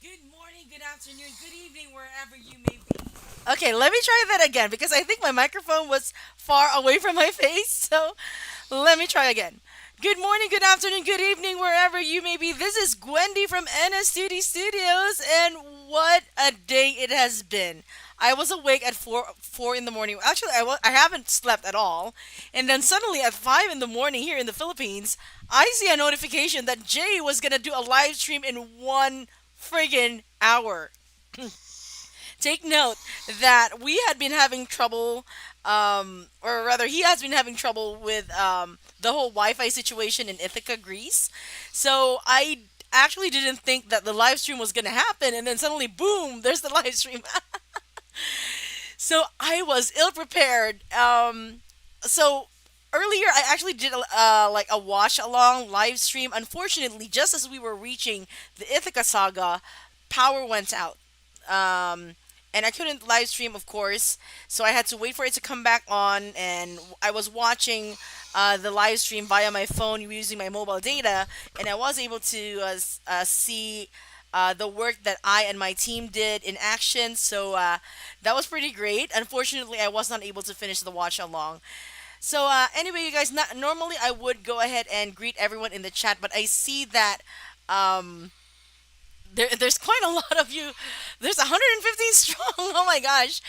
Good morning, good afternoon, good evening, wherever you may be. Okay, let me try that again because I think my microphone was far away from my face. So let me try again. Good morning, good afternoon, good evening, wherever you may be. This is Gwendy from NSTD Studios, and what a day it has been. I was awake at four in the morning. Actually, I haven't slept at all, and then suddenly at 5 in the morning here in the Philippines, I see a notification that Jay was gonna do a live stream in 1 friggin' hour. Take note that we had been having trouble, or rather, he has been having trouble with the whole Wi-Fi situation in Ithaca, Greece. So I actually didn't think that the live stream was gonna happen, and then suddenly, boom! There's the live stream. So I was ill prepared. So earlier I actually did like a watch along live stream. Unfortunately, just as we were reaching the Ithaca Saga, power went out. Um, and I couldn't live stream, of course, so I had to wait for it to come back on. And I was watching the live stream via my phone using my mobile data, and I was able to see the work that I and my team did in action. So that was pretty great. Unfortunately, I was not able to finish the watch along. So anyway, you guys, not normally I would go ahead and greet everyone in the chat, but I see that um, there's quite a lot of you. There's 115 strong. Oh my gosh.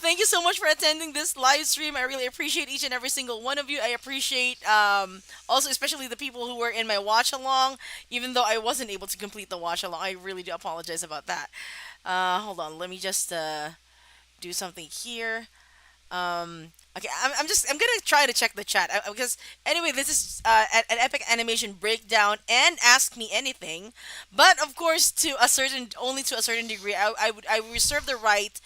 Thank you so much for attending this live stream. I really appreciate each and every single one of you. I appreciate also especially the people who were in my watch along, even though I wasn't able to complete the watch along. I really do apologize about that. Hold on. Let me just do something here. Okay, I'm gonna try to check the chat because anyway, this is an epic animation breakdown and ask me anything, but of course to a certain only to a certain degree. I reserve the right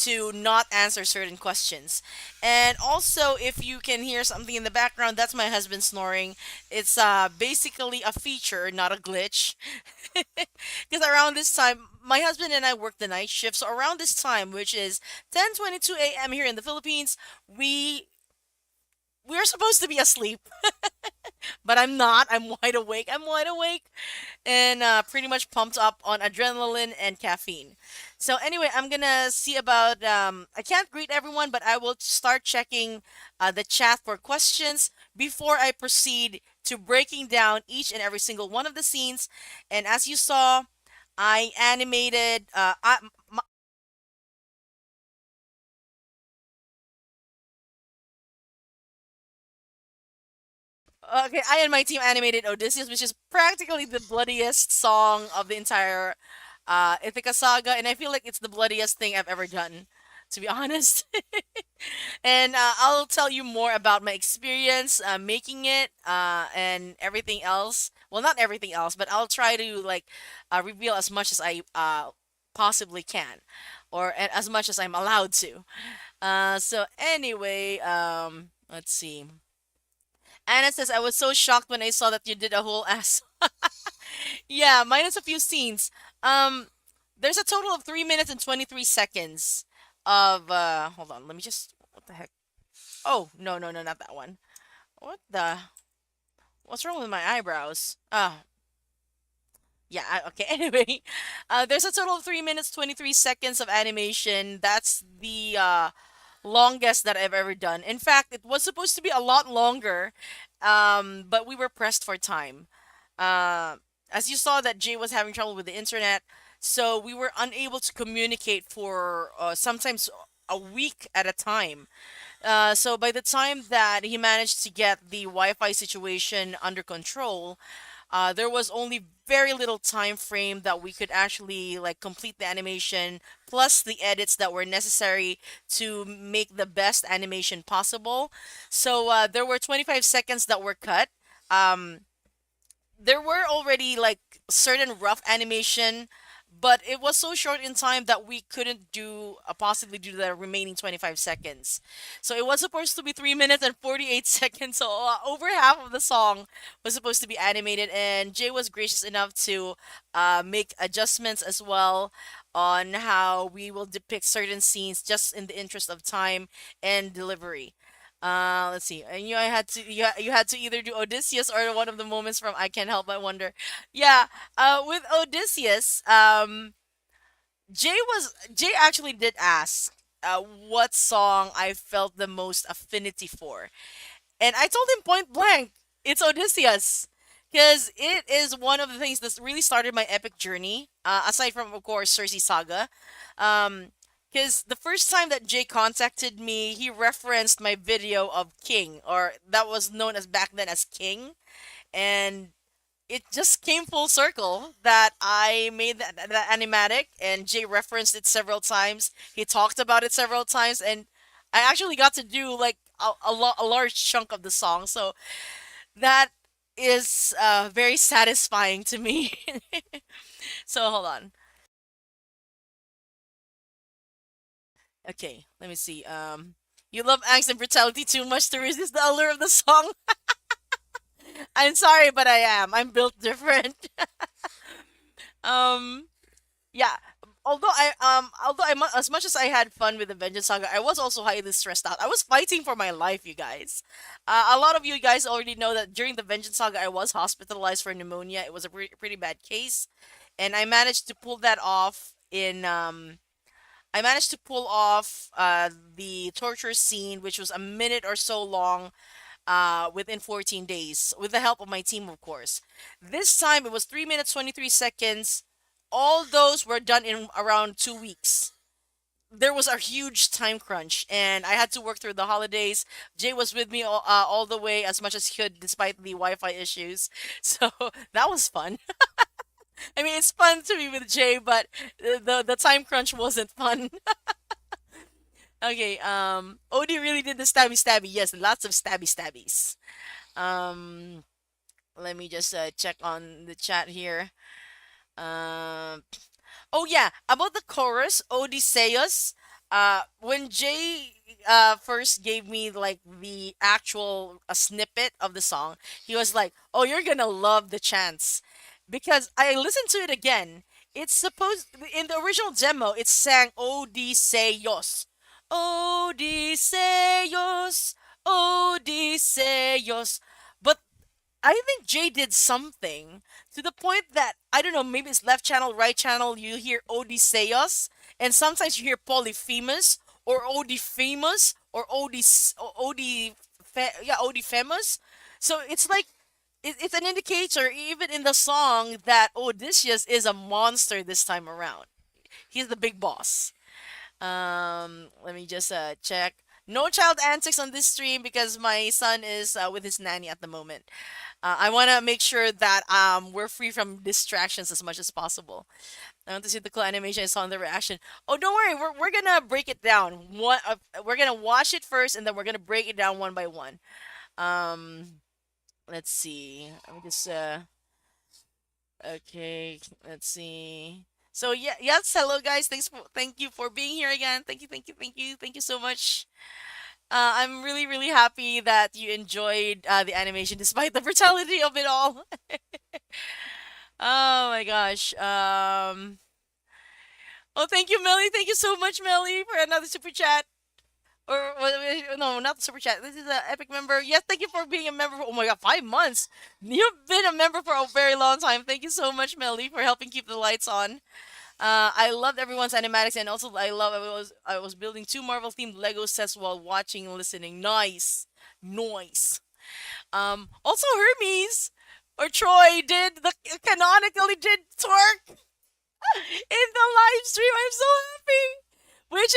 to not answer certain questions, and also if you can hear something in the background, that's my husband snoring. It's basically a feature, not a glitch. Because around this time, my husband and I work the night shift. So around this time, which is 10:22 a.m. here in the Philippines, we we're supposed to be asleep, but I'm not. I'm wide awake. I'm wide awake and pretty much pumped up on adrenaline and caffeine. So anyway, I'm gonna see about. I can't greet everyone, but I will start checking the chat for questions before I proceed to breaking down each and every single one of the scenes. And as you saw, I animated. Okay, I and my team animated Odysseus, which is practically the bloodiest song of the entire Ithaca Saga, and I feel like it's the bloodiest thing I've ever done, to be honest. And I'll tell you more about my experience making it and everything else. Well, not everything else, but I'll try to like reveal as much as I possibly can, or as much as I'm allowed to. So anyway, let's see. Anna says, I was so shocked when I saw that you did a whole ass. Yeah, minus a few scenes. Um, there's a total of 3 minutes and 23 seconds of hold on, let me just what the heck? Oh, no, no, no, not that one. What the what's wrong with my eyebrows? Yeah, okay. Anyway, there's a total of 3 minutes 23 seconds of animation. That's the longest that I've ever done. In fact, it was supposed to be a lot longer, but we were pressed for time. Uh, as you saw, that Jay was having trouble with the internet, so we were unable to communicate for sometimes a week at a time. So by the time that he managed to get the Wi-Fi situation under control, there was only very little time frame that we could actually like complete the animation plus the edits that were necessary to make the best animation possible. So there were 25 seconds that were cut. Um, there were already like certain rough animation, but it was so short in time that we couldn't do possibly do the remaining 25 seconds. So it was supposed to be 3 minutes and 48 seconds. So over half of the song was supposed to be animated, and Jay was gracious enough to make adjustments as well on how we will depict certain scenes just in the interest of time and delivery. Let's see. And you I had to you had to either do Odysseus or one of the moments from I Can't Help But Wonder. Yeah. With Odysseus, Jay actually did ask what song I felt the most affinity for. And I told him point blank, it's Odysseus. Because it is one of the things that really started my epic journey, aside from, of course, Cersei Saga. Because the first time that Jay contacted me, he referenced my video of King, or that was known as back then as King. And it just came full circle that I made that animatic, and Jay referenced it several times. He talked about it several times, and I actually got to do like a large chunk of the song. So that is very satisfying to me. So hold on. Okay, let me see. You love angst and brutality too much to resist the allure of the song. I'm sorry, but I am. I'm built different. um, yeah. As much as I had fun with the Vengeance Saga, I was also highly stressed out. I was fighting for my life, you guys. A lot of you guys already know that during the Vengeance Saga, I was hospitalized for pneumonia. It was a pretty bad case, and I managed to pull that off in I managed to pull off the torture scene, which was a minute or so long, within 14 days, with the help of my team, of course. This time it was 3 minutes 23 seconds. All those were done in around 2 weeks. There was a huge time crunch, and I had to work through the holidays. Jay was with me all the way as much as he could, despite the Wi-Fi issues. So that was fun. I mean, it's fun to be with Jay, but the time crunch wasn't fun. Okay, Odie really did the stabby stabby. Yes, lots of stabby stabbies. Um, Let me just check on the chat here. Um, oh yeah, about the chorus, Odysseus. When Jay first gave me like the actual a snippet of the song, he was like, "Oh, you're gonna love the chants," because I listened to it again. It's supposed in the original demo, it sang Odysseus, Odysseus, Odysseus, but I think Jay did something to the point that I don't know, maybe it's left channel, right channel, you hear Odysseus, and sometimes you hear Polyphemus or Odiphemus or Odiphemus. So it's like it's an indicator, even in the song, that Odysseus is a monster this time around. He's the big boss. Let me just check. No child antics on this stream because my son is with his nanny at the moment. I want to make sure that we're free from distractions as much as possible. I want to see the cool animation. I saw in the reaction. Oh, don't worry. We're gonna break it down. We're gonna watch it first, and then we're gonna break it down one by one. Um, let's see. Let me just okay. Let's see. So yeah, yes. Hello, guys. Thank you for being here again. Thank you so much. I'm really, really happy that you enjoyed the animation despite the brutality of it all. Oh my gosh. Oh, thank you, Melly. Thank you so much, Melly, for another super chat. No, not the super chat. This is an epic member. Yes, thank you for being a member. Oh my god, 5 months. You've been a member for a very long time. Thank you so much, Melly, for helping keep the lights on. I loved everyone's animatics, and also I was building two Marvel themed Lego sets while watching and listening. Nice, nice. Also Hermes or Troy did the canonically did twerk in the live stream. I'm so happy. Which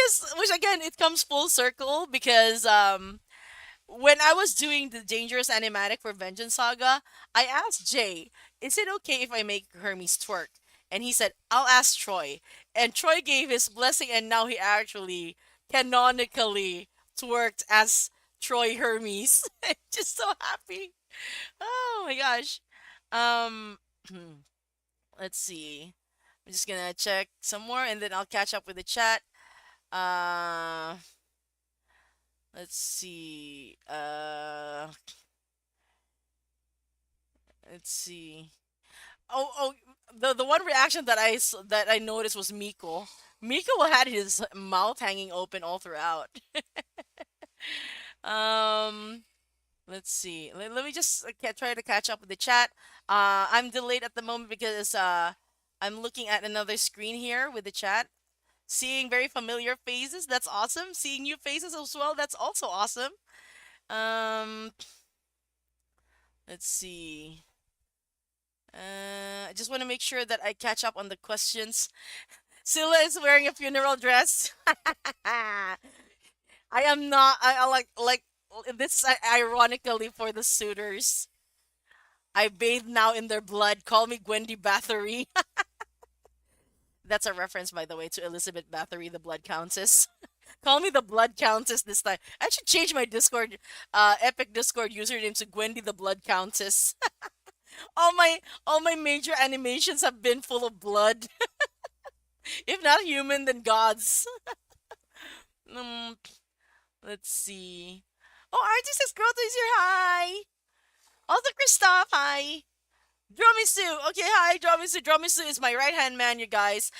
again, it comes full circle because when I was doing the dangerous animatic for Vengeance Saga, I asked Jay, "Is it okay if I make Hermes twerk?" And he said, "I'll ask Troy." And Troy gave his blessing, and now he actually canonically twerked as Troy Hermes. I'm just so happy. Oh my gosh. Um, let's see. I'm just gonna check some more, and then I'll catch up with the chat. Uh, let's see. Let's see. Oh, the one reaction that that I noticed was Miko. Miko had his mouth hanging open all throughout. Let's see. Let me just try to catch up with the chat. I'm delayed at the moment because I'm looking at another screen here with the chat. Seeing very familiar faces, that's awesome. Seeing new faces as well, that's also awesome. Um, let's see. I just want to make sure that I catch up on the questions. Scylla is wearing a funeral dress. I am not. I like this is ironically for the suitors. I bathe now in their blood. Call me Gwendy Bathory. That's a reference, by the way, to Elizabeth Bathory, the Blood Countess. Call me the Blood Countess this time. I should change my Discord, Epic Discord username to Gwendy the Blood Countess. all my major animations have been full of blood. If not human, then gods. Um, let's see. Oh, Artist Grotto is here. Hi. Also, Christoph. Hi. Dromisu. Okay, hi, Dromisu. Dromisu is my right hand man, you guys.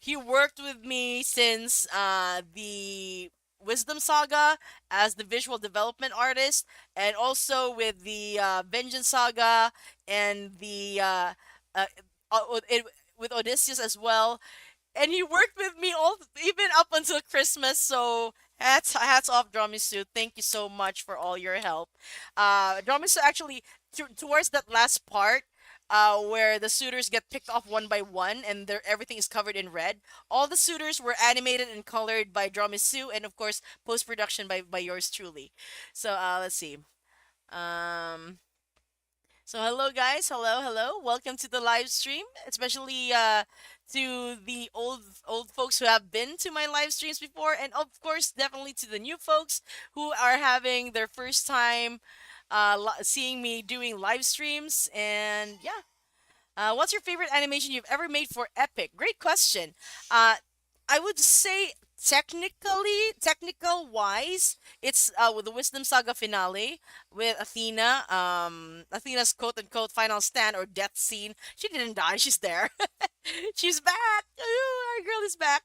He worked with me since the Wisdom Saga as the visual development artist, and also with the Vengeance Saga and the uh, with Odysseus as well, and he worked with me all even up until Christmas. So hats off, Dromisu. Thank you so much for all your help. Dromisu actually towards that last part. Where the suitors get picked off one by one and everything is covered in red. All the suitors were animated and colored by Dromisu, and of course post production by yours truly. So let's see. Um, so hello guys, hello. Welcome to the live stream, especially to the old folks who have been to my live streams before, and of course definitely to the new folks who are having their first time seeing me doing live streams. And yeah, what's your favorite animation you've ever made for Epic? Great question. Uh, I would say technical wise, it's with the Wisdom Saga finale with Athena. Athena's quote unquote final stand or death scene. She didn't die. She's there. She's back. Ooh, our girl is back.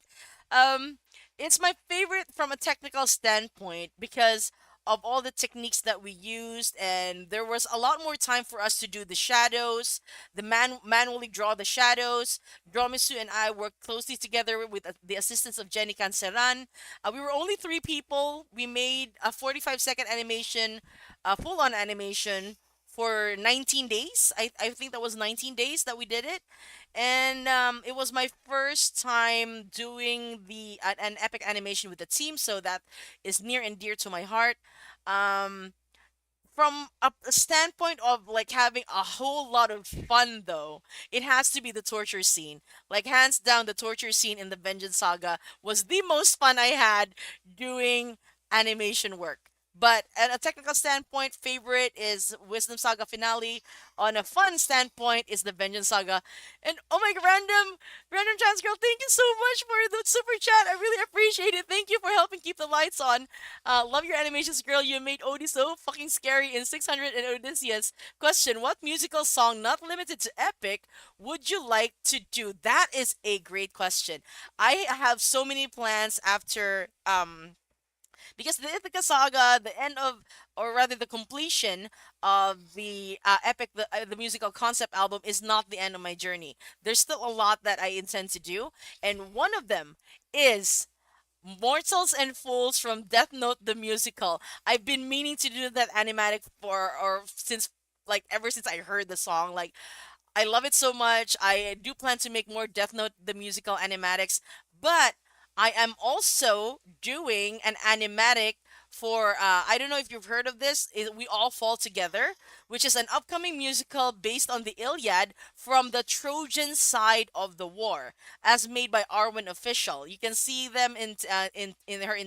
Um, it's my favorite from a technical standpoint because of all the techniques that we used, and there was a lot more time for us to do the shadows, manually draw the shadows. Dromisu and I worked closely together with the assistance of Jenny Canceran. We were only three people. We made a 45-second animation, a full-on animation for 19 days. I think that was 19 days that we did it. And it was my first time doing an epic animation with the team, so that is near and dear to my heart. Um, from a standpoint of like having a whole lot of fun though, it has to be the torture scene. Like hands down, the torture scene in the Vengeance Saga was the most fun I had doing animation work. But at a technical standpoint, favorite is Wisdom Saga finale. On a fun standpoint, is the Vengeance Saga. And oh my god, random trans girl, thank you so much for the super chat. I really appreciate it. Thank you for helping keep the lights on. Love your animations, girl. You made Odie so fucking scary in 600 and Odysseus. Question: what musical song, not limited to epic, would you like to do? That is a great question. I have so many plans after because the Ithaca Saga, the end of, or rather the completion of the epic, the musical concept album is not the end of my journey. There's still a lot that I intend to do, and one of them is Mortals and Fools from Death Note the musical. I've been meaning to do that animatic for or since like ever since I heard the song. Like I love it so much. I do plan to make more Death Note the musical animatics, but I am also doing an animatic for I don't know if you've heard of this. We All Fall Together, which is an upcoming musical based on the Iliad from the Trojan side of the war, as made by Arwen Official. You can see them in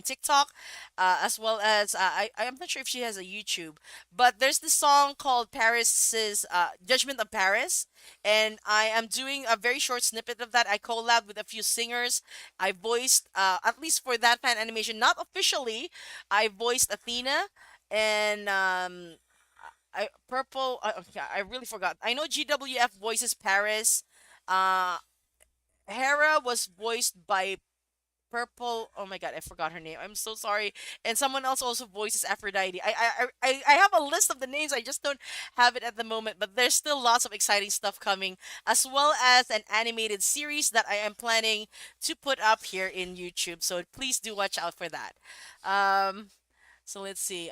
TikTok, as well as I'm not sure if she has a YouTube, but there's this song called Paris's Judgment of Paris, and I am doing a very short snippet of that. I collabed with a few singers. I voiced, at least for that fan animation, not officially, I voiced Athena and I Purple. Okay, I really forgot. I know GWF voices Paris. Uh, Hera was voiced by Purple. Oh my god, I forgot her name. I'm so sorry. And someone else also voices Aphrodite. I have a list of the names. I just don't have it at the moment. But there's still lots of exciting stuff coming, as well as an animated series that I am planning to put up here in YouTube. So please do watch out for that. Um, so let's see.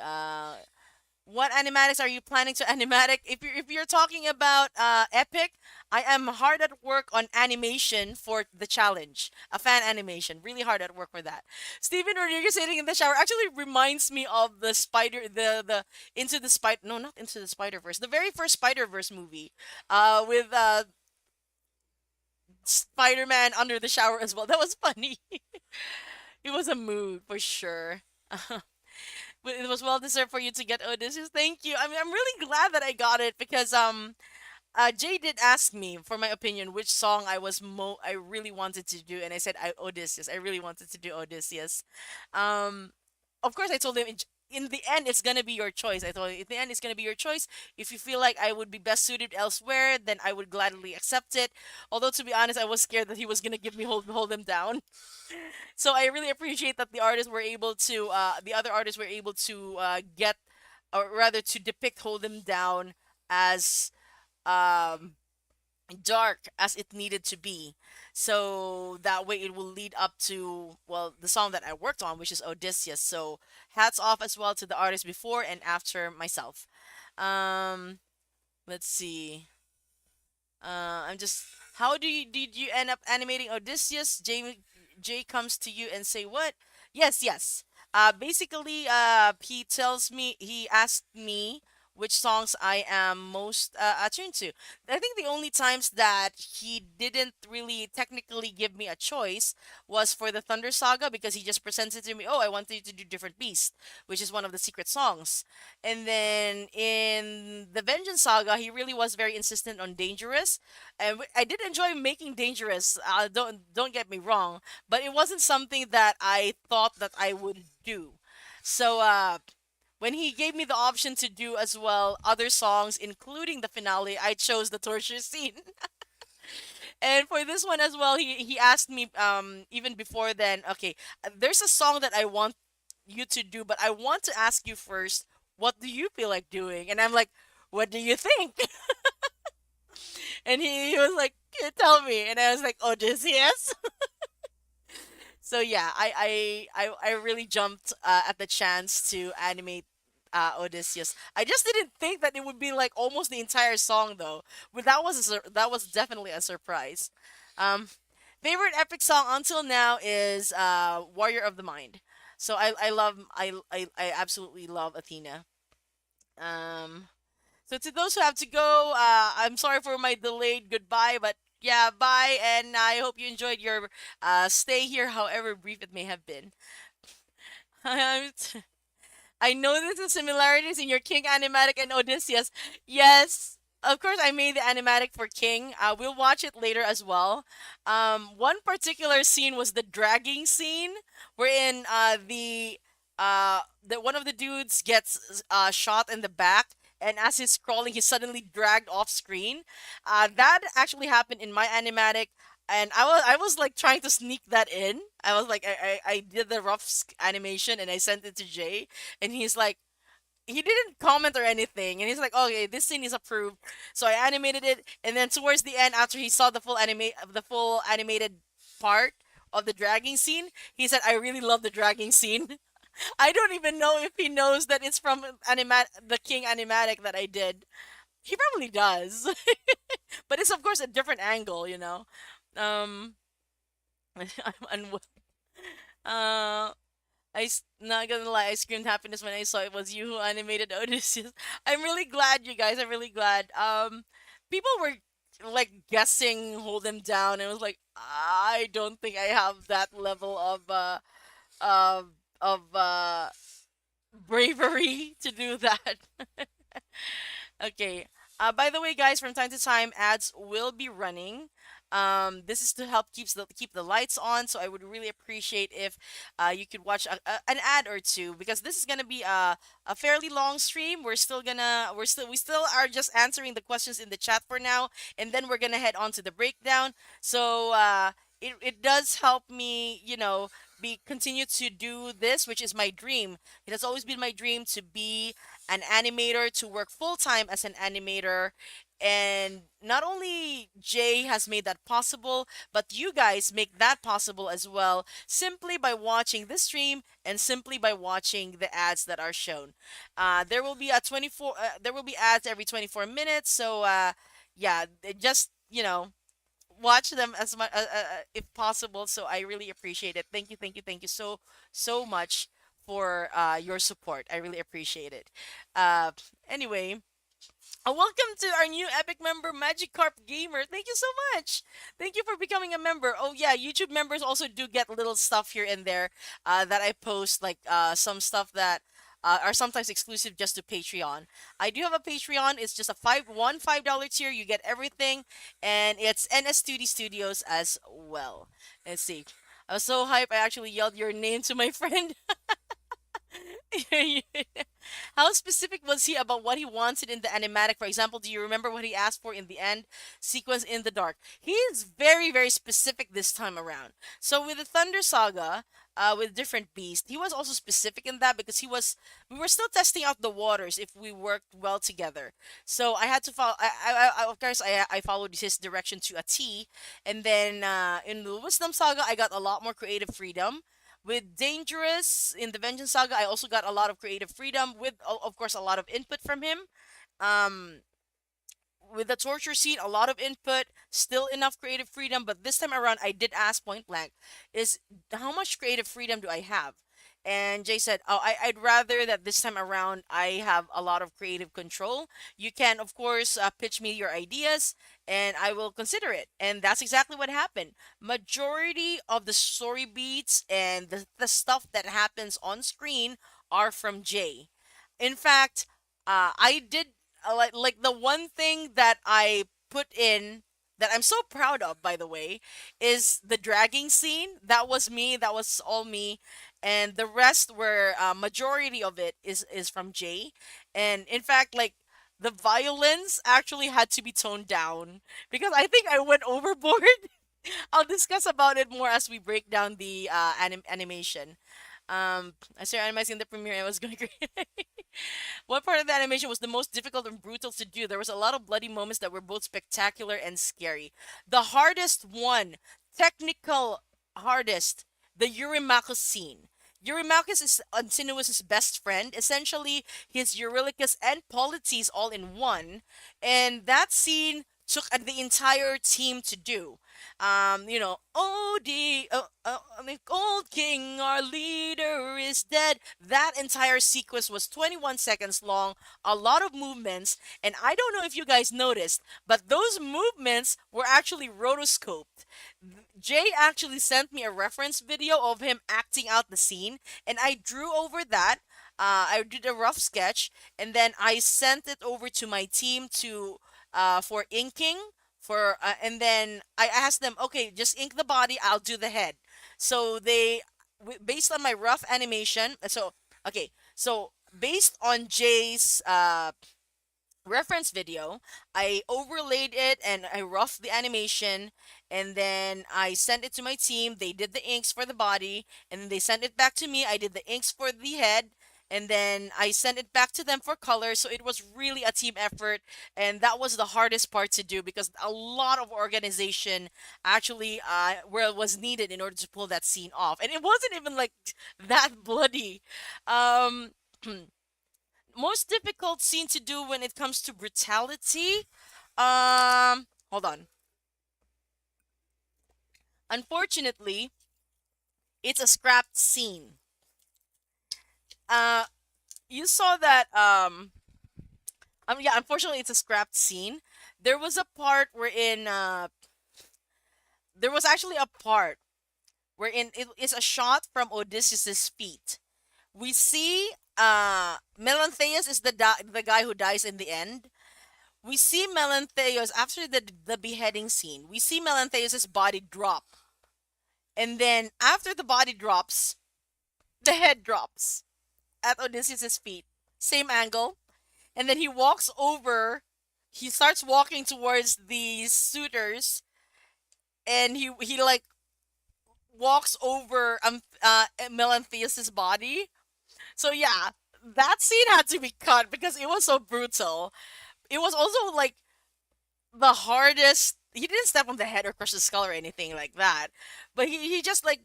What animatics are you planning to animatic? If you're talking about Epic, I am hard at work on animation for the challenge. A fan animation. Really hard at work for that. Steven Rodriguez sitting in the shower actually reminds me of the spider the Into the Spider no, not Into the Spider-Verse. The very first Spider-Verse movie. With Spider-Man under the shower as well. That was funny. It was a mood for sure. But it was well deserved for you to get Odysseus. Thank you. I mean, I'm really glad that I got it because Jay did ask me for my opinion which song I really wanted to do, and I said Odysseus. I really wanted to do Odysseus. Um, of course, I told him in the end it's gonna be your choice. I told him in the end it's gonna be your choice. If you feel like I would be best suited elsewhere, then I would gladly accept it. Although to be honest, I was scared that he was gonna give me hold him down. So I really appreciate that the other artists were able to get, or rather to depict Hold Them Down as um, dark as it needed to be. So that way it will lead up to, well, the song that I worked on, which is Odysseus. So hats off as well to the artists before and after myself. Um, let's see. I'm just. How did you end up animating Odysseus? Jay comes to you and say what? Yes, yes. Basically, he asked me which songs I am most attuned to. I think the only times that he didn't really technically give me a choice was for the Thunder Saga because he just presented to me, oh, I want you to do Different Beast, which is one of the secret songs. And then in the Vengeance Saga, he really was very insistent on Dangerous, and I did enjoy making Dangerous. Don't get me wrong, but it wasn't something that I thought that I would do. So when he gave me the option to do as well other songs, including the finale, I chose the torture scene. And for this one as well, he asked me even before then, okay, there's a song that I want you to do, but I want to ask you first, what do you feel like doing? And I'm like, what do you think? And he was like, "Yeah, tell me." And I was like, Odysseus. So yeah, I really jumped at the chance to animate Odysseus. I just didn't think that it would be like almost the entire song though. But that was definitely a surprise. Um, Favorite epic song until now is Warrior of the Mind. So I absolutely love Athena. Um, so to those who have to go, I'm sorry for my delayed goodbye, but yeah, bye, and I hope you enjoyed your stay here, however brief it may have been. I noticed the similarities in your King animatic and Odysseus. Yes, of course, I made the animatic for King. We'll watch it later as well. One particular scene was the dragging scene, wherein the one of the dudes gets shot in the back, and as he's crawling, he's suddenly dragged off screen. That actually happened in my animatic. And I was like trying to sneak that in. I was like I did the rough animation and I sent it to Jay, and he's like, he didn't comment or anything, and he's like, okay, this scene is approved. So I animated it, and then towards the end, after he saw the full animated part of the dragging scene, he said, I really love the dragging scene. I don't even know if he knows that it's from the King animatic that I did. He probably does, but it's of course a different angle, you know. Um, and uh, not gonna lie, I screamed happiness when I saw it was you who animated Odysseus. I'm really glad, you guys. I'm really glad. People were like guessing Hold Him Down, and it was like, I don't think I have that level of of bravery to do that. Okay. By the way, guys, from time to time, ads will be running. This is to help keep the lights on. So I would really appreciate if you could watch an ad or two, because this is gonna be a fairly long stream. We still are just answering the questions in the chat for now, and then we're gonna head on to the breakdown. So it does help me, be continue to do this, which is my dream. It has always been my dream to be an animator, to work full time as an animator. And not only Jay has made that possible, but you guys make that possible as well, simply by watching this stream and simply by watching the ads that are shown. There will be a 24. There will be ads every 24 minutes. So yeah, just watch them as much if possible. So I really appreciate it. Thank you, thank you, thank you so much for your support. I really appreciate it. Uh, anyway, welcome to our new Epic member, Magikarp Gamer. Thank you so much. Thank you for becoming a member. Oh yeah, YouTube members also do get little stuff here and there that I post, like some stuff that are sometimes exclusive just to Patreon. I do have a Patreon. It's just a $5 tier. You get everything, and it's NS2D Studios as well. Let's see. I was so hyped. I actually yelled your name to my friend. How specific was he about what he wanted in the animatic? For example, do you remember what he asked for in the end sequence in the dark? He is very, very specific this time around. So with the Thunder Saga, with different beasts, he was also specific in that because we were still testing out the waters if we worked well together. So I had to follow. Of course, I followed his direction to a T, and then in the Wisdom Saga, I got a lot more creative freedom. With Dangerous in the Vengeance Saga, I also got a lot of creative freedom with, of course, a lot of input from him. Um, with the torture scene, a lot of input, still enough creative freedom. But this time around, I did ask point blank, is how much creative freedom do I have? And Jay said, "Oh, I'd rather that this time around I have a lot of creative control. You can, of course, pitch me your ideas, and I will consider it." And that's exactly what happened. Majority of the story beats and the stuff that happens on screen are from Jay. In fact, I did like the one thing that I put in that I'm so proud of, by the way, is the dragging scene. That was me. That was all me, and the rest were majority of it is from Jay. And in fact, like the violence actually had to be toned down because I think I went overboard. I'll discuss about it more as we break down the animation. I started animating the premiere and I was going crazy. What part of the animation was the most difficult and brutal to do? There was a lot of bloody moments that were both spectacular and scary. The hardest one, technical hardest, the Eurymachus scene. Eurymachus is Antinous' best friend. Essentially, he's Eurylochus and Polites all in one. And that scene took the entire team to do. Oh, the old king, our leader is dead. That entire sequence was 21 seconds long, a lot of movements, and I don't know if you guys noticed, but those movements were actually rotoscoped. Jay actually sent me a reference video of him acting out the scene, and I drew over that. I did a rough sketch, and then I sent it over to my team to for inking and then I asked them, okay, just ink the body, I'll do the head. So based on my rough animation, so based on Jay's reference video, I overlaid it and I roughed the animation, and then I sent it to my team. They did the inks for the body, and then they sent it back to me. I did the inks for the head, and then I sent it back to them for color. So it was really a team effort, and that was the hardest part to do because a lot of organization actually where it was needed in order to pull that scene off, and it wasn't even like that bloody. Um, Most difficult scene to do when it comes to brutality. Hold on. Unfortunately, it's a scrapped scene. Uh, you saw that. Yeah. Unfortunately, it's a scrapped scene. There was a part wherein there was actually a part wherein it is a shot from Odysseus's feet. We see Melantheus is the guy who dies in the end. We see Melantheus after the beheading scene. We see Melantheus's body drop, and then after the body drops, the head drops at Odysseus's feet. Same angle, and then he walks over. He starts walking towards the suitors, and he like walks over Melantheus' body. So yeah, that scene had to be cut because it was so brutal. It was also like the hardest. He didn't step on the head or crush the skull or anything like that, but he just like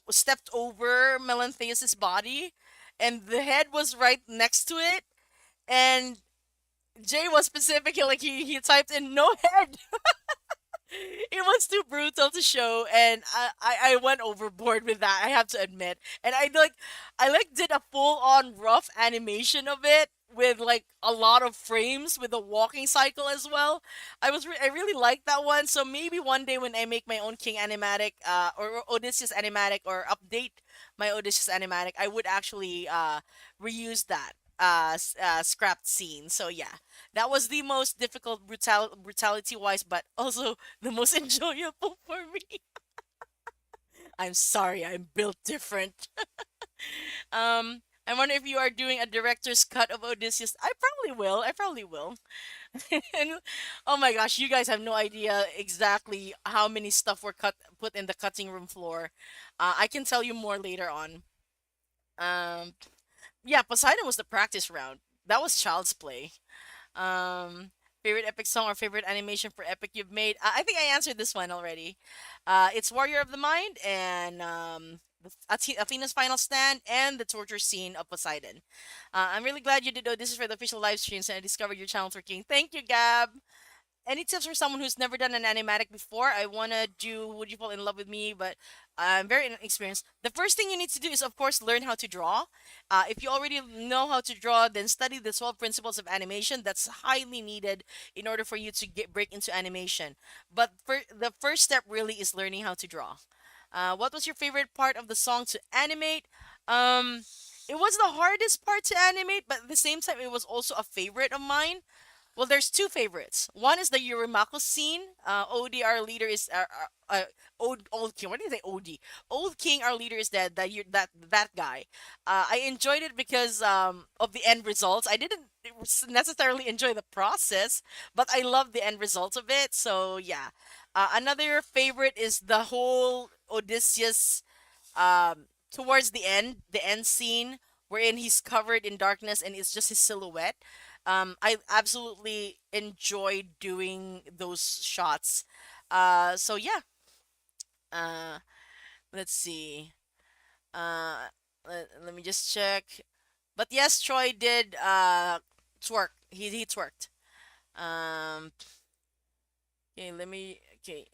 stepped over Melantheus' body, and the head was right next to it, and Jay was specifically like he typed in no head. It was too brutal to show, and I went overboard with that, I have to admit. And I did a full on rough animation of it with like a lot of frames with a walking cycle as well. I really liked that one. So maybe one day when I make my own King animatic, or Odysseus animatic, or update my Odysseus animatic, I would actually reuse that scrapped scene. So yeah, that was the most difficult brutality wise, but also the most enjoyable for me. I'm sorry, I'm built different. I wonder if you are doing a director's cut of Odysseus. I probably will. I probably will. And oh my gosh, you guys have no idea exactly how many stuff were put in the cutting room floor. I can tell you more later on. Um, yeah, Poseidon was the practice round. That was child's play. Um, Favorite epic song or favorite animation for epic you've made? I think I answered this one already. It's Warrior of the Mind and Athena's Final Stand and the torture scene of Poseidon. I'm really glad you did this is for the official live streams and I discovered your channel working. Thank you, Gab. Any tips for someone who's never done an animatic before? I wanna do Would You Fall in Love with Me, but I'm very inexperienced. The first thing you need to do is, of course, learn how to draw. If you already know how to draw, then study the 12 principles of animation. That's highly needed in order for you to break into animation. But the first step really is learning how to draw. What was your favorite part of the song to animate? Um, it was the hardest part to animate, but at the same time, it was also a favorite of mine. Well, there's two favorites. One is the Eurymachus scene. Odie, our leader, is old king. What do you say, Odie? Old king, our leader is dead. That guy. I enjoyed it because of the end results. I didn't necessarily enjoy the process, but I love the end result of it. So yeah. Another favorite is the whole Odysseus towards the end scene wherein he's covered in darkness and it's just his silhouette. I absolutely enjoy doing those shots. So yeah. Uh, let's see. Let me just check. But yes, Troy did twerk. He twerked. Um, okay, let me. Okay,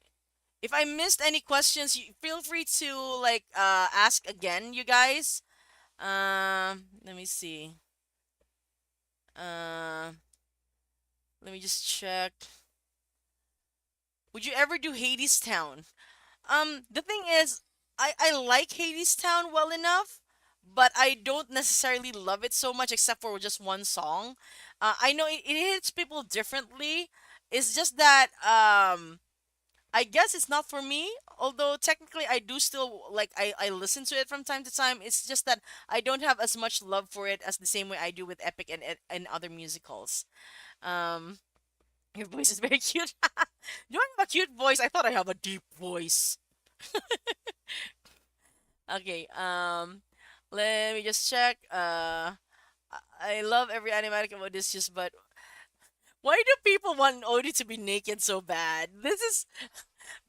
if I missed any questions, feel free to like ask again, you guys. Let me see. Uh, Let me just check. Would you ever do Hades Town? The thing is, I like Hades Town well enough, but I don't necessarily love it so much except for just one song. I know it hits people differently. It's just that I guess it's not for me. Although technically I do still like I listen to it from time to time. It's just that I don't have as much love for it as the same way I do with Epic and other musicals. Um, your voice is very cute. Do I have a cute voice? I thought I have a deep voice. Okay, let me just check. I love every animatic of Odysseus, but why do people want Odie to be naked so bad? This is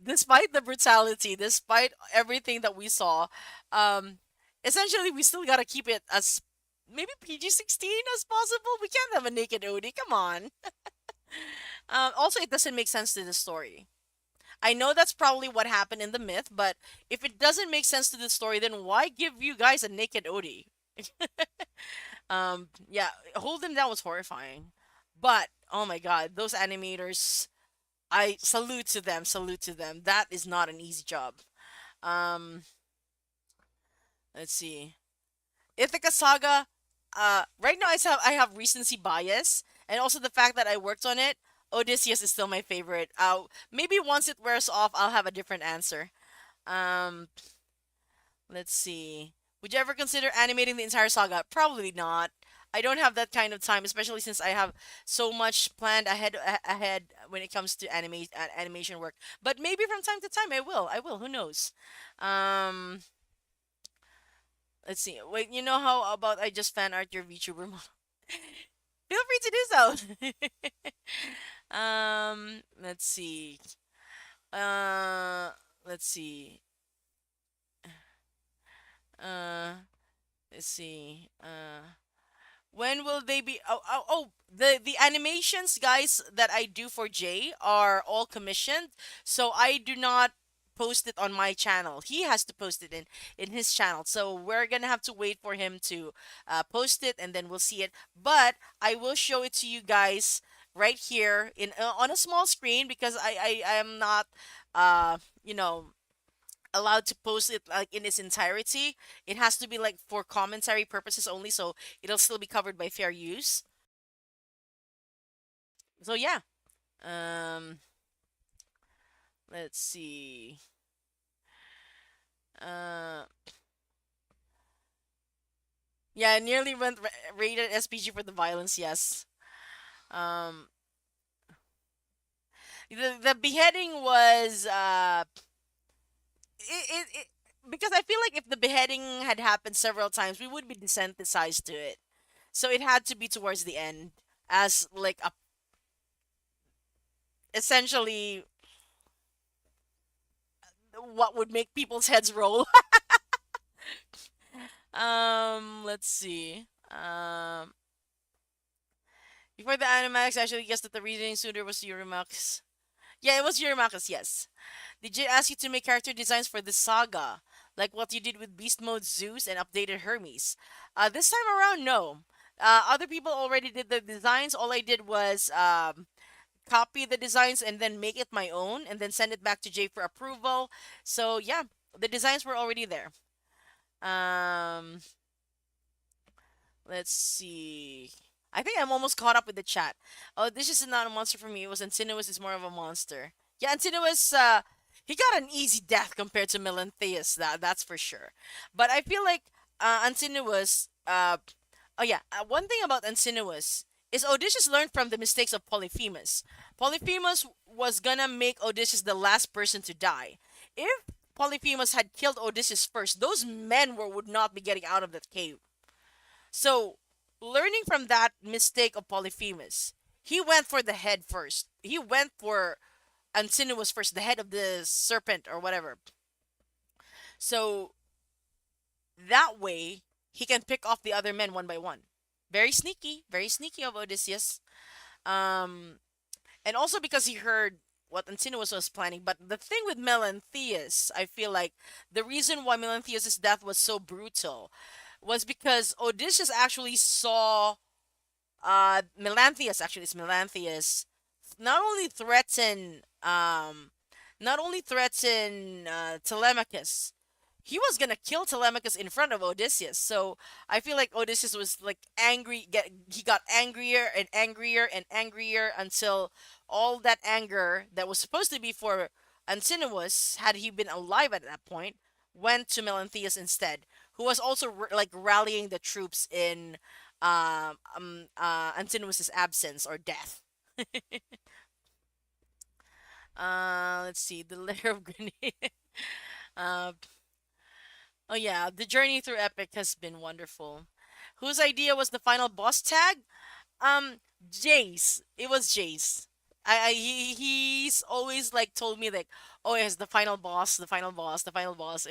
despite the brutality, despite everything that we saw. Um, Essentially, we still gotta keep it as maybe PG-16 as possible. We can't have a naked Odie. Come on. Also, it doesn't make sense to the story. I know that's probably what happened in the myth, but if it doesn't make sense to the story, then why give you guys a naked Odie? Yeah, hold him down was horrifying. But oh my god, those animators, I salute to them, salute to them. That is not an easy job. Um, let's see. Ithaca Saga, right now I have recency bias, and also the fact that I worked on it. Odysseus is still my favorite. Maybe once it wears off, I'll have a different answer. Um, let's see. Would you ever consider animating the entire saga? Probably not. I don't have that kind of time, especially since I have so much planned ahead when it comes to animation work. But maybe from time to time I will. I will. Who knows? Um, let's see. Wait, you know how about I just fan art your VTuber model? Feel free to do so. Let's see. Uh, let's see. Uh, let's see. When will they be? The animations, guys, that I do for Jay are all commissioned, so I do not post it on my channel. He has to post it in his channel. So we're gonna have to wait for him to post it, and then we'll see it. But I will show it to you guys right here in on a small screen because I am not uh you know allowed to post it like in its entirety. It has to be like for commentary purposes only, so it'll still be covered by fair use. So yeah. Um let's see. Uh yeah, I nearly went rated SPG for the violence, yes. Um the beheading was it because I feel like if the beheading had happened several times, we would be desensitized to it. So it had to be towards the end as like a essentially what would make people's heads roll. Let's see. Before the Animatics actually guessed that the reasoning suitor was Eurymachus. Yeah, it was Eurymachus, yes. Did you ask you to make character designs for the saga? Like what you did with Beast Mode Zeus and updated Hermes? This time around, no. Other people already did the designs. All I did was copy the designs and then make it my own and then send it back to Jay for approval. So yeah, the designs were already there. Um, let's see. I think I'm almost caught up with the chat. Oh, this is not a monster for me. It was Antinous is more of a monster. Yeah, Antinous, he got an easy death compared to Melanthius. That's for sure. But I feel like Antinous, oh yeah, one thing about Antinous is Odysseus learned from the mistakes of Polyphemus. Polyphemus was gonna make Odysseus the last person to die. If Polyphemus had killed Odysseus first, those men would not be getting out of that cave. So, learning from that mistake of Polyphemus, he went for the head first. He went for Antinous first, the head of the serpent or whatever. So, that way, he can pick off the other men one by one. Very sneaky of Odysseus. Um, and also because he heard what Antinous was planning. But the thing with Melanthius, I feel like the reason why Melanthius' death was so brutal was because Odysseus actually saw Melanthius, actually it's Melanthius, not only threaten Telemachus, he was gonna kill Telemachus in front of Odysseus. So I feel like Odysseus was like angry. He got angrier and angrier and angrier until all that anger that was supposed to be for Antinous, had he been alive at that point, went to Melanthius instead, who was also like rallying the troops in Antinous's absence or death. Let's see, the layer of grenade. uh, Oh yeah, the journey through Epic has been wonderful. Whose idea was the final boss tag? Jace. It was Jace. He's always like told me like, oh, it's the final boss, the final boss, the final boss.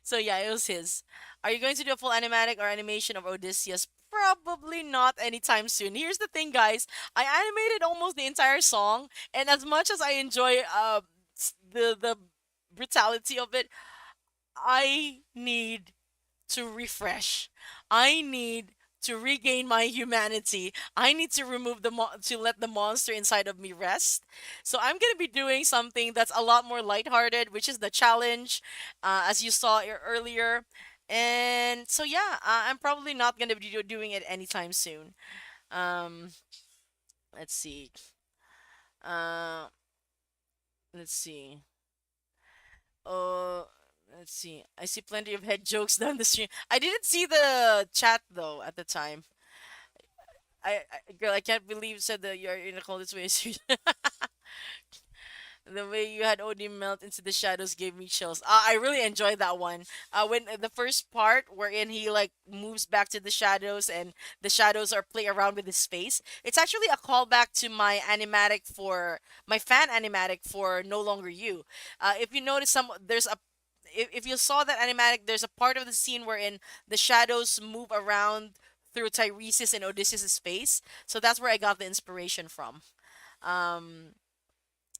So yeah, it was his. Are you going to do a full animatic or animation of Odysseus? Probably not anytime soon. Here's the thing, guys. I animated almost the entire song, and as much as I enjoy the brutality of it, I need to refresh. I need to regain my humanity. I need to remove to let the monster inside of me rest. So I'm gonna be doing something that's a lot more lighthearted, which is the challenge, as you saw earlier. And so yeah, I'm probably not gonna be doing it anytime soon. Um, let's see. Uh, let's see. Uh, Let's see. I see plenty of head jokes down the stream. I didn't see the chat though at the time. Girl, I can't believe you said that you're in a cold way. The way you had Odin melt into the shadows gave me chills. I really enjoyed that one. When the first part wherein he like moves back to the shadows and the shadows are play around with his face. It's actually a callback to my animatic for my fan animatic for No Longer You. If you notice there's a if you saw that animatic, there's a part of the scene wherein the shadows move around through Tyrese's and Odysseus' face. So that's where I got the inspiration from. Um,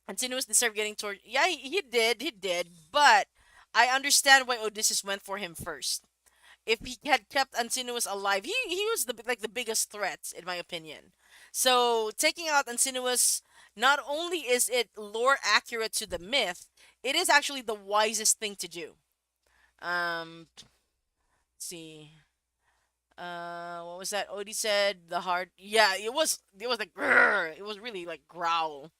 Antinous deserved getting tortured. Yeah, he did. But I understand why Odysseus went for him first. If he had kept Antinous alive, he was the biggest threat in my opinion. So taking out Antinous, not only is it lore accurate to the myth, it is actually the wisest thing to do. Let's see. What was that? Odie said the hard. Yeah, it was like grrr. It was really like growl.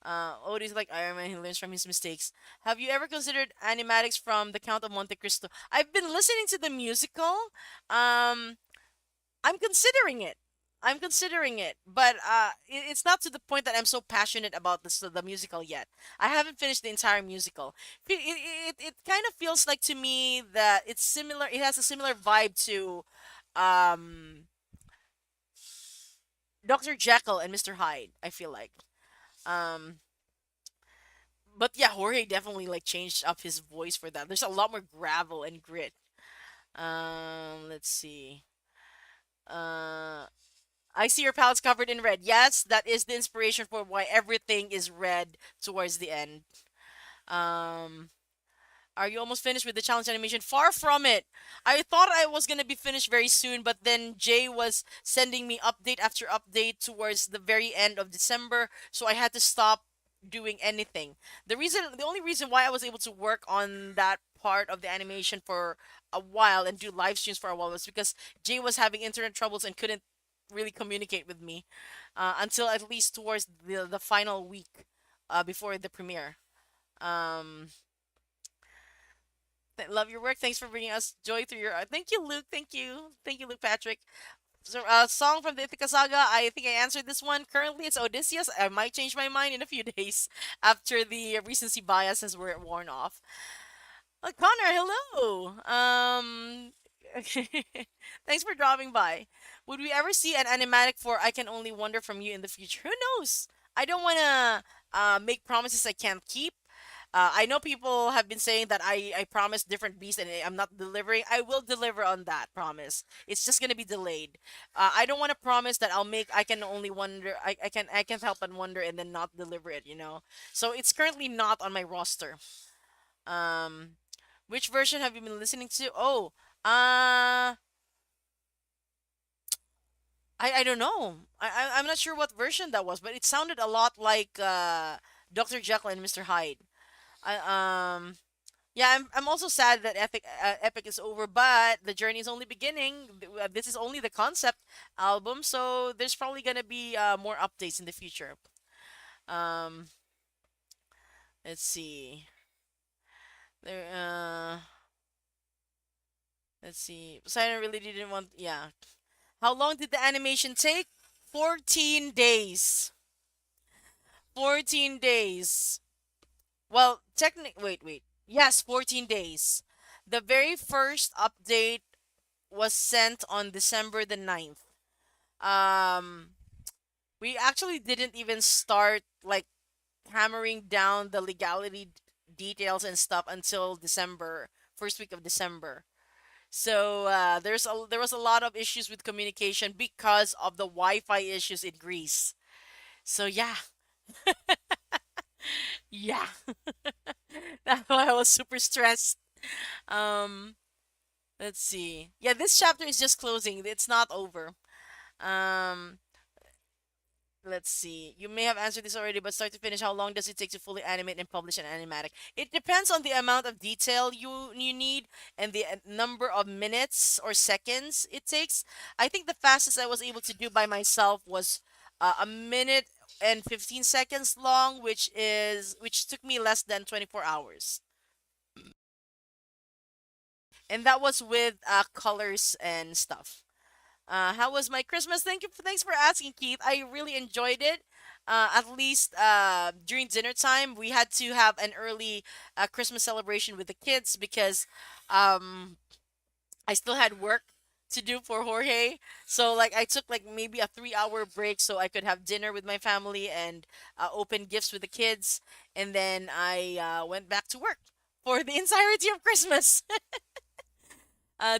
Odie's like Iron Man. He learns from his mistakes. Have you ever considered animatics from The Count of Monte Cristo? I've been listening to the musical. Um, I'm considering it. I'm considering it, but it's not to the point that I'm so passionate about the musical yet. I haven't finished the entire musical. It kind of feels like to me that it's similar. It has a similar vibe to um, Dr. Jekyll and Mr. Hyde. I feel like. Um, but yeah, Jorge definitely like changed up his voice for that. There's a lot more gravel and grit. Let's see. Uh, I see your palettes covered in red. Yes, that is the inspiration for why everything is red towards the end. Um, are you almost finished with the challenge animation? Far from it. I thought I was gonna be finished very soon, but then Jay was sending me update after update towards the very end of December, so I had to stop doing anything. The only reason why I was able to work on that part of the animation for a while and do live streams for a while was because Jay was having internet troubles and couldn't really communicate with me until at least towards the final week before the premiere. Um, love your work. Thanks for bringing us joy through your art. Thank you, Luke. Thank you, Luke Patrick. So, song from the Ithaca Saga. I think I answered this one. Currently, it's Odysseus. I might change my mind in a few days after the recency bias has worn off. Connor, hello. Thanks for dropping by. Would we ever see an animatic for I Can Only Wonder from You in the future? Who knows? I don't want to make promises I can't keep. I know people have been saying that I promised different beasts and I'm not delivering. I will deliver on that promise. It's just gonna be delayed. I don't want to promise that I'll make I Can Only Wonder. I can help and wonder and then not deliver it. So it's currently not on my roster. Um, which version have you been listening to? Oh, I don't know. I'm not sure what version that was, but it sounded a lot like Dr. Jekyll and Mr. Hyde. I Yeah, I'm also sad that Epic is over, but the journey is only beginning. This is only the concept album, so there's probably gonna be more updates in the future. Um, let's see. There. Let's see. Poseidon really didn't want. Yeah. How long did the animation take? 14 days. 14 days. Well, technically, wait. Yes, 14 days. The very first update was sent on December the 9th. Um, we actually didn't even start like hammering down the legality details and stuff until December, first week of December. So there was a lot of issues with communication because of the Wi-Fi issues in Greece. So yeah, yeah, that's why I was super stressed. Um, let's see. Yeah, this chapter is just closing. It's not over. Um, let's see. You may have answered this already, but start to finish, how long does it take to fully animate and publish an animatic? It depends on the amount of detail you need and the number of minutes or seconds it takes. I think the fastest I was able to do by myself was a minute and 15 seconds long, which took me less than 24 hours. and that was with colors and stuff. How was my Christmas? Thanks for asking, Keith. I really enjoyed it. At least during dinner time, we had to have an early Christmas celebration with the kids because um, I still had work to do for Jorge. So like I took like maybe a 3 hour break so I could have dinner with my family and open gifts with the kids, and then I went back to work for the entirety of Christmas.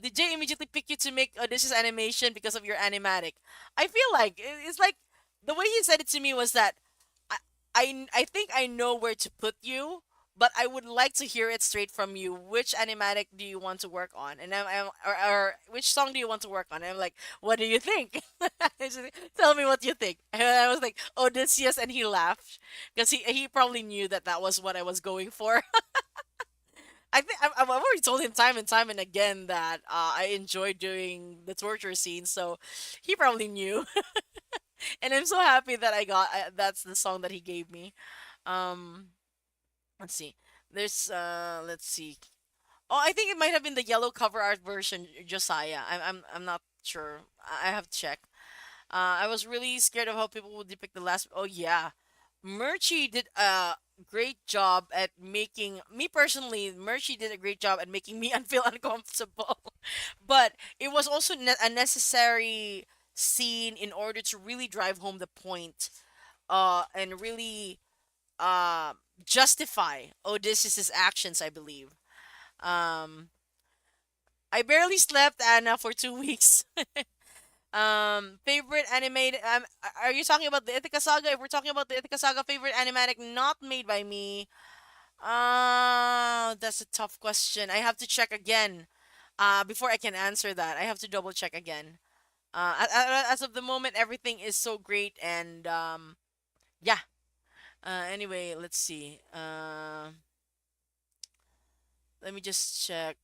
Did Jay immediately pick you to make Odysseus animation because of your animatic? I feel like it's like the way he said it to me was that I, I think I know where to put you, but I would like to hear it straight from you. Which animatic do you want to work on? And or which song do you want to work on? And I'm like, what do you think? He's just like, tell me what you think. And I was like, Odysseus, and he laughed because he probably knew that that was what I was going for. I think I've already told him time and time and again that I enjoy doing the torture scenes, so he probably knew. And I'm so happy that I got that's the song that he gave me. Um, let's see. Let's see. Oh, I think it might have been the yellow cover art version, Josiah. I'm not sure. I have to check. I was really scared of how people would depict the last. Oh yeah, Murchie did a great job at making me personally. Murchie did a great job at making me feel uncomfortable, but it was also a necessary scene in order to really drive home the point, and really uh justify Odysseus's actions. I believe. Um, I barely slept, Anna, for 2 weeks. Favorite animated. Are you talking about the Ithaca Saga? If we're talking about the Ithaca Saga, favorite animatic not made by me. That's a tough question. I have to check again. Before I can answer that, I have to double check again. As of the moment, everything is so great, and yeah. Anyway, let's see. Let me just check.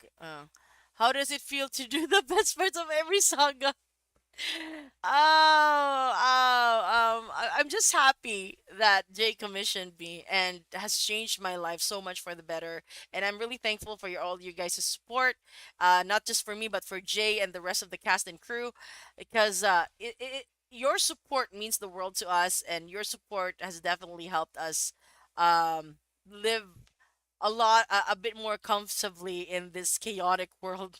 How does it feel to do the best parts of every saga? I'm just happy that Jay commissioned me and has changed my life so much for the better. And I'm really thankful for all you guys' support, not just for me, but for Jay and the rest of the cast and crew, because your support means the world to us, and your support has definitely helped us live a bit more comfortably in this chaotic world.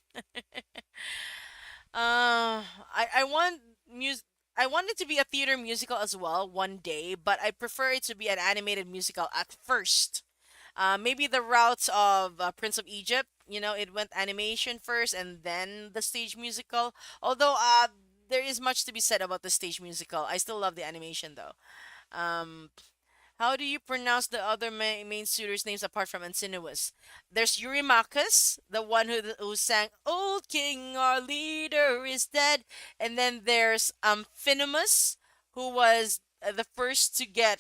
I want music. I want it to be a theater musical as well one day, but I prefer it to be an animated musical at first. Maybe the routes of Prince of Egypt. You know, it went animation first and then the stage musical. Although there is much to be said about the stage musical. I still love the animation though. Um, how do you pronounce the other main suitors' names apart from Antinous? There's Eurymachus, the one who sang "Old King, our leader is dead," and then there's Amphinomus, who was the first to get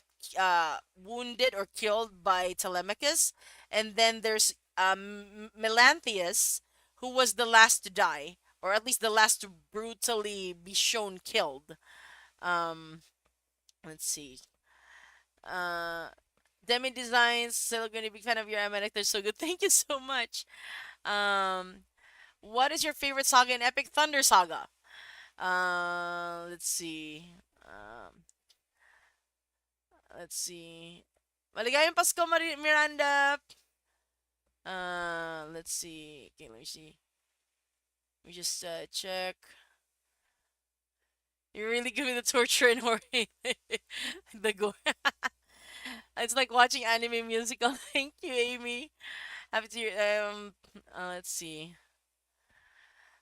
wounded or killed by Telemachus, and then there's Melanthius, who was the last to die, or at least the last to brutally be shown killed. Um, let's see. Uh, Demi Designs, still gonna be fan of your Animatic. They're so good. Thank you so much. Um, what is your favorite saga in Epic Thunder Saga? Let's see. Let's see. Maligayang Pasko, Miranda. Let's see. Okay, let me see. Let me just check. You're really good with the torture and horror. The gore. It's like watching anime musical. Thank you, Amy. Happy to let's see.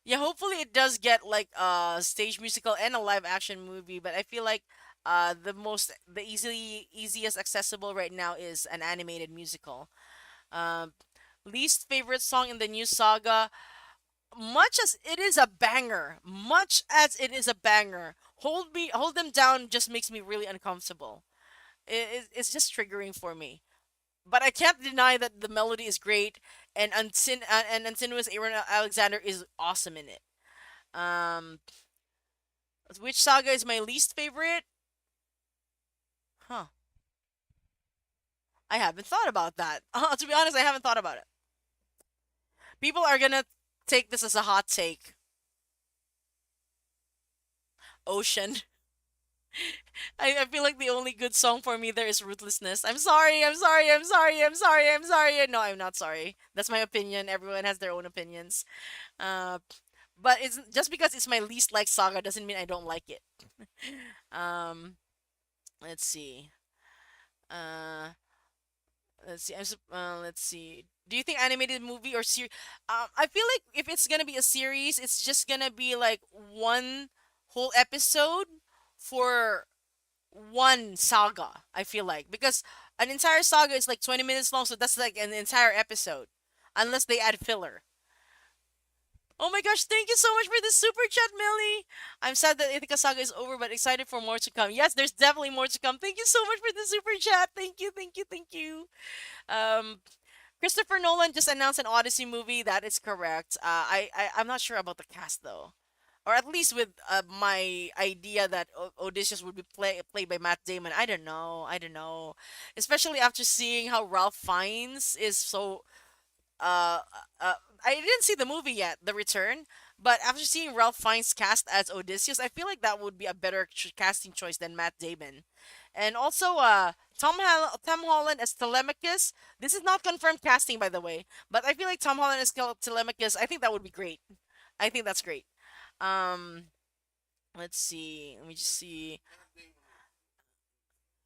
Yeah, hopefully it does get like a stage musical and a live action movie, but I feel like the easiest accessible right now is an animated musical. Um Least favorite song in the new saga, much as it is a banger, much as it is a banger, hold them down just makes me really uncomfortable. It's just triggering for me. But I can't deny that the melody is great, and Antinous Aaron Alexander is awesome in it. Um, which saga is my least favorite? Huh. I haven't thought about that. To be honest, I haven't thought about it. People are gonna. Take this as a hot take. Ocean. I feel like the only good song for me there is Ruthlessness. I'm sorry, I'm sorry, I'm sorry, I'm sorry, I'm sorry. No, I'm not sorry. That's my opinion. Everyone has their own opinions. Uh, but it's just because it's my least liked saga doesn't mean I don't like it. Um, let's see. Uh, let's see. Let's see. Do you think animated movie or series? I feel like if it's gonna be a series, it's just gonna be like one whole episode for one saga. I feel like because an entire saga is like 20 minutes long, so that's like an entire episode, unless they add filler. Oh my gosh, thank you so much for the super chat, Millie. I'm sad that Ithaca Saga is over, but excited for more to come. Yes, there's definitely more to come. Thank you so much for the super chat. Thank you, thank you, thank you. Um, Christopher Nolan just announced an Odyssey movie. That is correct. I'm not sure about the cast though, or at least with my idea that Odysseus would be played by Matt Damon. I don't know. I don't know, especially after seeing how Ralph Fiennes is so uh, uh, I didn't see the movie yet, The Return, but after seeing Ralph Fiennes cast as Odysseus, I feel like that would be a better casting choice than Matt Damon. And also, Tom Holland as Telemachus. This is not confirmed casting, by the way, but I feel like Tom Holland as Telemachus. I think that would be great. I think that's great. Um, let's see. Let me just see.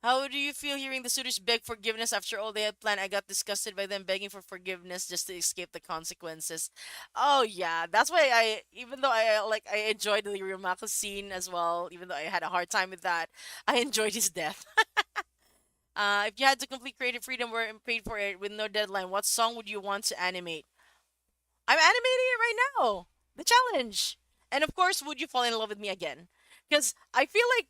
How do you feel hearing the suitors beg forgiveness after all they had planned? I got disgusted by them begging for forgiveness just to escape the consequences. Oh yeah, that's why even though I enjoyed the Ryumako scene as well, even though I had a hard time with that, I enjoyed his death. If you had to complete creative freedom were paid for it with no deadline, what song would you want to animate? I'm animating it right now. The challenge. And of course, would you fall in love with me again? Because I feel like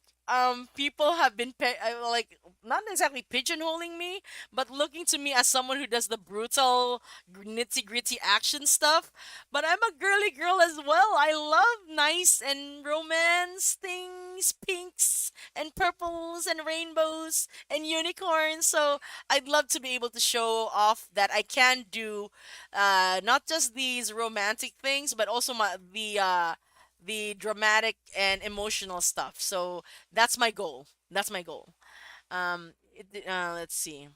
people have been like not exactly pigeonholing me, but looking to me as someone who does the brutal nitty gritty action stuff. But I'm a girly girl as well. I love nice and romance things, pinks and purples and rainbows and unicorns. So I'd love to be able to show off that I can do not just these romantic things, but also the dramatic and emotional stuff. So that's my goal. That's my goal. Let's see.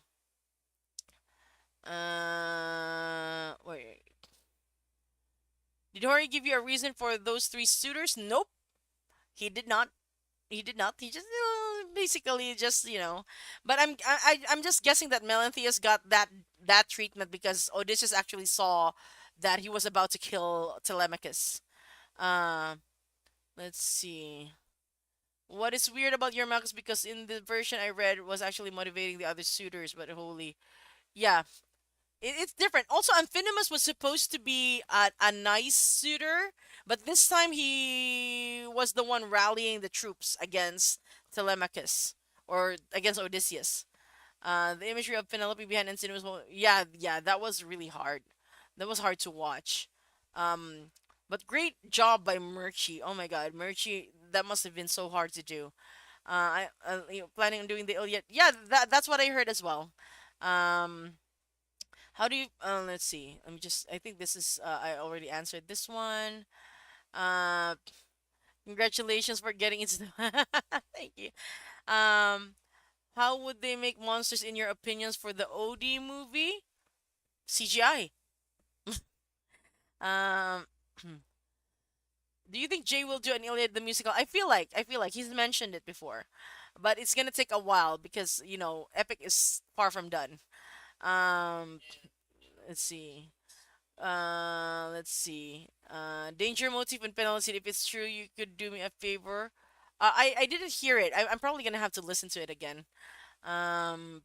Wait. Did Hori give you a reason for those three suitors? Nope, he did not. He did not. He just basically just But I'm just guessing that Melanthius got that treatment because Odysseus actually saw that he was about to kill Telemachus. Uh, let's see. What is weird about your Marcus because in the version I read was actually motivating the other suitors, but holy, yeah, it's different. Also, Amphinomus was supposed to be a nice suitor, but this time he was the one rallying the troops against Telemachus or against Odysseus. The imagery of Penelope behind Ensign was yeah, yeah, that was really hard. That was hard to watch. Um, but great job by Murchie. Oh my God, Murchie, that must have been so hard to do. Planning on doing the Iliad. Yeah, that's what I heard as well. Um, how do you? Let's see. Let me just. I think this is. I already answered this one. Uh, Congratulations for getting into. Thank you. Um, how would they make monsters in your opinions for the OD movie? CGI. Um, do you think Jay will do an Iliad the musical? I feel like he's mentioned it before, but it's gonna take a while because Epic is far from done. Um, let's see. Let's see. Danger motif and penalty. If it's true, you could do me a favor. I didn't hear it. I'm probably gonna have to listen to it again. Um,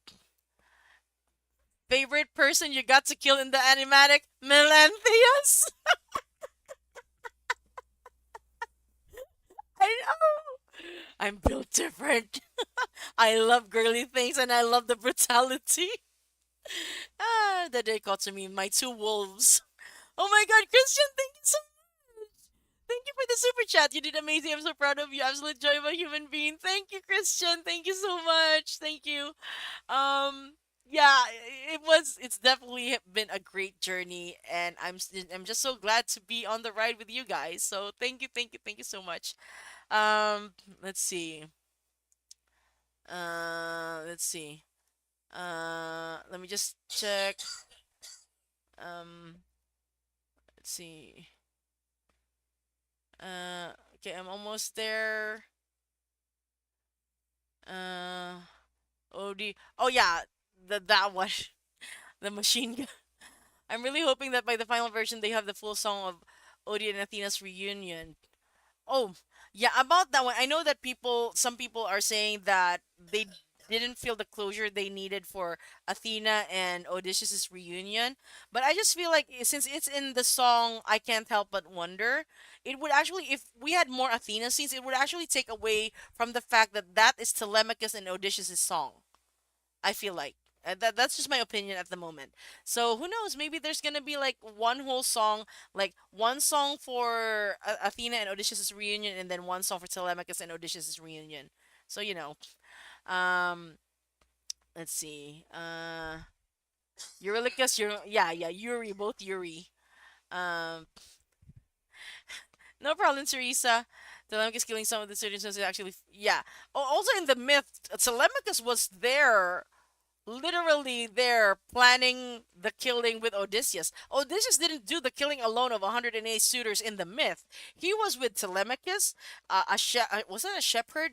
Favorite person you got to kill in the animatic? Melanthius. I know. I'm built different. I love girly things and I love the brutality. The dichotomy, my two wolves. Oh my God, Christian, thank you so much. Thank you for the super chat. You did amazing. I'm so proud of you. Absolute joy of a human being. Thank you, Christian. Thank you so much. Thank you. Um, Yeah, it's definitely been a great journey, and I'm just so glad to be on the ride with you guys. So thank you so much. Um, let's see. Let's see. Let me just check. Um, let's see. Okay, I'm almost there. Uh, OD. Oh yeah, that one, the machine gun. I'm really hoping that by the final version they have the full song of Odie and Athena's reunion. Oh, yeah, about that one. I know that some people are saying that they didn't feel the closure they needed for Athena and Odysseus' reunion. But I just feel like since it's in the song I Can't Help But Wonder, it would actually, if we had more Athena scenes, it would actually take away from the fact that that is Telemachus and Odysseus' song. I feel like. That's just my opinion at the moment. So who knows? Maybe there's gonna be like one whole song, like one song for Athena and Odysseus' reunion, and then one song for Telemachus and Odysseus' reunion. So um, let's see. Eurylochus, yeah, Yuri, both Yuri. Um, no problem, Teresa. Telemachus killing some of the students was actually, yeah. Also in the myth, Telemachus was there, literally there planning the killing with Odysseus. Odysseus didn't do the killing alone of 108 suitors in the myth. He was with Telemachus, was it a shepherd?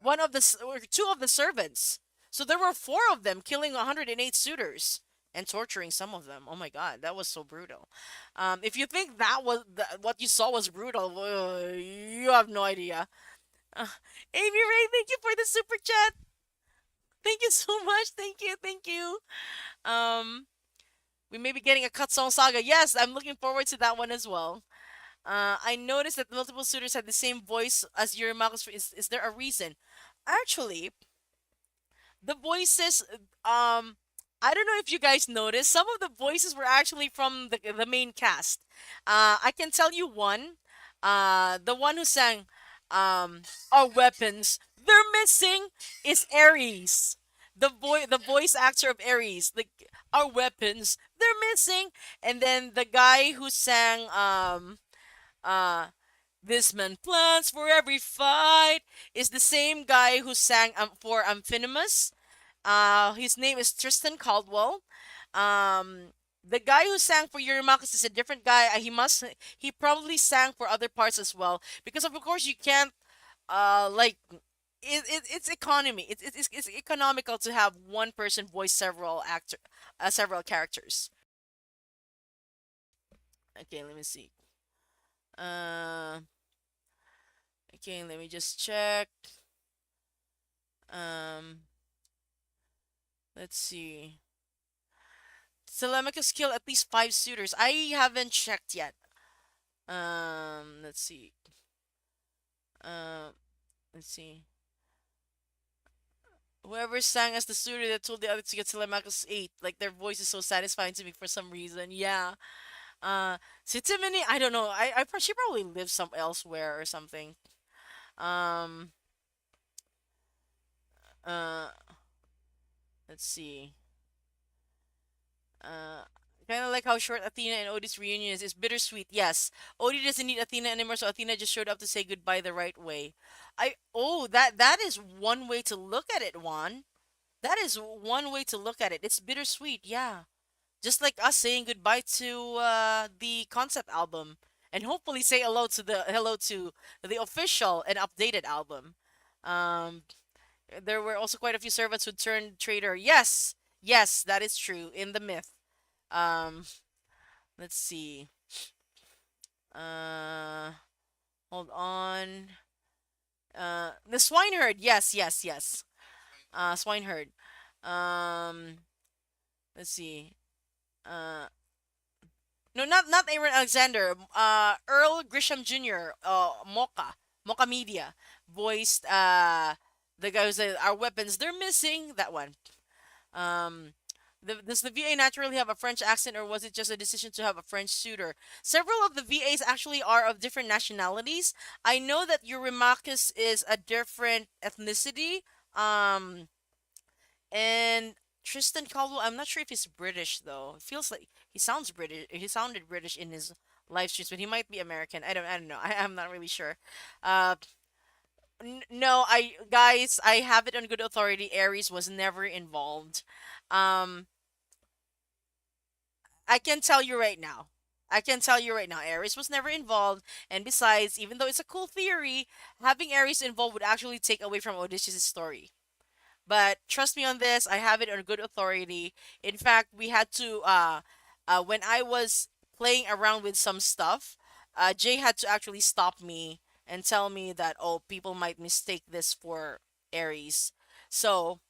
One of or two of the servants. So there were four of them killing 108 suitors and torturing some of them. Oh my god, that was so brutal. If you think that was what you saw was brutal, you have no idea. Uh, Amy Ray, thank you for the super chat. Thank you so much. Thank you. Um, we may be getting a Cutsong Saga. Yes, I'm looking forward to that one as well. I noticed that multiple suitors had the same voice as Yurimako's. Is there a reason? Actually, the voices, I don't know if you guys noticed, some of the voices were actually from the main cast. I can tell you one. The one who sang, "Our weapons, they're missing," is Ares. The voice actor of Ares. Like, "Our weapons, they're missing," and then the guy who sang, uh, "This man plans for every fight," is the same guy who sang for Amphinomus. His name is Tristan Caldwell. The guy who sang for Eurymachus is a different guy. He probably sang for other parts as well because of course you can't like it's economy. It's economical to have one person voice several characters. Okay, let me see. Uh, okay, let me just check. Um, let's see. Telemachus killed at least five suitors. I haven't checked yet. Let's see. Um, let's see. Whoever sang as the suitor that told the other to get Telemachus 8, like their voice is so satisfying to me for some reason. Yeah. Sitimini, I don't know. She probably lives some elsewhere or something. Um, uh, let's see. Uh, Kind of like how short Athena and Odie's reunion is. It's bittersweet. Yes, Odie doesn't need Athena anymore, so Athena just showed up to say goodbye the right way. That is one way to look at it, Juan. That is one way to look at it. It's bittersweet, yeah. Just like us saying goodbye to the concept album, and hopefully say hello to the official and updated album. Um, there were also quite a few servants who turned traitor. Yes, yes, that is true in the myth. Um, let's see. Uh, Hold on. The swineherd. Yes, yes, yes. Swineherd. Um, let's see. Uh, no, not Aaron Alexander. Earl Grisham Jr. Mocha Media voiced the guy who said our weapons they're missing. That one. Um, does the VA naturally have a French accent, or was it just a decision to have a French suitor? Several of the VAs actually are of different nationalities. I know that Eurymachus is a different ethnicity. Um, And Tristan Caldwell, I'm not sure if he's British though. It feels like he sounds British. He sounded British in his live streams, but he might be American. I don't know. I'm not really sure. Uh, no, I guys, I have it on good authority. Aries was never involved. Um, I can tell you right now. I can tell you right now, Aries was never involved. And besides, even though it's a cool theory, having Aries involved would actually take away from Odysseus' story. But trust me on this, I have it on good authority. In fact, we had to when I was playing around with some stuff, Jay had to actually stop me and tell me that oh, people might mistake this for Aries. So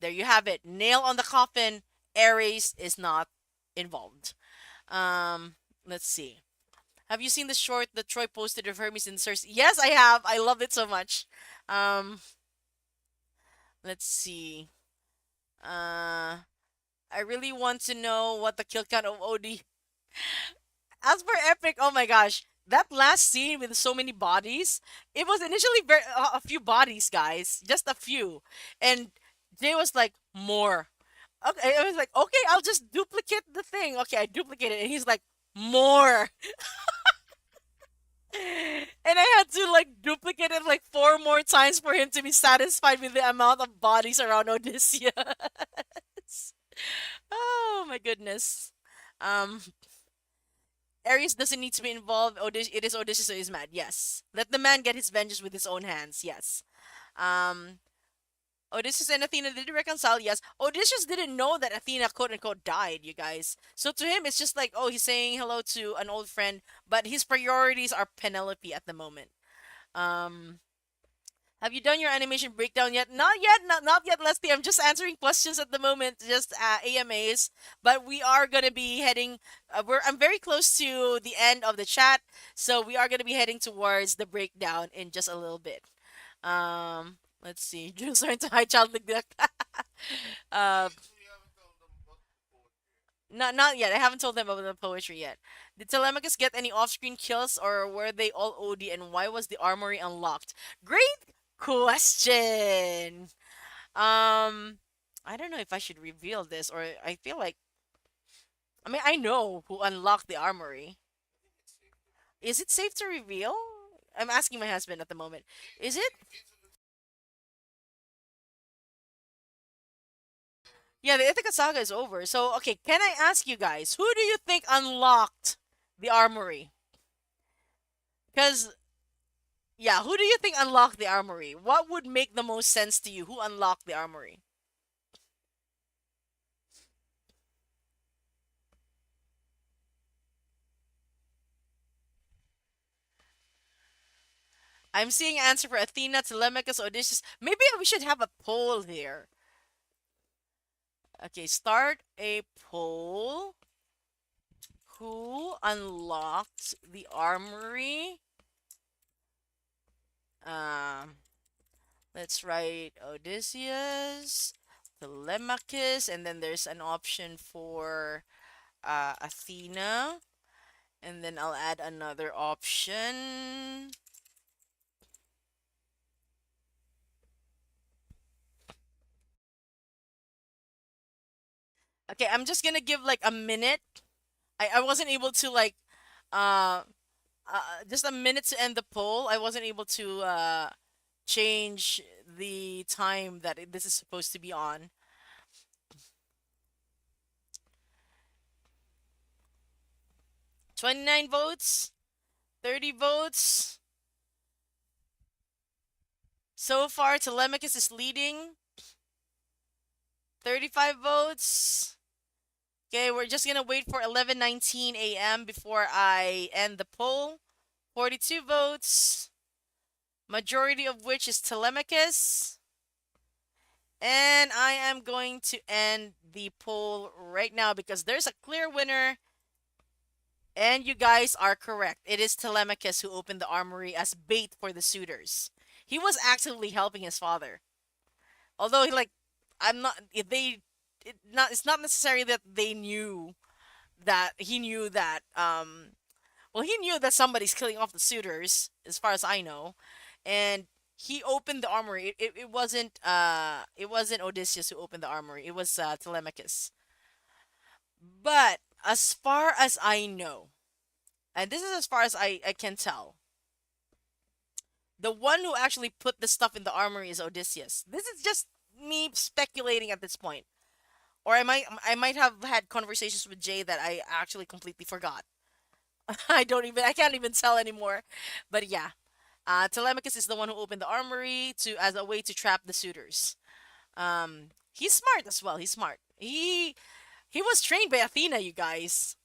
there you have it. Nail on the coffin. Aries is not involved. Um, let's see. Have you seen the short that Troy posted of Hermes and Cersei? Yes, I have. I love it so much. Um, let's see. Uh, I really want to know what the kill count of OD. As for Epic, oh my gosh, that last scene with so many bodies, it was initially a few bodies, guys, just a few, and Jay was like more. Okay, I was like, okay, I'll just duplicate the thing. Okay, I duplicated it, and he's like more, and I had to like duplicate it like four more times for him to be satisfied with the amount of bodies around Odysseus. Oh my goodness. Um, Ares doesn't need to be involved. It is Odysseus who is mad. Yes. Let the man get his vengeance with his own hands. Yes. Um, Odysseus and Athena did reconcile. Yes. Odysseus didn't know that Athena quote unquote died, you guys. So to him, it's just like, oh, he's saying hello to an old friend, but his priorities are Penelope at the moment. Um, have you done your animation breakdown yet? Not yet, not yet, Leslie. I'm just answering questions at the moment, just AMAs. But we are gonna be heading. I'm very close to the end of the chat, so we are gonna be heading towards the breakdown in just a little bit. Let's see. Drew starting to high child neglect. uh, not yet. I haven't told them about the poetry yet. Did Telemachus get any off-screen kills, or were they all OD? And why was the armory unlocked? Great question. I don't know if I should reveal this, or I feel like I mean I know who unlocked the armory. Is it safe to reveal? I'm asking my husband at the moment. Is it? Yeah, the Ithaca Saga is over. So okay, can I ask you guys, who do you think unlocked the armory? Because yeah, who do you think unlocked the armory? What would make the most sense to you? Who unlocked the armory? I'm seeing answer for Athena, Telemachus, Odysseus. Maybe we should have a poll here. Okay, start a poll. Who unlocked the armory? Um, let's write Odysseus, Telemachus, and then there's an option for Athena. And then I'll add another option. Okay, I'm just gonna give like a minute. I wasn't able to like uh, just a minute to end the poll. I wasn't able to change the time that this is supposed to be on. 29 votes, 30 votes. So far, Telemachus is leading. 35 votes. Okay, we're just gonna wait for 11:19 a.m. before I end the poll. 42 votes, majority of which is Telemachus. And I am going to end the poll right now because there's a clear winner. And you guys are correct. It is Telemachus who opened the armory as bait for the suitors. He was actively helping his father. Although he like I'm not they it's not necessary that they knew that he knew that well he knew that somebody's killing off the suitors as far as I know. And he opened the armory. It wasn't Odysseus who opened the armory. It was Telemachus. But as far as I know, and this is as far as I can tell, the one who actually put the stuff in the armory is Odysseus. This is just me speculating at this point. Or I might have had conversations with Jay that I actually completely forgot. I can't even tell anymore. But yeah, Telemachus is the one who opened the armory to as a way to trap the suitors. He's smart as well. He's smart. He was trained by Athena, you guys.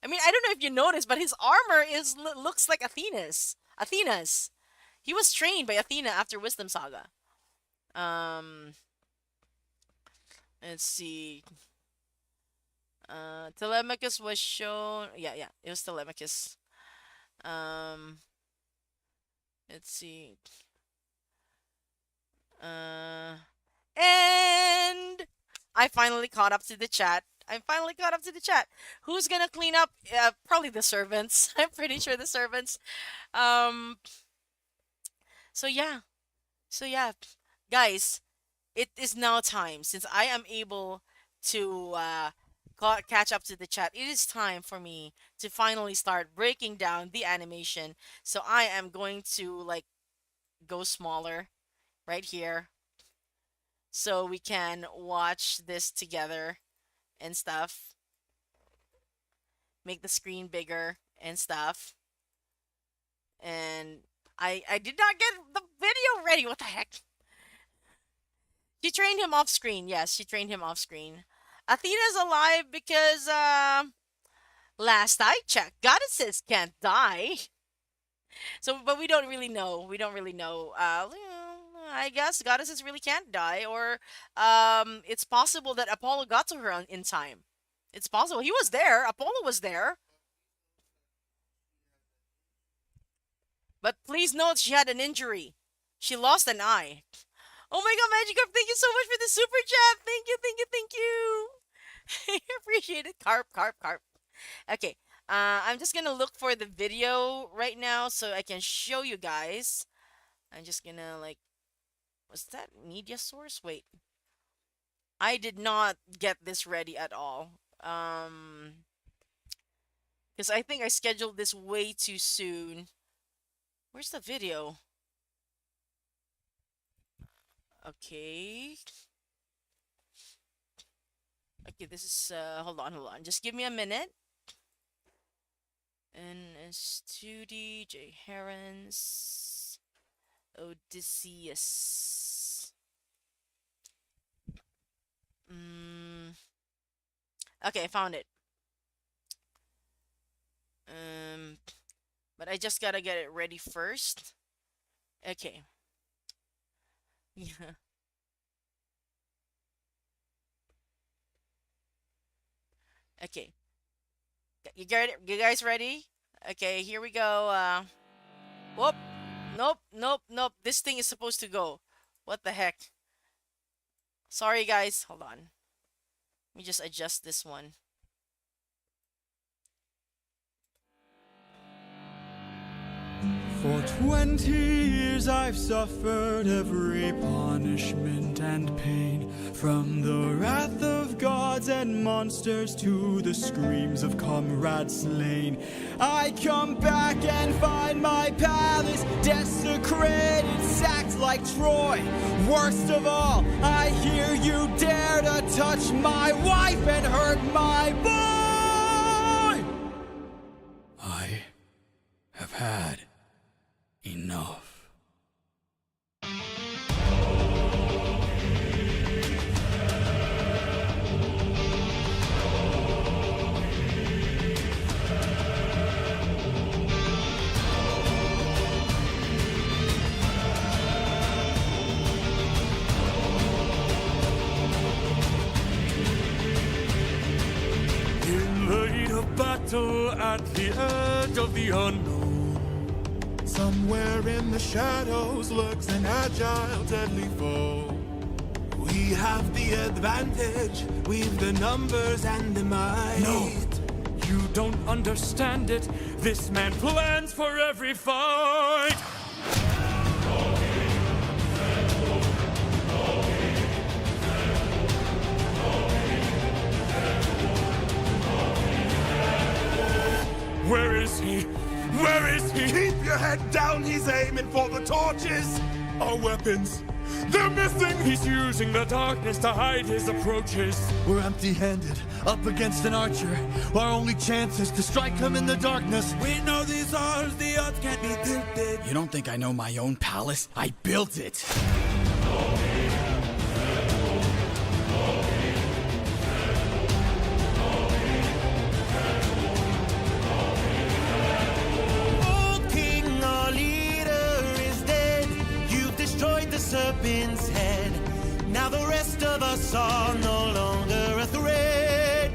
I mean, I don't know if you noticed, but his armor looks like Athena's. He was trained by Athena after Wisdom Saga. Um, let's see. Telemachus was shown. Yeah, yeah, it was Telemachus. Um, let's see. And I finally caught up to the chat. I finally caught up to the chat. Who's gonna clean up? Probably the servants. I'm pretty sure the servants. Um. So yeah. So yeah, guys, it is now time since I am able to catch up to the chat. It is time for me to finally start breaking down the animation. So I am going to like go smaller right here so we can watch this together and stuff. Make the screen bigger and stuff. And I did not get the video ready. What the heck? She trained him off screen. Yes, she trained him off screen. Athena's alive because last I checked, goddesses can't die. So, but we don't really know. We don't really know. I guess goddesses really can't die, or it's possible that Apollo got to her in time. It's possible he was there. Apollo was there. But please note she had an injury. She lost an eye. Oh my god, Magikarp, thank you so much for the super chat. Thank you, thank you, thank you. I appreciate it. Carp, carp, carp. Okay. I'm just gonna look for the video right now so I can show you guys. I'm just gonna like, was that media source? Wait. I did not get this ready at all. Because I think I scheduled this way too soon. Where's the video? Okay. Okay, this is, hold on, hold on. Just give me a minute. NS2D, Herrans, Odysseus. Okay, I found it. But I just gotta get it ready first. Okay. Yeah. Okay. You got it? You guys ready? Okay, here we go. Whoop. Nope, nope, nope. This thing is supposed to go. What the heck? Sorry, guys. Hold on. Let me just adjust this one. For 20 years I've suffered every punishment and pain, from the wrath of gods and monsters to the screams of comrades slain. I come back and find my palace desecrated, sacked like Troy. Worst of all, I hear you dare to touch my wife and hurt my boy! I have had enough. In the heat of battle at the edge of the unknown, somewhere in the shadows lurks an agile, deadly foe. We have the advantage, we've the numbers and the might. No, you don't understand it. This man plans for every fight. your head down, he's aiming for the torches. Our weapons, they're missing! He's using the darkness to hide his approaches. We're empty-handed, up against an archer. Our only chance is to strike him in the darkness. We know these odds, the odds can't be tilted. You don't think I know my own palace? I built it! Old king, our leader, is dead. You've destroyed the serpent's head. Now the rest of us are no longer a threat.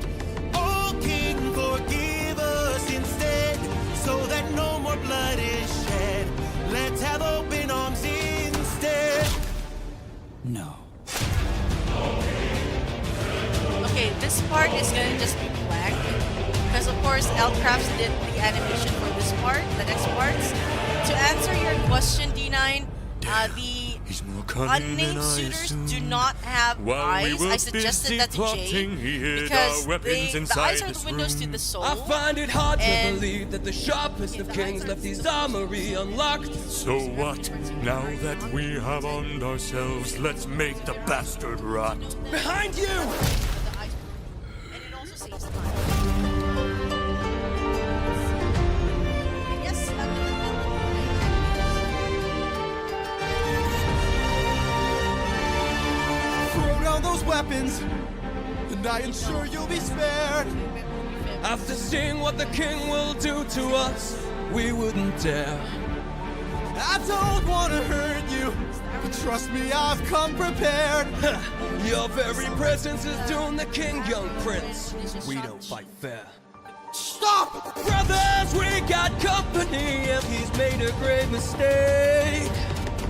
Oh king, forgive us instead, so that no more blood is shed. Let's have open arms instead. No. Okay, this part is gonna just be blank. Because of course Crafts did the animation for this part, the next parts. To answer your question, D9, the He's more cunning than unnamed I suitors do assumed. not have While we eyes. were I suggested that to Jay plotting, he hid because our weapons the inside eyes are this the windows to room. the soul. I find it hard to And- believe that the sharpest of kings left his armory unlocked. So what? Now that we have armed ourselves, let's make the bastard rot. Behind you! The eyes were- and it also saves time. Yes, Throw down those weapons, and I ensure you'll be spared. After seeing what the king will do to us, we wouldn't dare. I don't want to hurt you, but trust me, I've come prepared. Your very presence is doomed the king, young prince. We don't fight fair. Stop! Brothers, we got company, and he's made a great mistake.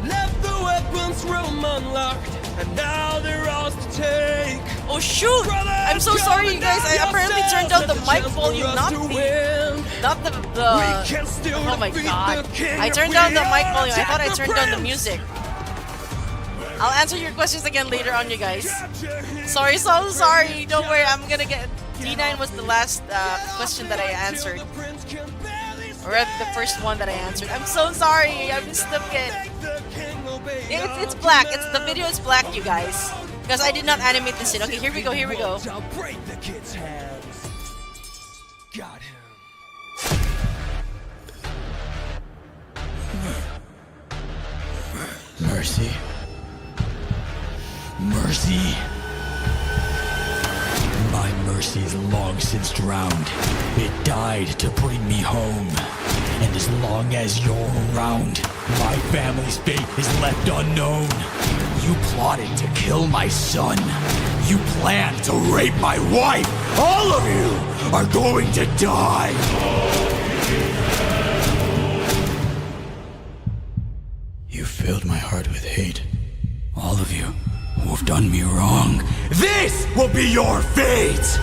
Left the weapons room unlocked, and now they're ours to take. Oh shoot! I'm so sorry, you guys. I apparently turned down the mic volume, not the We can still Oh my defeat god! the king I if turned we down the mic are volume. I thought I Attack the turned down the Prince. music. I'll answer your questions again later on, you guys. Sorry, so sorry. Don't worry. I'm gonna get. D9 was the last question that I answered, or rather the first one that I answered. I'm so sorry. I mistook it. It's black. It's the video is black, you guys, because I did not animate this in. Okay, here we go. Here we go. I'll break the kid's hands. Got him. Mercy. Mercy. My mercy's long since drowned. It died to bring me home. And as long as you're around, my family's fate is left unknown. You plotted to kill my son. You planned to rape my wife. All of you are going to die. You filled my heart with hate. All of you who have done me wrong. This will be your fate!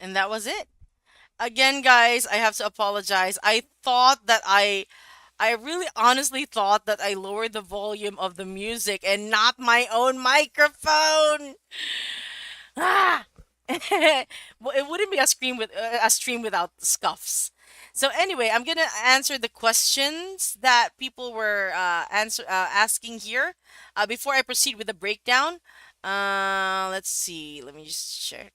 And that was it. Again, guys, I have to apologize. I really honestly thought that I lowered the volume of the music and not my own microphone. Ah! Well, it wouldn't be a stream without the scuffs. So anyway, I'm gonna answer the questions that people were asking here before I proceed with the breakdown. Let's see. Let me just check.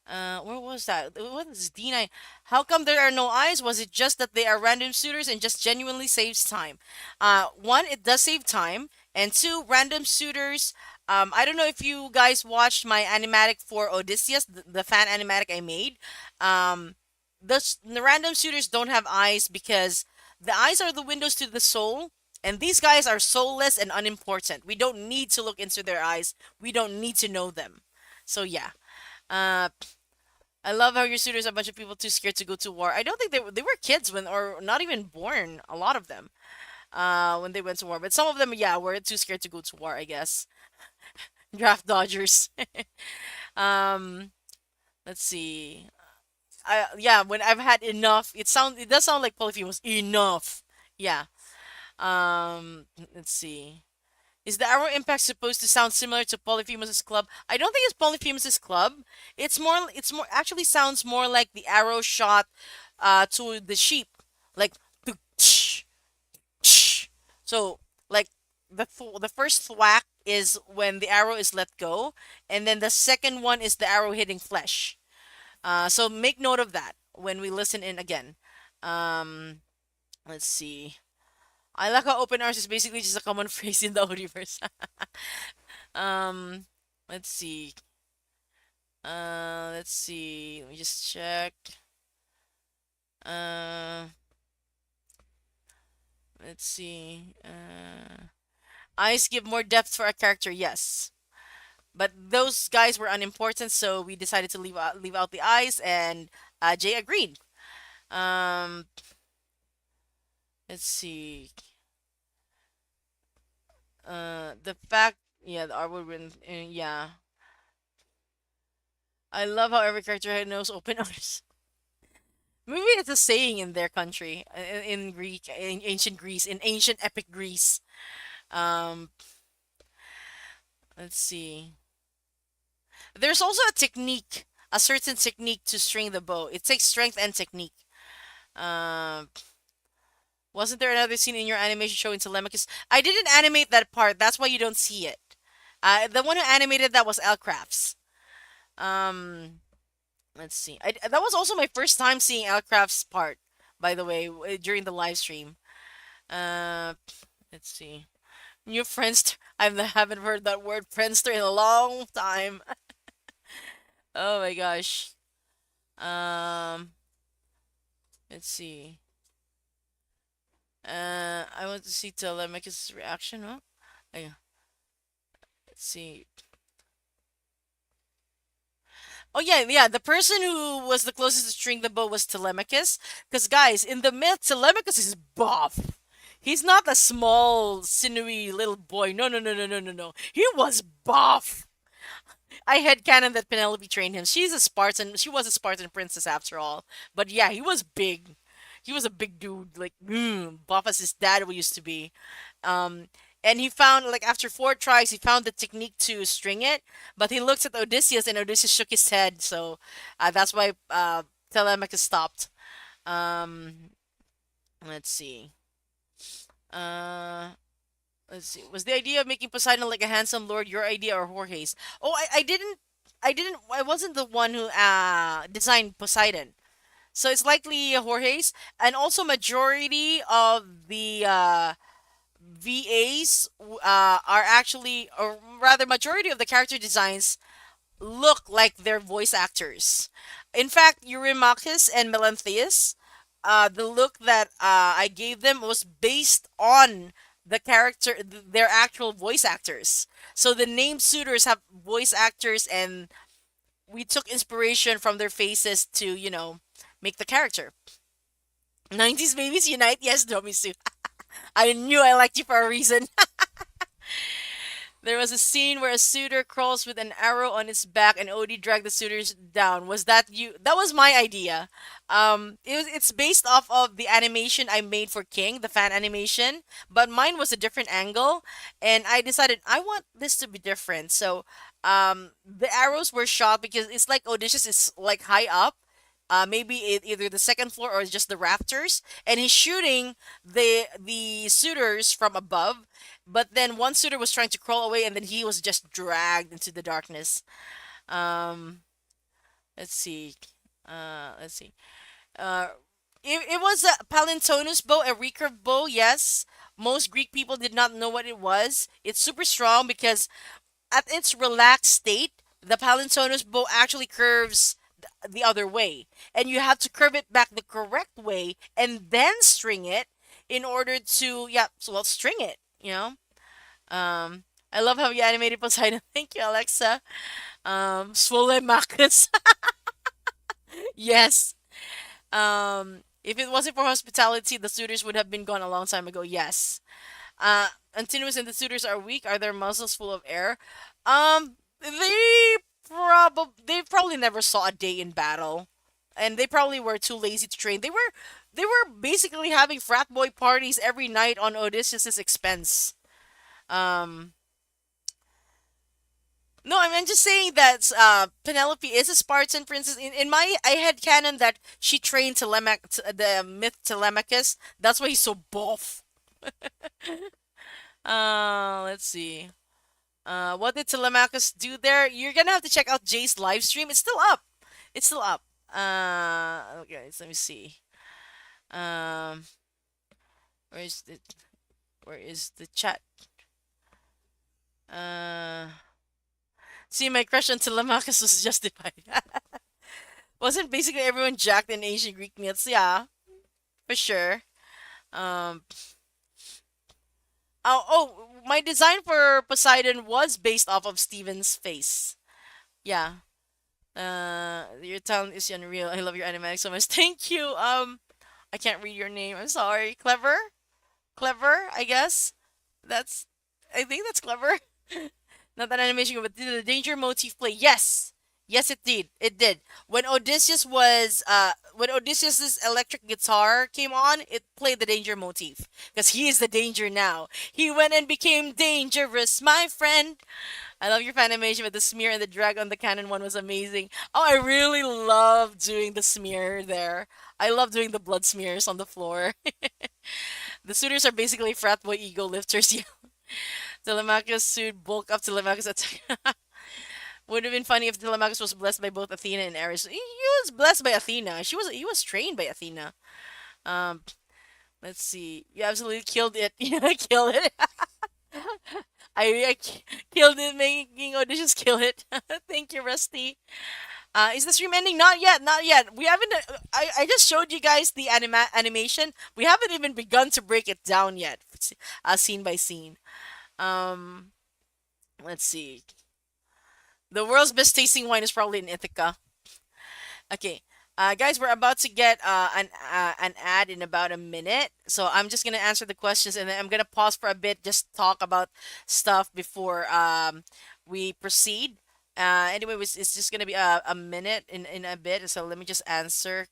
Where was that? What is D9? How come there are no eyes? Was it just that they are random suitors and just genuinely saves time? One, it does save time, and two, random suitors. I don't know if you guys watched my animatic for Odysseus, the fan animatic I made. The random suitors don't have eyes because the eyes are the windows to the soul, and these guys are soulless and unimportant. We don't need to look into their eyes. We don't need to know them. So yeah. Uh, I love how your suitors are a bunch of people too scared to go to war. I don't think they were kids when, or not even born. A lot of them, when they went to war. But some of them, yeah, were too scared to go to war. I guess draft dodgers. um, let's see. Yeah, when I've had enough, it does sound like Polyphemus. Enough. Yeah. Let's see. Is the arrow impact supposed to sound similar to Polyphemus's club? I don't think it's Polyphemus's club. It's more actually sounds more like the arrow shot to the sheep. Like tsh, tsh. So like the first thwack is when the arrow is let go, and then the second one is the arrow hitting flesh. So make note of that when we listen in again. Um, let's see. I like how open arms is basically just a common phrase in the Odiverse. um, let's see. Let's see. Let me just check. Uh, let's see. Eyes give more depth for a character, yes. But those guys were unimportant, so we decided to leave out the eyes, and Jay agreed. Um, let's see. The fact, yeah, the artwork, yeah. I love how every character knows open arms. Maybe it's a saying in their country, in Greek, in ancient Greece, in ancient epic Greece. Um, let's see. There's also a technique, a certain technique to string the bow. It takes strength and technique. Um, wasn't there another scene in your animation showing Telemachus? I didn't animate that part. That's why you don't see it. The one who animated that was Elcrafts. Um, let's see. That was also my first time seeing Elcraft's part, by the way, during the live stream. Uh, let's see. New Friendster. I haven't heard that word Friendster in a long time. Oh my gosh. Um, let's see. I want to see Telemachus' reaction, huh? Like, let's see. Oh yeah, yeah. The person who was the closest to string the bow was Telemachus. Because guys, in the myth, Telemachus is buff. He's not a small, sinewy little boy. No, no, no, no, no, no, no. He was buff. I had canon that Penelope trained him. She's a Spartan. She was a Spartan princess after all. But yeah, he was big. He was a big dude, like buff as his dad used to be. Um, and he found, like, after four tries, he found the technique to string it. But he looks at Odysseus, and Odysseus shook his head. So that's why Telemachus stopped. Um, let's see. Uh, let's see. Was the idea of making Poseidon like a handsome lord your idea or Jorge's? Oh, I wasn't the one who designed Poseidon. So it's likely Jorge's, and also majority of the VAs are actually, or rather, majority of the character designs look like they're voice actors. In fact, Eurymachus and Melanthius, the look that I gave them was based on the character, their actual voice actors. So the named suitors have voice actors, and we took inspiration from their faces to, make the character. 90s babies unite. Yes, Domisu. I knew I liked you for a reason. There was a scene where a suitor crawls with an arrow on its back and Odie dragged the suitors down. Was that you? That was my idea. It's based off of the animation I made for King, the fan animation, but mine was a different angle, and I decided I want this to be different. So, the arrows were shot because it's like Odysseus is like high up, maybe either the second floor or just the rafters, and he's shooting the suitors from above. But then one suitor was trying to crawl away, and then he was just dragged into the darkness. Um, let's see. Let's see. Uh, it was a Palintonus bow, a recurve bow. Yes, most Greek people did not know what it was. It's super strong because at its relaxed state, the Palintonus bow actually curves the other way, and you have to curve it back the correct way and then string it in order to, yeah, so well, string it. I love how you animated Poseidon. Thank you, Alexa. Swole Marcus. Yes. If it wasn't for hospitality, the suitors would have been gone a long time ago. Yes. Antinous and the suitors are weak. Are their muscles full of air? They probably never saw a day in battle, and they probably were too lazy to train. They were basically having frat boy parties every night on Odysseus's expense. Um, no, I'm just saying that Penelope is a Spartan princess. In my I had canon that she trained the myth Telemachus. That's why he's so buff. Let's see. What did Telemachus do there? You're gonna have to check out Jay's live stream. It's still up. It's still up. Okay, so let me see. Um, where is the where is the chat? Uh, see, my crush on Telemachus was justified. Wasn't basically everyone jacked in ancient Greek myths? Yeah, for sure. Um, my design for Poseidon was based off of Steven's face. Yeah. Your talent is unreal. I love your animatic so much. Thank you. I can't read your name. I'm sorry. Clever? Clever, I guess. That's I think that's clever. Not that animation, but did the danger motif play? Yes. Yes, it did. It did. When Odysseus's electric guitar came on, it played the danger motif because he is the danger now. He went and became dangerous, my friend. I love your fan animation, but the smear and the drag on the cannon one was amazing. Oh, I really love doing the smear there. I love doing the blood smears on the floor. The suitors are basically frat boy ego lifters. Yeah. Telemachus sued bulk up Telemachus attack. Would have been funny if Telemachus was blessed by both Athena and Ares. He was blessed by Athena. He was trained by Athena. Um, let's see. You absolutely killed it. Yeah, killed it. Killed it, making Odysseus kill it. Thank you, Rusty. Is the stream ending? Not yet, not yet. We haven't. I just showed you guys the animation. We haven't even begun to break it down yet, scene by scene. Um, let's see. The world's best tasting wine is probably in Ithaca. Okay. Guys, we're about to get an ad in about a minute, so I'm just gonna answer the questions, and then I'm gonna pause for a bit, just talk about stuff before we proceed. Anyway, it's just gonna be a minute in a bit, so let me just answer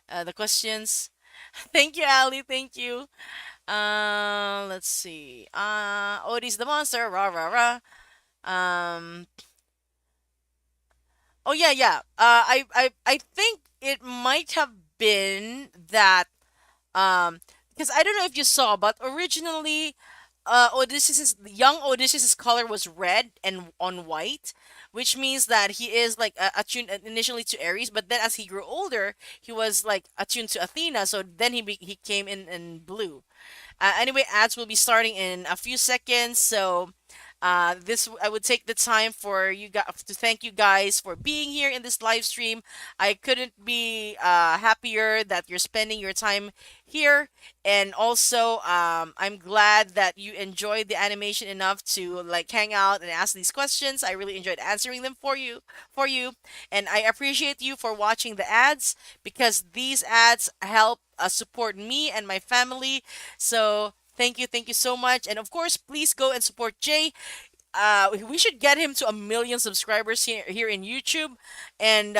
the questions. Thank you, Ali. Thank you. Let's see. Odie's the monster. Rah rah rah. Um, Oh yeah, yeah. I think it might have been that because I don't know if you saw, but originally Odysseus young Odysseus's color was red and on white, which means that he is like attuned initially to Ares, but then as he grew older, he was like attuned to Athena, so then he came in blue. Anyway, ads will be starting in a few seconds, so this I would take the time for you guys to thank you guys for being here in this live stream. I couldn't be happier that you're spending your time here, and also I'm glad that you enjoyed the animation enough to like hang out and ask these questions. I really enjoyed answering them for you, and I appreciate you for watching the ads because these ads help support me and my family. So thank you so much, and of course, please go and support Jay. We should get him to 1 million subscribers here in YouTube, and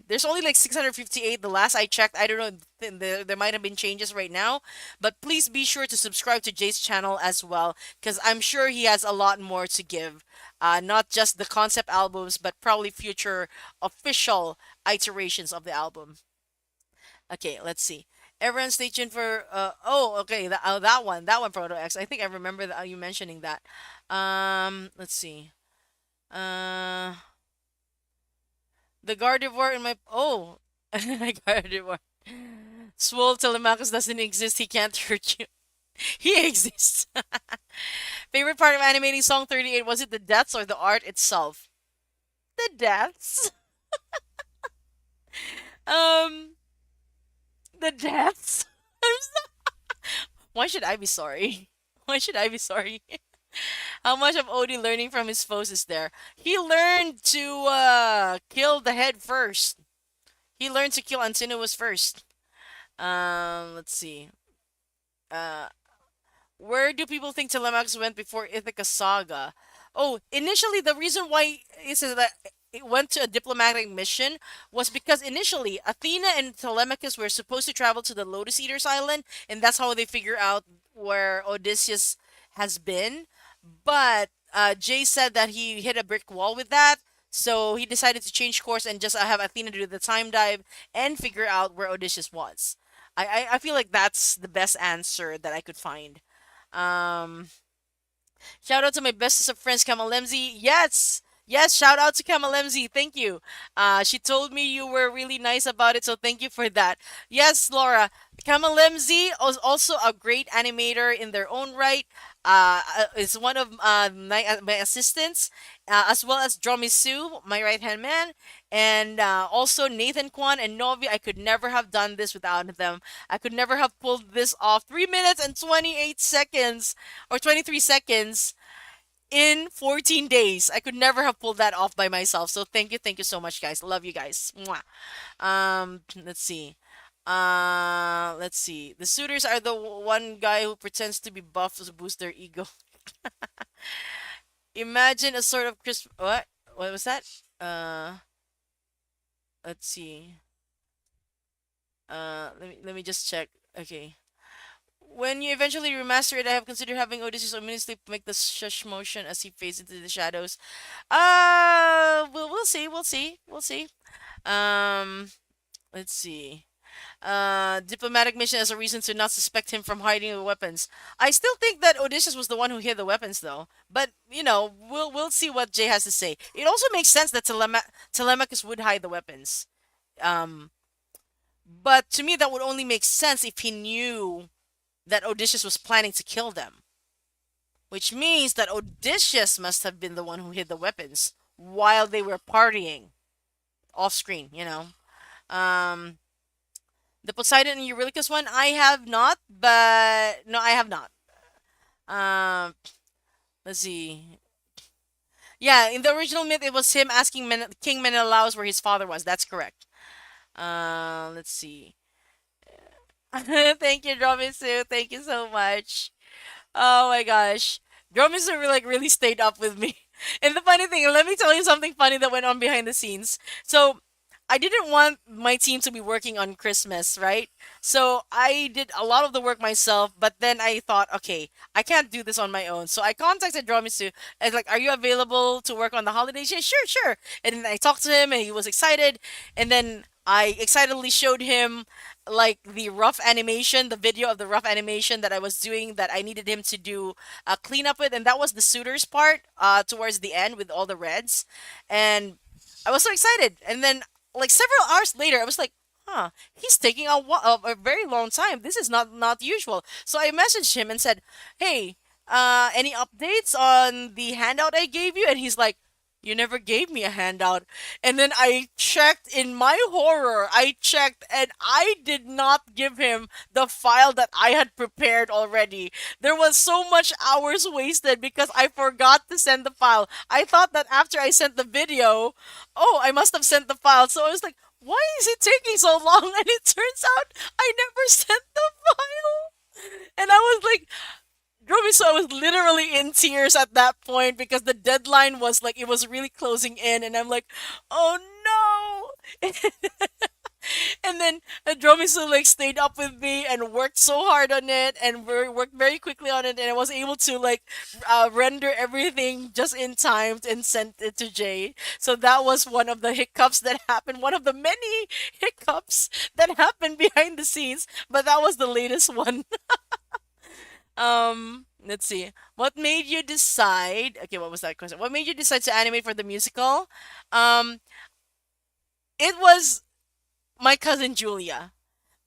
there's only like 658 the last I checked. I don't know, there might have been changes right now, but please be sure to subscribe to Jay's channel as well, because I'm sure he has a lot more to give. Not just the concept albums, but probably future official iterations of the album. Okay, let's see. Everyone stay tuned for okay, that one Proto X. I think I remember you mentioning that. Let's see. Uh the Gardevoir in my Gardevoir. Swole Telemachus doesn't exist, he can't hurt you. He exists. Favorite part of animating Song 38, was it the deaths or the art itself? The deaths. Um the deaths. Why should I be sorry? Why should I be sorry? How much of Odie learning from his foes is there? He learned to kill the head first. He learned to kill Antinous first. Let's see. Uh, where do people think Telemachus went before Ithaca Saga? Oh, initially the reason why it says that it went to a diplomatic mission was because initially Athena and Telemachus were supposed to travel to the Lotus Eaters Island, and that's how they figure out where Odysseus has been. But Jay said that he hit a brick wall with that, so he decided to change course and just have Athena do the time dive and figure out where Odysseus was. I feel like that's the best answer that I could find. Um, Shout out to my bestest of friends, Kamalemzi. Yes, yes. Shout out to Kamalemzi. Thank you. She told me you were really nice about it, so thank you for that. Yes, Laura. Kamalemzi is also a great animator in their own right. Is one of my assistants, as well as Dromisu, my right hand man, and also Nathan Kwan and Novi. I could never have done this without them. I could never have pulled this off. 3 minutes and 28 seconds or 23 seconds in 14 days. I could never have pulled that off by myself. So thank you so much, guys. Love you guys. Mwah. Let's see. Let's see. The suitors are the one guy who pretends to be buff to boost their ego. Imagine a sort of crisp. What? What was that? Uh, let's see. Let me just check. Okay. When you eventually remaster it, I have considered having Odysseus ominously make the shush motion as he fades into the shadows. We'll see, we'll see. Um, let's see. Diplomatic mission as a reason to not suspect him from hiding the weapons. I still think that Odysseus was the one who hid the weapons, though. But we'll see what Jay has to say. It also makes sense that Telemachus would hide the weapons. Um, but to me, that would only make sense if he knew that Odysseus was planning to kill them, which means that Odysseus must have been the one who hid the weapons while they were partying off screen. Um, the Poseidon and Eurylochus one, I have not, but no, I have not. Um, let's see. Yeah, in the original myth, it was him asking King Menelaus where his father was. That's correct. Let's see. Thank you, Dromisu. Thank you so much. Oh my gosh. Dromisu really stayed up with me. And the funny thing, let me tell you something funny that went on behind the scenes. So I didn't want my team to be working on Christmas, right? So I did a lot of the work myself, but then I thought, okay, I can't do this on my own. So I contacted Dromisu and like, are you available to work on the holidays? Yeah, sure, sure. And then I talked to him and he was excited. And then I excitedly showed him like the rough animation, the video of the rough animation that I was doing that I needed him to do a cleanup with, and that was the suitors part towards the end with all the reds, and I was so excited. And then like several hours later, I was like, huh, he's taking a very long time. This is not usual. So I messaged him and said, hey, any updates on the handout I gave you? And he's like, you never gave me a handout. And then I checked in my horror. I checked and I did not give him the file that I had prepared already. There was so much hours wasted because I forgot to send the file. I thought that after I sent the video, oh, I must have sent the file. So I was like, why is it taking so long? And it turns out I never sent the file. And I was like, Dromiso was literally in tears at that point because the deadline was like it was really closing in, and I'm like, oh no! And then Dromiso like stayed up with me and worked so hard on it and worked very quickly on it, and I was able to like render everything just in time and sent it to Jay. So that was one of the hiccups that happened, one of the many hiccups that happened behind the scenes, but that was the latest one. Let's see. What made you decide? Okay, what was that question? What made you decide to animate for the musical? Um, it was my cousin Julia.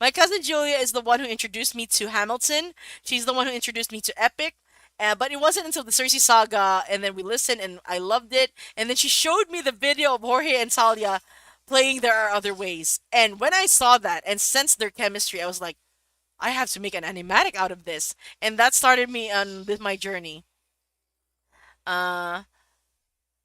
My cousin Julia is the one who introduced me to Hamilton. She's the one who introduced me to Epic. But it wasn't until the Cersei Saga, and then we listened, and I loved it. And then she showed me the video of Jorge and Talia playing There Are Other Ways. And when I saw that and sensed their chemistry, I was like, I have to make an animatic out of this, and that started me on with my journey. Uh,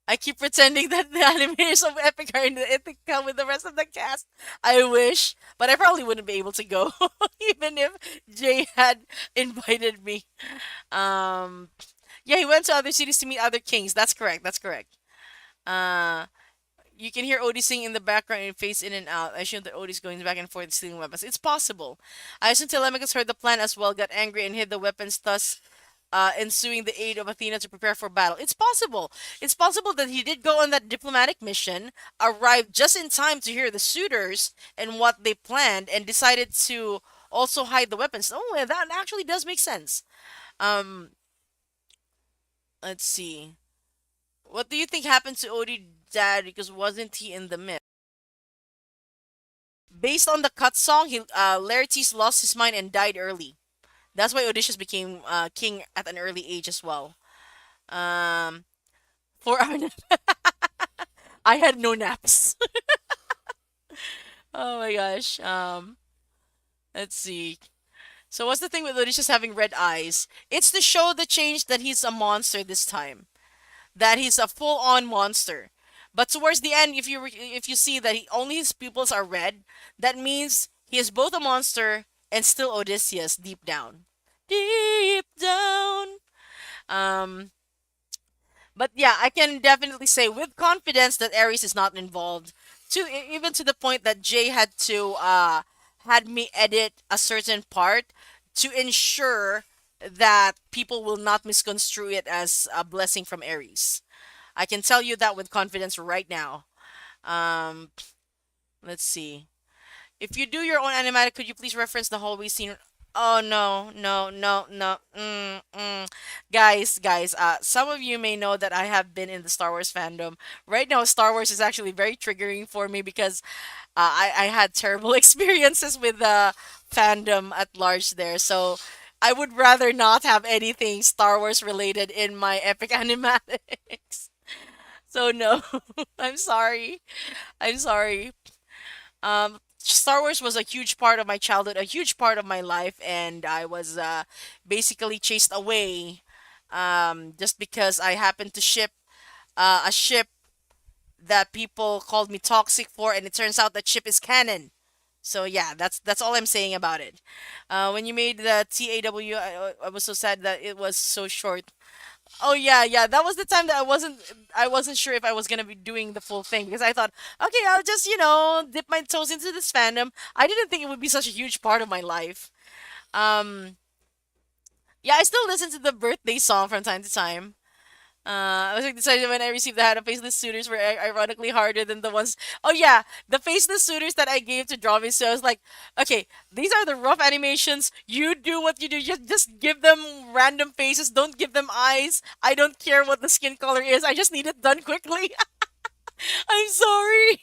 I keep pretending that the animators of Epic are in the Ithaca with the rest of the cast. I wish, but I probably wouldn't be able to go, even if Jay had invited me. Um, yeah, he went to other cities to meet other kings. That's correct. That's correct. Uh, you can hear Odie sing in the background and face in and out. I assume that Odie's going back and forth stealing weapons. It's possible. I assume Telemachus heard the plan as well, got angry and hid the weapons, thus ensuing the aid of Athena to prepare for battle. It's possible. It's possible that he did go on that diplomatic mission, arrived just in time to hear the suitors and what they planned, and decided to also hide the weapons. Oh, yeah, that actually does make sense. Um, let's see. What do you think happened to Odie dad? Because wasn't he in the myth? Based on the cut song, Laertes lost his mind and died early. That's why Odysseus became king at an early age as well. Um, for our I had no naps. Oh my gosh. Let's see. So what's the thing with Odysseus having red eyes? It's to show the change that he's a monster this time. That he's a full-on monster. But towards the end, if you see that only his pupils are red, that means he is both a monster and still Odysseus deep down. Deep down. Um, but yeah, I can definitely say with confidence that Ares is not involved. Even to the point that Jay had me edit a certain part to ensure that people will not misconstrue it as a blessing from Ares. I can tell you that with confidence right now. Um, let's see. If you do your own animatic, could you please reference the hallway scene? Oh no, no, no, no. Guys, some of you may know that I have been in the Star Wars fandom. Right now, Star Wars is actually very triggering for me because I had terrible experiences with the fandom at large there. So I would rather not have anything Star Wars related in my epic animatics. So no, I'm sorry. I'm sorry. Star Wars was a huge part of my childhood, a huge part of my life, and I was basically chased away just because I happened to ship a ship that people called me toxic for, and it turns out that ship is canon. So yeah, that's all I'm saying about it. When you made the TAW, I was so sad that it was so short. Oh yeah, yeah. That was the time that I wasn't sure if I was gonna be doing the full thing because I thought, okay, I'll just, dip my toes into this fandom. I didn't think it would be such a huge part of my life. Um, yeah, I still listen to the birthday song from time to time. I was like decided when I received the hat of faceless suitors were ironically harder than the ones. Oh yeah, the faceless suitors that I gave to Dravi. So I was like, okay, these are the rough animations. You do what you do. Just give them random faces. Don't give them eyes. I don't care what the skin color is. I just need it done quickly. I'm sorry.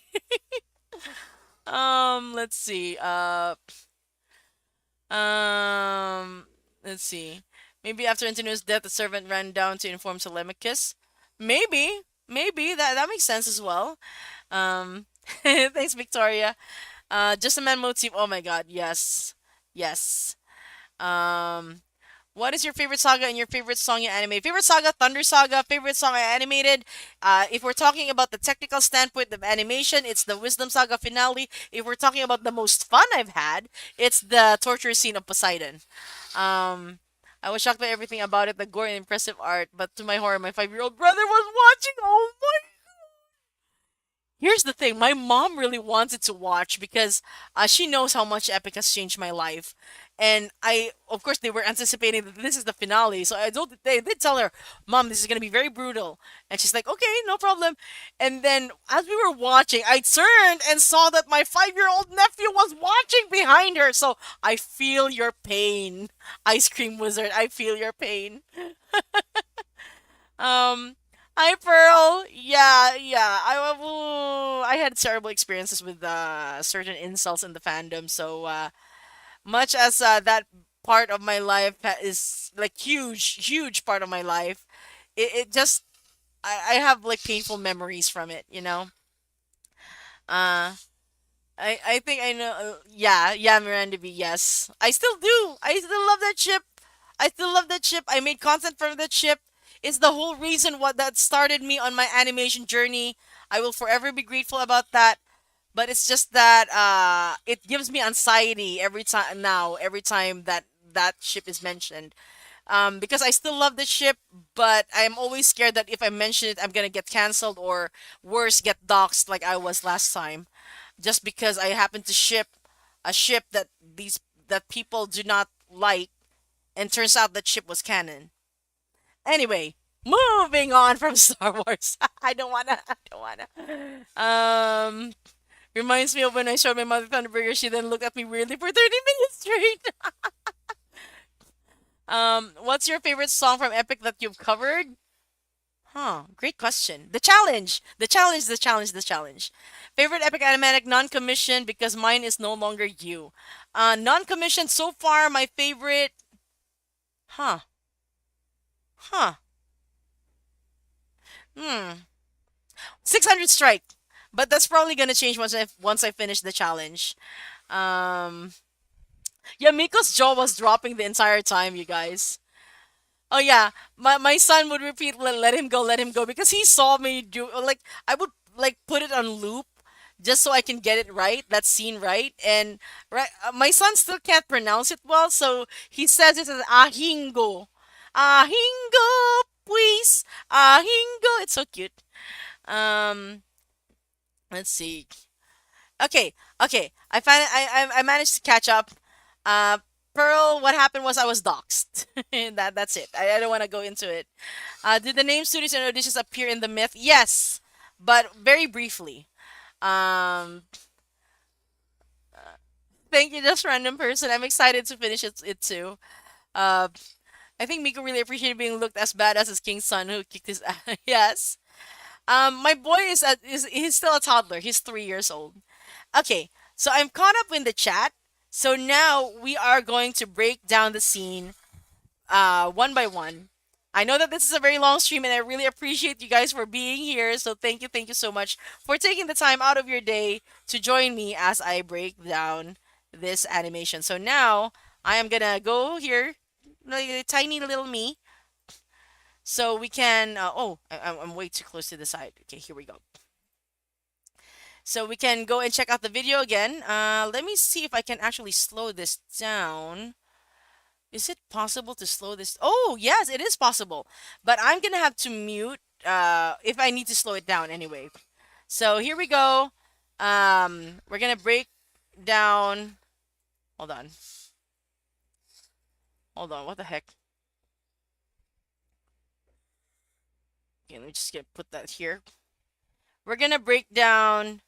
Let's see. Um, let's see. Maybe after Antinous' death, the servant ran down to inform Telemachus. Maybe that makes sense as well. Thanks, Victoria. Just a man motif. Oh my God, yes, yes. Um, what is your favorite saga and your favorite song you animated? Favorite saga, Thunder Saga. Favorite song I animated. If we're talking about the technical standpoint of animation, it's the Wisdom Saga finale. If we're talking about the most fun I've had, it's the torture scene of Poseidon. Um, I was shocked by everything about it, the gore and impressive art, but to my horror, my 5-year-old brother was watching. Oh my. Here's the thing, my mom really wanted to watch because she knows how much Epic has changed my life. And of course, they were anticipating that this is the finale. So they did tell her, Mom, this is going to be very brutal. And she's like, okay, no problem. And then as we were watching, I turned and saw that my 5-year-old nephew was watching behind her. So I feel your pain, Ice Cream Wizard. I feel your pain. Um, Hi Pearl. Yeah, yeah. I had terrible experiences with certain insults in the fandom. So much as that part of my life is like huge part of my life, it just I have like painful memories from it. Uh, I think I know. Yeah, yeah, Miranda B. Yes, I still do. I still love that ship. I still love that ship. I made content from that ship. It's the whole reason what that started me on my animation journey. I will forever be grateful about that. But it's just that it gives me anxiety every time that that ship is mentioned. Because I still love the ship, but I am always scared that if I mention it, I'm gonna get canceled or worse, get doxxed like I was last time, just because I happen to ship a ship that people do not like, and turns out that ship was canon. Anyway, moving on from Star Wars. I don't wanna. I don't wanna. Reminds me of when I showed my mother Thunderburger. She then looked at me weirdly for 30 minutes straight. What's your favorite song from Epic that you've covered? Huh, great question. The challenge! The challenge, the challenge, the challenge. Favorite Epic Animatic non-commissioned because mine is no longer you. Non-commissioned so far, my favorite. Huh, huh, hmm. 600 Strike. But that's probably gonna change once I finish the challenge. Um, yeah, Miko's jaw was dropping the entire time, you guys. Oh yeah, my son would repeat, let him go," because he saw me do like I would like put it on loop just so I can get it right, that scene right, and right. My son still can't pronounce it well, so he says it as ahingo, ahingo, please, ahingo. It's so cute. Um, let's see. Okay, okay. I managed to catch up. Uh, Pearl, what happened was I was doxxed. That's it. I don't want to go into it. Did the name Studios and Odysseus appear in the myth? Yes, but very briefly. Um, thank you, just random person. I'm excited to finish it too. Uh, I think Miko really appreciated being looked as badass as King's son who kicked his ass. Yes. My boy is he's still a toddler. He's 3 years old. Okay, so I'm caught up in the chat. So now we are going to break down the scene one by one. I know that this is a very long stream and I really appreciate you guys for being here. So thank you so much for taking the time out of your day to join me as I break down this animation. So now I am gonna go here, like a tiny little me, so we can. I'm way too close to the side. Okay, here we go. So we can go and check out the video again. Let me see if I can actually slow this down. Is it possible to slow this? Oh, yes, it is possible. But I'm gonna have to mute if I need to slow it down anyway. So here we go. We're gonna break down. Hold on. Hold on. What the heck? Okay, let me just get put that here. We're gonna break down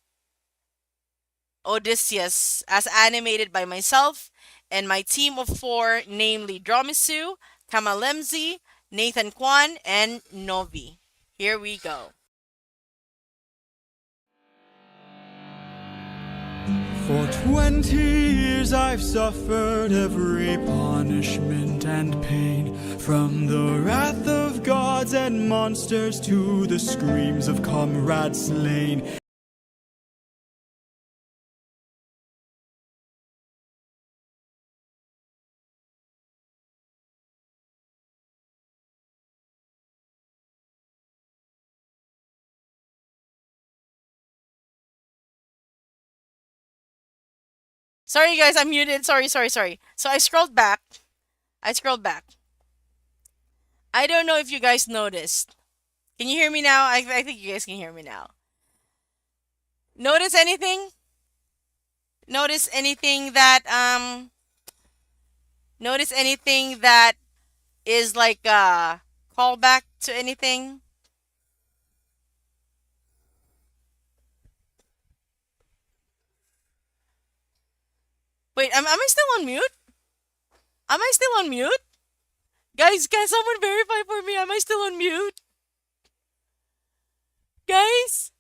Odysseus as animated by myself and my team of four, namely Dromisu, Kamalemzi, Nathan Kwan, and Novi. Here we go. For 20 years I've suffered every punishment and pain, from the wrath of gods and monsters to the screams of comrades slain. Sorry, guys, I'm muted. Sorry, sorry, sorry. So I scrolled back. I scrolled back. I don't know if you guys noticed. Can you hear me now? I think you guys can hear me now. Notice anything? Notice anything that notice anything that is like a callback to anything? Wait, am I still on mute? Am I still on mute? Guys, can someone verify for me? Am I still on mute? Guys?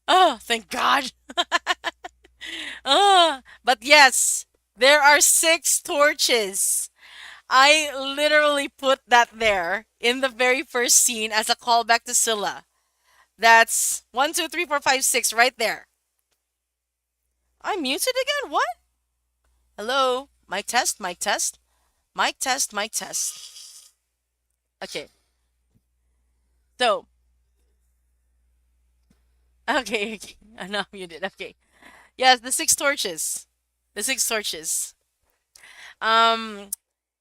Oh, thank God. But yes, there are 6 torches. I literally put that there in the very first scene as a callback to Scylla. That's 1, 2, 3, 4, 5, 6 right there. I'm muted again? What? Hello? Mic test, mic test. Mic test, mic test. Okay. So, okay, okay. I'm not muted. Okay. Yes, the six torches. The six torches. Um,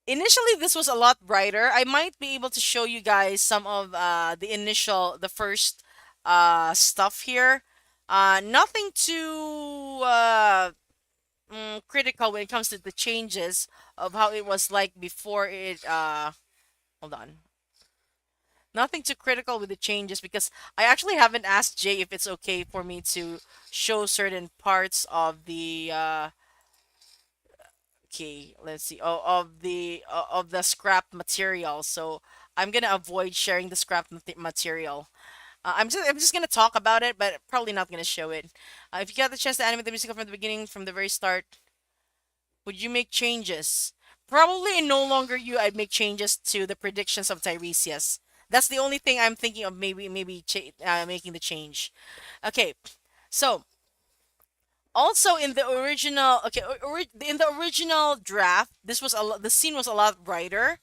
Initially this was a lot brighter. I might be able to show you guys some of the first stuff here. Nothing too critical when it comes to the changes of how it was like before it hold on. Nothing too critical with the changes because I actually haven't asked Jay if it's okay for me to show certain parts of the okay, let's see. Oh, of the scrap material. So I'm gonna avoid sharing the scrap material. I'm just gonna talk about it, but probably not gonna show it. If you got the chance to animate the musical from the beginning, from the very start, would you make changes? Probably no longer you. I'd make changes to the predictions of Tiresias. That's the only thing I'm thinking of. Making the change. Okay, so also in the original, okay, in the original draft, the scene was a lot brighter.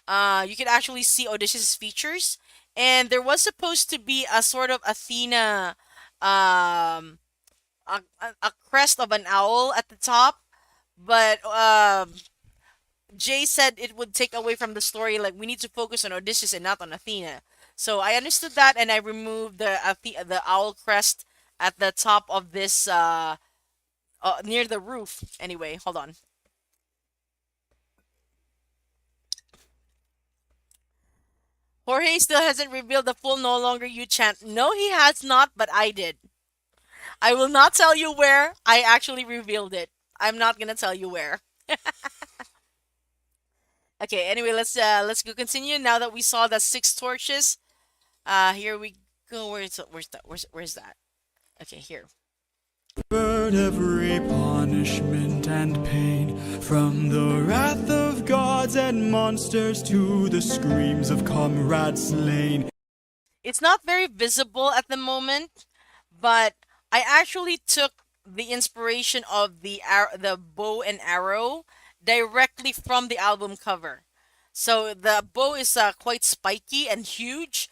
You could actually see Odysseus' features, and there was supposed to be a sort of Athena, a crest of an owl at the top, but Jay said it would take away from the story. Like we need to focus on Odysseus and not on Athena. So I understood that, and I removed the owl crest at the top of this near the roof. Anyway, hold on. Jorge still hasn't revealed the full no longer you chant. No, he has not, but I did. I will not tell you where I actually revealed it. I'm not gonna tell you where. Okay, anyway, let's go continue. Now that we saw the six torches, here we go. Where's that? Okay, here. Suffered every punishment and pain, from the wrath of gods and monsters to the screams of comrades slain. It's not very visible at the moment, but I actually took the inspiration of the bow and arrow directly from the album cover. So the bow is quite spiky and huge.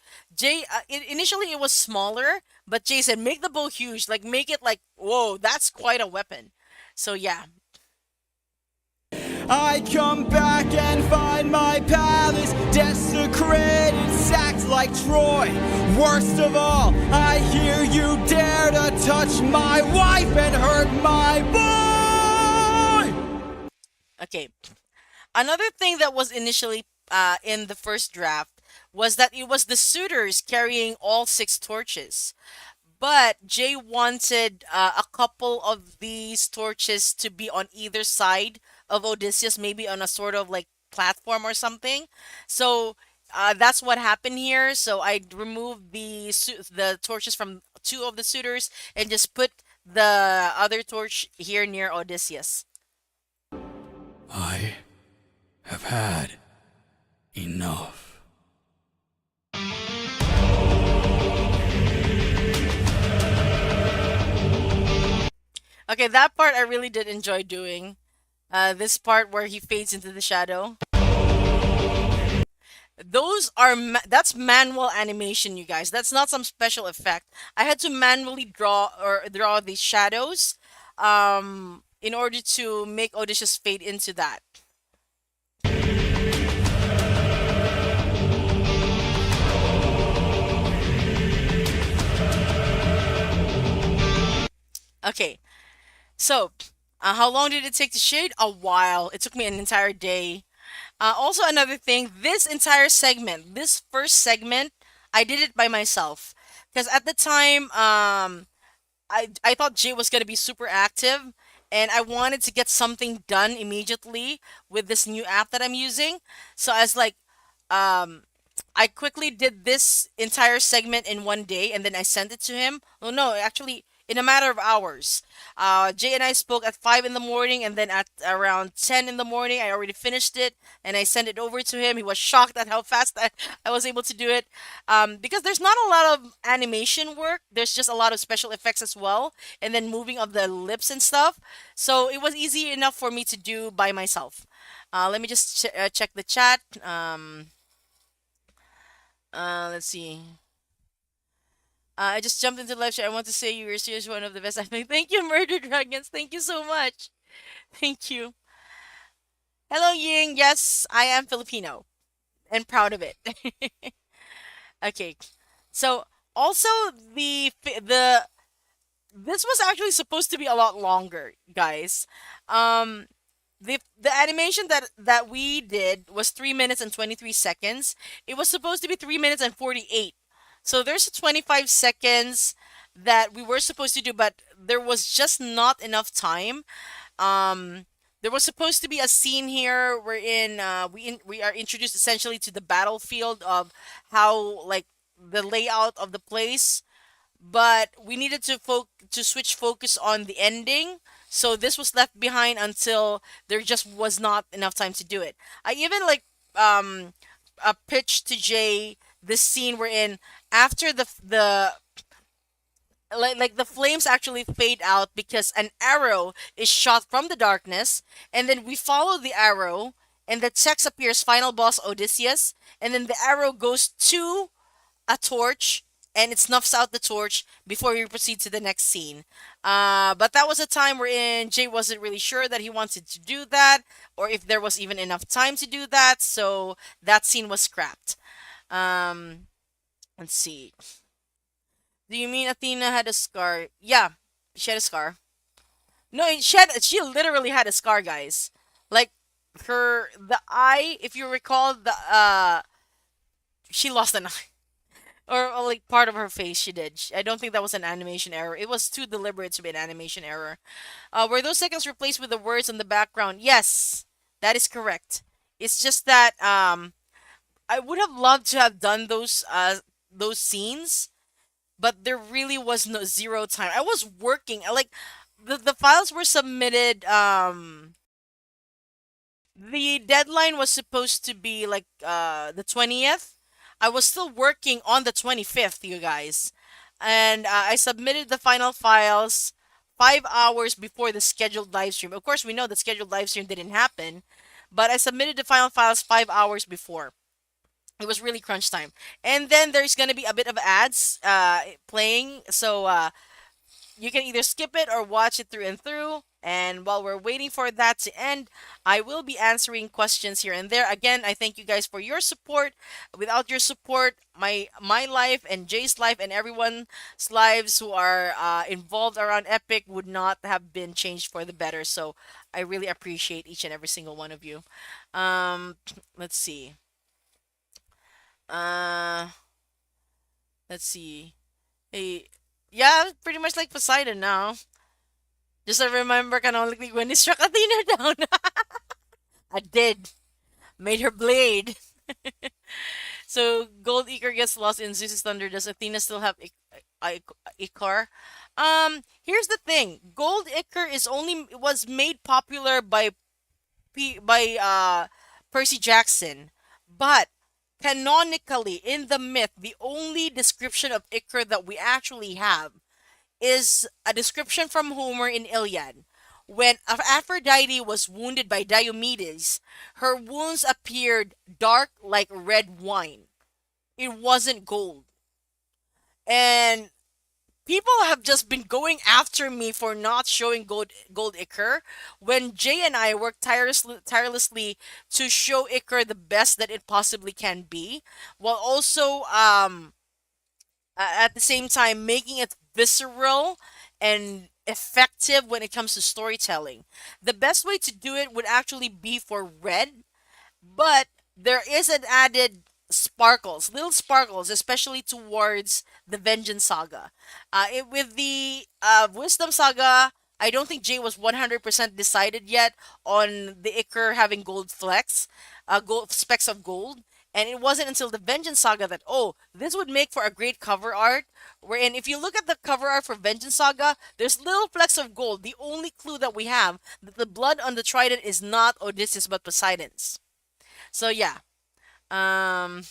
Initially it was smaller, but Jay said make the bow huge, like make it like whoa, that's quite a weapon. So yeah, I come back and find my palace desecrated, sacked like Troy. Worst of all, I hear you dare to touch my wife and hurt my boy! okay. Another thing that was initially in the first draft was that it was the suitors carrying all six torches. But Jay wanted a couple of these torches to be on either side of Odysseus, maybe on a sort of like platform or something. So that's what happened here. So I removed the torches from two of the suitors and just put the other torch here near Odysseus. I have had enough. Okay, that part I really did enjoy doing. This part where he fades into the shadow. That's manual animation, you guys. That's not some special effect. I had to manually draw these shadows in order to make Odysseus fade into that. Okay, so how long did it take to shade? A while. It took me an entire day. Also, another thing, this first segment, I did it by myself. Because at the time, I thought Jay was going to be super active, and I wanted to get something done immediately with this new app that I'm using. So I was like, um, I quickly did this entire segment in one day, and then I sent it to him. Oh no, actually, in a matter of hours. Jay and I spoke at 5 in the morning, and then at around 10 in the morning, I already finished it, and I sent it over to him. He was shocked at how fast I was able to do it. Because there's not a lot of animation work. There's just a lot of special effects as well, and then moving of the lips and stuff. So it was easy enough for me to do by myself. Let me just check the chat. Let's see. I just jumped into live chat. I want to say you were seriously one of the best. I think. Thank you, Murder Dragons. Thank you so much. Thank you. Hello, Ying. Yes, I am Filipino and proud of it. Okay. So also the this was actually supposed to be a lot longer, guys. Um, the animation that we did was 3 minutes and 23 seconds. It was supposed to be 3 minutes and 48. So there's 25 seconds that we were supposed to do, but there was just not enough time. Um, there was supposed to be a scene here wherein we are introduced essentially to the battlefield of how like the layout of the place, but we needed to switch focus on the ending. So this was left behind until there just was not enough time to do it. I even like um pitched to Jay this scene wherein after the like the flames actually fade out because an arrow is shot from the darkness, and then we follow the arrow, and the text appears final boss Odysseus, and then the arrow goes to a torch, and it snuffs out the torch before we proceed to the next scene. But that was a time wherein Jay wasn't really sure that he wanted to do that, or if there was even enough time to do that, so that scene was scrapped. Um, let's see. Do you mean Athena had a scar? Yeah, she had a scar. No, she literally had a scar, guys. Like the eye, if you recall, the she lost an eye. Or like part of her face she did. I don't think that was an animation error. It was too deliberate to be an animation error. Were those seconds replaced with the words in the background? Yes, that is correct. It's just that I would have loved to have done those scenes, but there really was no zero time. I was working. Like the files were submitted. The deadline was supposed to be like the 20th. I was still working on the 25th, you guys. And I submitted the final files 5 hours before the scheduled live stream. Of course, we know the scheduled live stream didn't happen, but I submitted the final files 5 hours before. It was really crunch time. And then there's going to be a bit of ads playing. So you can either skip it or watch it through and through. And while we're waiting for that to end, I will be answering questions here and there. Again, I thank you guys for your support. Without your support, my life and Jay's life and everyone's lives who are involved around Epic would not have been changed for the better. So I really appreciate each and every single one of you. Um, let's see. Uh, let's see. Hey, yeah, pretty much like Poseidon now. Just I remember canonically when he struck Athena down. I did. Made her blade. So Gold Icar gets lost in Zeus's thunder. Does Athena still have Icar? Here's the thing. Gold Icar is only was made popular by Percy Jackson, but canonically in the myth, the only description of Icar that we actually have is a description from Homer in Iliad. When Aphrodite was wounded by Diomedes, her wounds appeared dark like red wine. It wasn't gold. And people have just been going after me for not showing gold Icar when Jay and I worked tirelessly to show Icar the best that it possibly can be, while also at the same time making it visceral and effective when it comes to storytelling. The best way to do it would actually be for red, but there is an added sparkles, little sparkles, especially towards the Vengeance Saga. With the Wisdom Saga, I don't think Jay was 100% decided yet on the Icar having gold flecks, gold specks of gold. And it wasn't until the Vengeance Saga that, oh, this would make for a great cover art. Wherein, if you look at the cover art for Vengeance Saga, there's little flecks of gold. The only clue that we have that the blood on the trident is not Odysseus but Poseidon's. So yeah, um,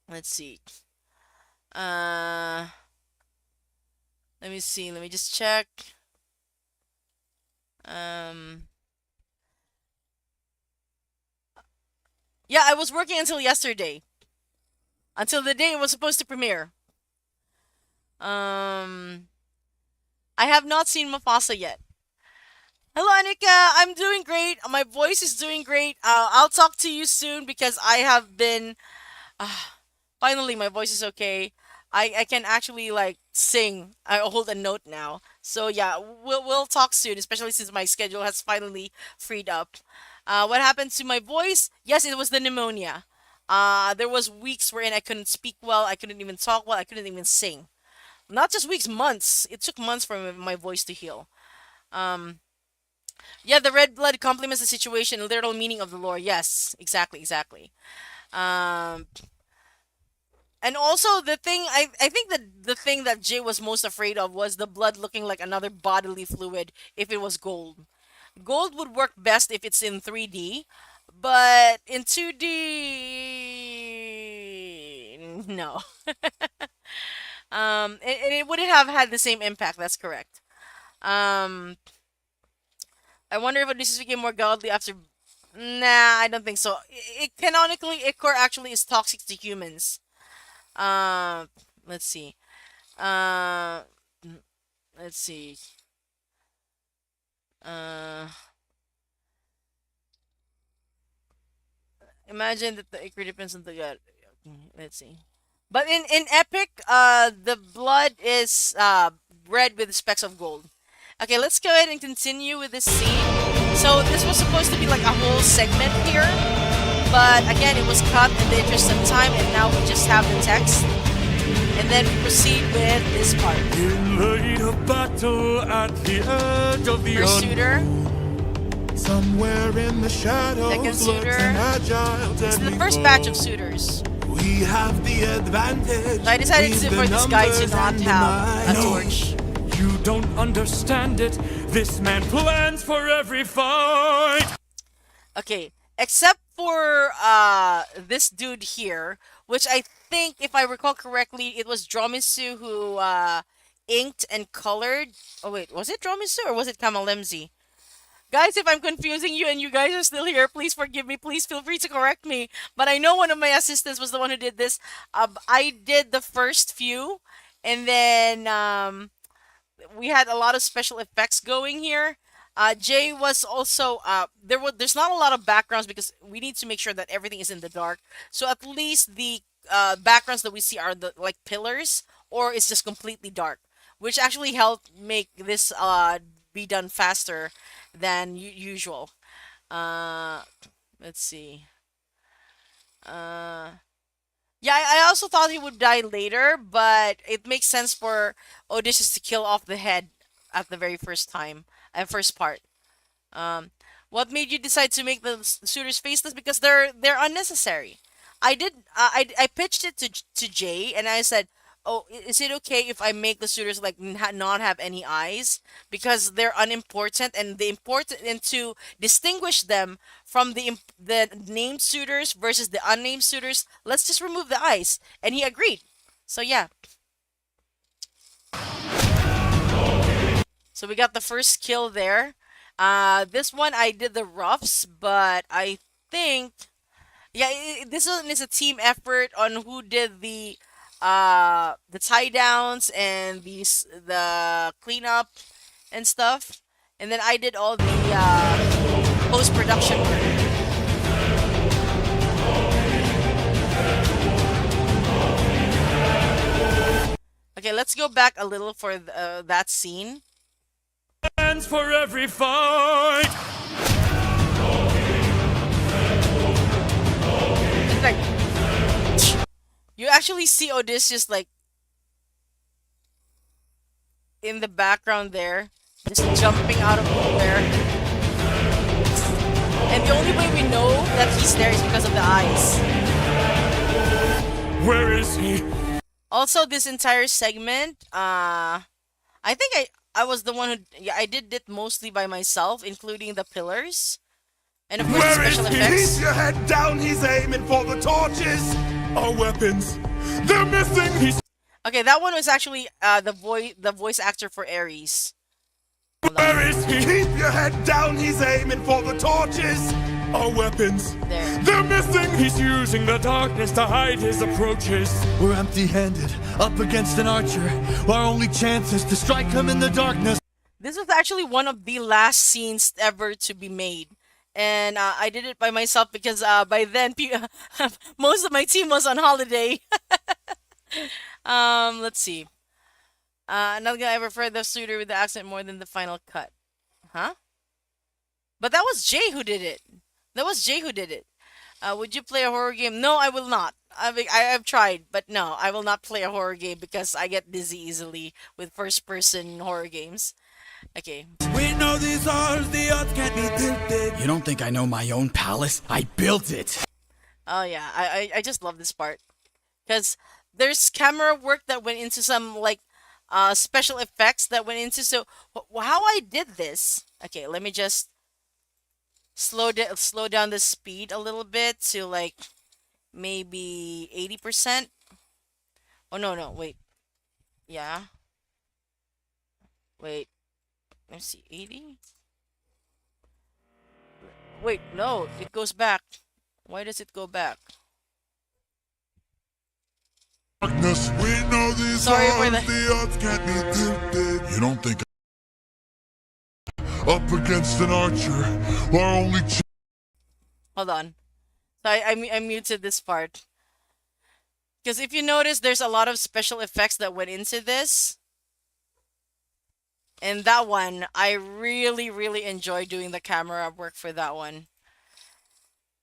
let's see. Uh, let me see. Let me just check. Um, yeah, I was working until yesterday. until the day it was supposed to premiere. I have not seen Mufasa yet. Hello, Anika. I'm doing great. My voice is doing great. I'll talk to you soon because I have been. Finally, my voice is okay. I can actually like sing. I hold a note now. So yeah, we'll talk soon, especially since my schedule has finally freed up. What happened to my voice? Yes, it was the pneumonia. There was weeks wherein I couldn't speak well. I couldn't even talk well. I couldn't even sing. Not just weeks, months. It took months for my voice to heal. Um, yeah, the red blood complements the situation, literal meaning of the lore. Yes, exactly, exactly. Um, and also the thing, I think that the thing that Jay was most afraid of was the blood looking like another bodily fluid if it was gold. Gold would work best if it's in 3D, but in 2D, no. It wouldn't have had the same impact. That's correct. Um, I wonder if Odysseus became more godly after. Nah, I don't think so. Canonically, Ichor actually is toxic to humans. Um, let's see. Uh, let's see. Uh, Imagine that the Ichor depends on the god. Let's see. But in Epic, the blood is red with specks of gold. Okay, let's go ahead and continue with this scene. So this was supposed to be like a whole segment here, but again, it was cut in the interest of time, and now we just have the text, and then we proceed with this part. In the heat of battle at the edge of the First suitor, Somewhere in the shadows second lurks suitor. an agile This is the deadly first foe. batch of suitors. We have the advantage. So I decided We've for the this guy to numbers not and the have a might. torch. You don't understand it. This man plans for every fight. Okay, except for this dude here, which I think, if I recall correctly, it was Dromisu who inked and colored. Oh wait, was it Dromisu or was it Kamalemzi? Guys, if I'm confusing you and you guys are still here, please forgive me. Please feel free to correct me. But I know one of my assistants was the one who did this. I did the first few, and then we had a lot of special effects going here. Jay was also there's not a lot of backgrounds because we need to make sure that everything is in the dark. So at least the backgrounds that we see are the like pillars, or it's just completely dark, which actually helped make this be done faster than usual. Uh, let's see. Yeah, I also thought he would die later, but it makes sense for Odysseus to kill off the head at the very first time, first part. Um, what made you decide to make the suitors faceless? Because they're unnecessary. I pitched it to Jay, and I said, "Oh, is it okay if I make the suitors like not have any eyes because they're unimportant and the important and to distinguish them from the named suitors versus the unnamed suitors, let's just remove the eyes." And he agreed. So yeah. So we got the first kill there. This one I did the roughs, but I think yeah, this one is a team effort on who did the tie downs and the cleanup and stuff, and then I did all the post production work. Okay, let's go back a little for that scene. Plans for every fight. It's like you actually see Odysseus like in the background there, just jumping out of nowhere. And the only way we know that he's there is because of the eyes. Where is he? Also, this entire segment, I think I was the one who, yeah, I did it mostly by myself, including the pillars. And of course the Where is special he? effects. Keep your head down. He's aiming for the torches. Our weapons. They're missing. He's Okay, that one was actually the voice actor for Ares. Hold on. Where is he? Keep your head down. He's aiming for the torches. Our weapons, There. they're missing. He's using the darkness to hide his approaches. We're empty-handed, up against an archer. Our only chance is to strike him in the darkness. This was actually one of the last scenes ever to be made. And I did it by myself because by then most of my team was on holiday. Let's see. Not gonna ever prefer the suitor with the accent more than the final cut. Huh? But that was Jay who did it. That was Jay who did it. Would you play a horror game? No, I will not. I've tried, but no, I will not play a horror game because I get dizzy easily with first-person horror games. Okay. We know these odds, the odds can't be tilted. You don't think I know my own palace? I built it! Oh yeah, I just love this part because there's camera work that went into some like special effects that went into how I did this. Okay, let me just slow down the speed a little bit to like maybe 80%. Oh no, wait. Yeah. Wait. Let me see. 80? Wait, no, it goes back. Why does it go back? Darkness, we know these Sorry for odds, the odds can't be tilted. You don't think up against an archer, our only Hold on. So I muted this part. Because if you notice, there's a lot of special effects that went into this. And that one, I really, really enjoy doing the camera work for that one.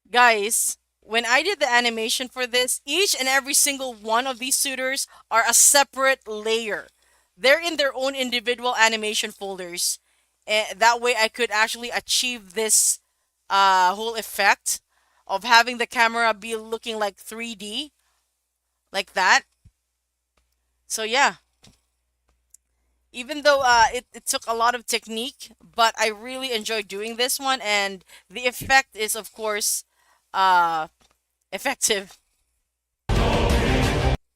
Guys, when I did the animation for this, each and every single one of these suitors are a separate layer. They're in their own individual animation folders. And that way I could actually achieve this whole effect of having the camera be looking like 3D. Like that. So yeah. Even though it took a lot of technique, but I really enjoyed doing this one, and the effect is, of course, effective.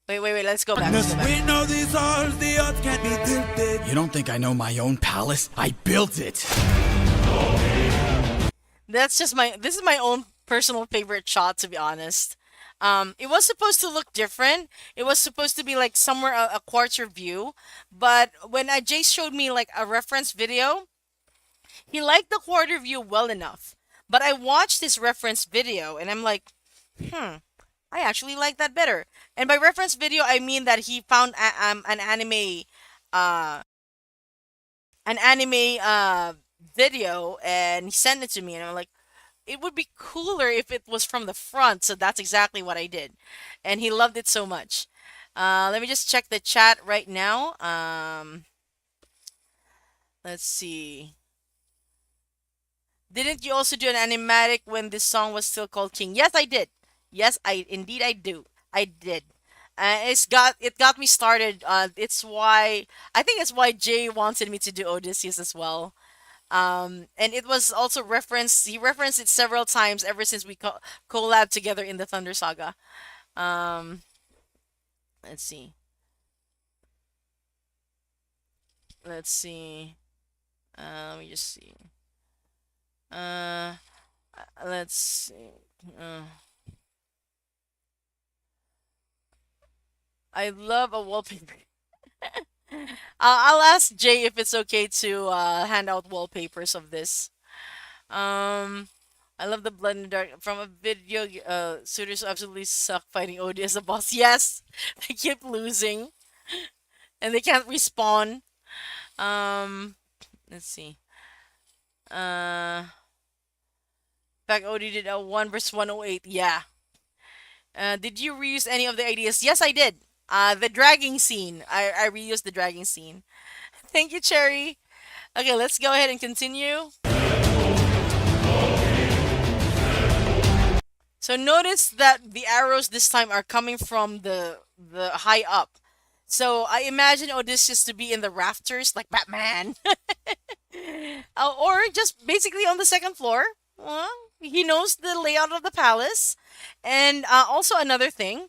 Wait, let's go back. We know these odds, the odds can't be tilted. You don't think I know my own palace? I built it! This is my own personal favorite shot, to be honest. It was supposed to look different. It was supposed to be like somewhere a quarter view, but when Jay showed me like a reference video, he liked the quarter view well enough. But I watched this reference video and I'm like, I actually like that better. And by reference video, I mean that he found an anime video and he sent it to me, and I'm like, it would be cooler if it was from the front. So that's exactly what I did, and he loved it so much. Let me just check the chat right now. Let's see. Didn't you also do an animatic when this song was still called King? Yes, I did. Yes, indeed I do. I did. It got me started. It's why I think it's why Jay wanted me to do Odysseus as well. And it was also referenced. He referenced it several times ever since we collabed together in the Thunder Saga. Um, let's see. Let's see. Let me just see. Uh, let's see. I love a wallpaper. I'll ask Jay if it's okay to hand out wallpapers of this. I love the blood in the dark from a video. Suitors absolutely suck fighting Odie as a boss. Yes, they keep losing, and they can't respawn. Let's see. Back Odie did a 1 versus 108. Yeah. Did you reuse any of the ideas? Yes, I did. The dragging scene. I reused the dragging scene. Thank you, Cherry. Okay, let's go ahead and continue. So notice that the arrows this time are coming from the high up. So I imagine Odysseus to be in the rafters like Batman. Or just basically on the second floor. He knows the layout of the palace. And also another thing.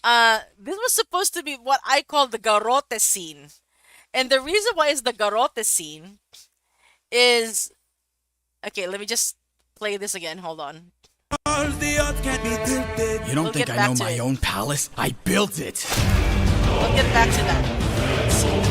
This was supposed to be what I call the garrote scene. And the reason why it's the garrote scene is... Okay, let me just play this again. Hold on. The odds can't be tilted. You don't We'll think get I back know to my it. own palace? I built it. We'll get back to that. Let's see.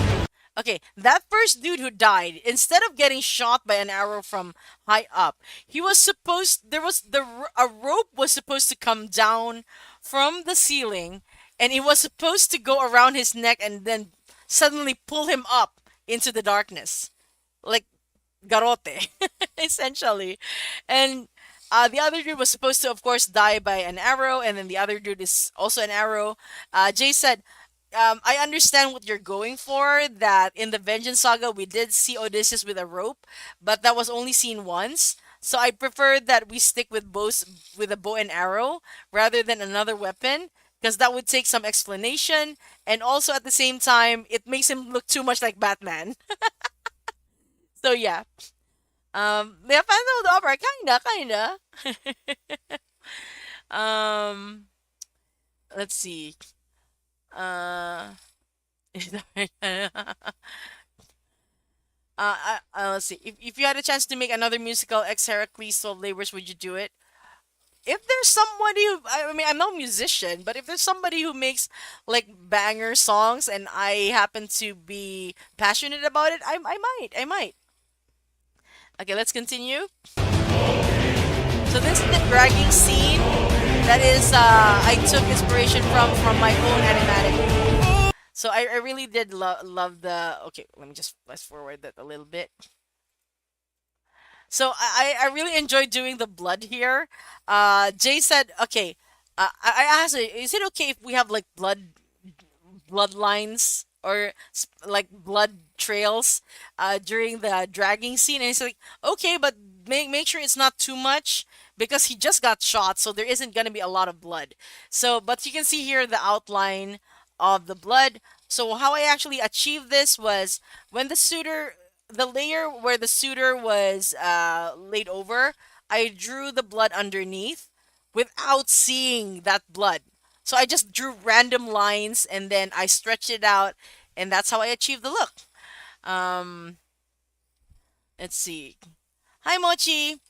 Okay, that first dude who died, instead of getting shot by an arrow from high up, he was supposed there was a rope was supposed to come down from the ceiling, and it was supposed to go around his neck and then suddenly pull him up into the darkness, like garote, essentially. And the other dude was supposed to, of course, die by an arrow, and then the other dude is also an arrow. Jay said, I understand what you're going for, that in the Vengeance Saga, we did see Odysseus with a rope, but that was only seen once. So I prefer that we stick with both with a bow and arrow rather than another weapon, because that would take some explanation, and also at the same time, it makes him look too much like Batman. So yeah. Yeah, Phantom of the Opera, kinda. um, let's see. Uh, let's see. If you had a chance to make another musical ex Heracles 12 Labors, would you do it? If there's somebody who, I mean, I'm no musician, but if there's somebody who makes like banger songs and I happen to be passionate about it, I might. Okay, let's continue. So this is the dragging scene. That is, I took inspiration from my own animatic. So I really did love the. Okay, let me just fast forward that a little bit. So I really enjoyed doing the blood here. Jay said, okay. I asked, is it okay if we have like bloodlines or like blood trails during the dragging scene? And he's like, okay, but make sure it's not too much because he just got shot, so there isn't gonna be a lot of blood. So, but you can see here the outline of the blood. So how I actually achieved this was when the layer where the suitor was laid over, I drew the blood underneath without seeing that blood. So I just drew random lines and then I stretched it out, and that's how I achieved the look. Um, let's see. Hi Mochi.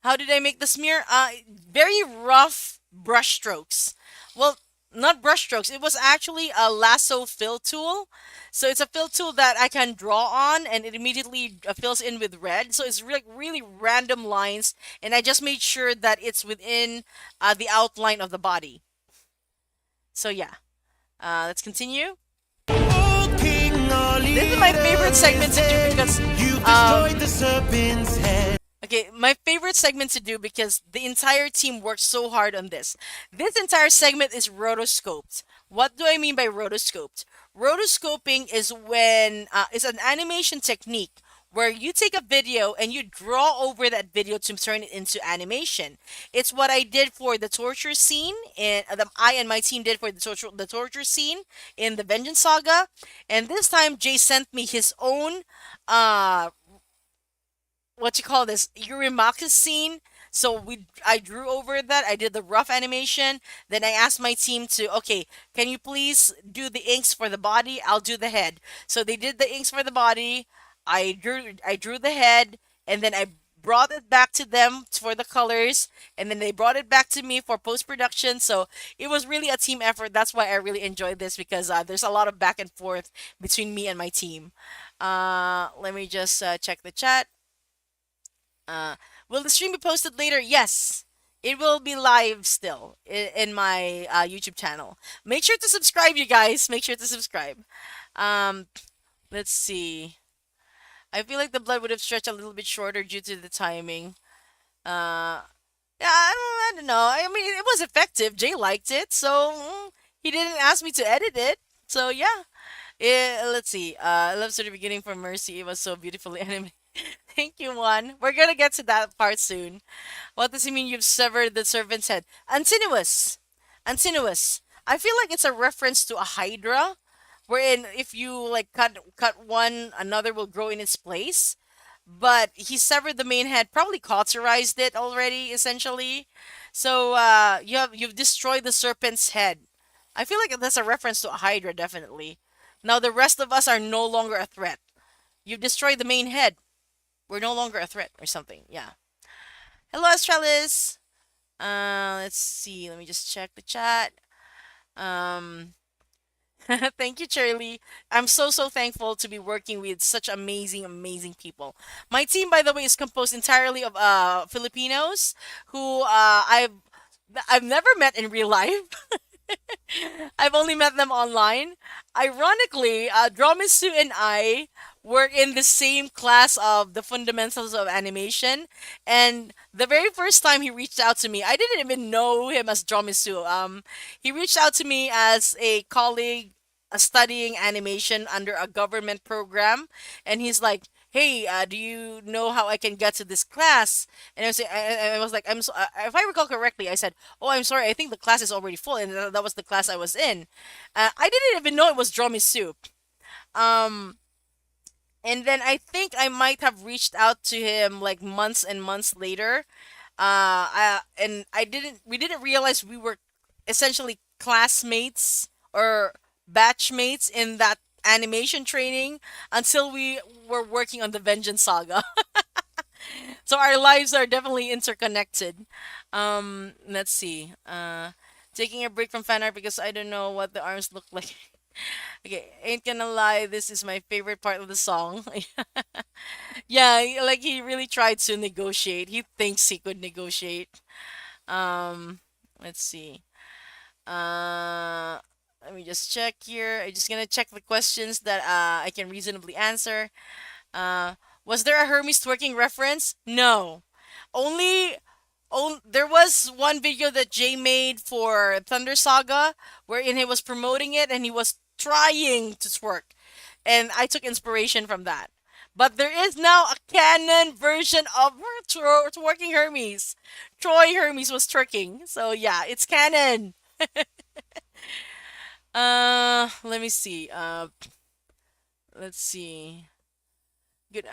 How did I make the smear? Very rough brush strokes. Well, not brush strokes. It was actually a lasso fill tool. So it's a fill tool that I can draw on, and it immediately fills in with red. So it's really random lines, and I just made sure that it's within the outline of the body. So yeah, let's continue. This is my favorite segment to do because You've destroyed the serpent's head. okay, my favorite segment to do because the entire team worked so hard on this. This entire segment is rotoscoped. What do I mean by rotoscoped? Rotoscoping is when is an animation technique where you take a video and you draw over that video to turn it into animation. It's what I did for the torture scene, and I and my team did for the torture scene in the Vengeance Saga. And this time, Jay sent me his own uh what you call this Eurymachus scene. So I drew over that. I did the rough animation. Then I asked my team to, okay, can you please do the inks for the body? I'll do the head. So they did the inks for the body. I drew the head, and then I brought it back to them for the colors, and then they brought it back to me for post production. So it was really a team effort. That's why I really enjoyed this because there's a lot of back and forth between me and my team. Let me just check the chat. Uh, will the stream be posted later? Yes, it will be live still in my YouTube channel. Make sure to subscribe, you guys. Make sure to subscribe. Um, let's see. I feel like the blood would have stretched a little bit shorter due to the timing. Uh, yeah, I don't know. I mean, it was effective. Jay liked it, so he didn't ask me to edit it. So yeah. Let's see. I love to the beginning from Mercy. It was so beautifully animated. Thank you, Juan. We're gonna get to that part soon. What does it mean you've severed the serpent's head? Antinous. Antinous. I feel like it's a reference to a hydra, wherein if you like cut one, another will grow in its place. But he severed the main head, probably cauterized it already, essentially. So you've destroyed the serpent's head. I feel like that's a reference to a hydra, definitely. Now the rest of us are no longer a threat. You've destroyed the main head. We're no longer a threat or something. Yeah. Hello, Astralis. Let's see. Let me just check the chat. Um, Thank you, Charlie. I'm so thankful to be working with such amazing people. My team, by the way, is composed entirely of Filipinos who I've never met in real life. I've only met them online. Ironically, Dromisu and I were in the same class of the fundamentals of animation, and the very first time he reached out to me, I didn't even know him as Dromisu. He reached out to me as a colleague studying animation under a government program, and he's like, "Hey, do you know how I can get to this class?" And I was like, "I'm so," if I recall correctly, I said, "Oh, I'm sorry. I think the class is already full," and that was the class I was in. I didn't even know it was Dromi Soup. Um, and then I think I might have reached out to him like months and months later. And I didn't. We didn't realize we were essentially classmates or batchmates in that animation training until we were working on the Vengeance Saga. So our lives are definitely interconnected. Let's see. Taking a break from fan art because I don't know what the arms look like. Okay, ain't gonna lie, this is my favorite part of the song. Yeah, like he really tried to negotiate. He thinks he could negotiate. Um, let's see. Uh, Let me just check here. I'm just gonna check the questions that I can reasonably answer. Uh, was there a Hermes twerking reference? No. Only, there was one video that Jay made for Thunder Saga wherein he was promoting it and he was trying to twerk. And I took inspiration from that. But there is now a canon version of twerking Hermes. Troy Hermes was twerking. So yeah, it's canon. Let me see. Let's see. Good.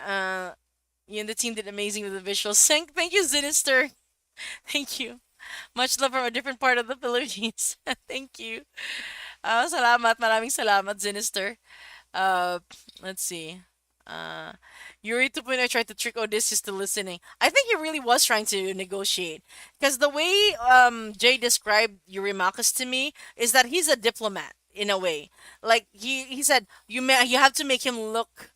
You and the team did amazing with the visuals. Thank you, Sinister. Thank you. Much love from a different part of the Philippines. Thank you. Salamat. Maraming salamat, Sinister. Uh, let's see. Uh, Yuri 2.0 tried to trick Odysseus to listening. I think he really was trying to negotiate. Because the way Jay described Eurymachus to me is that he's a diplomat in a way. Like he said, you have to make him look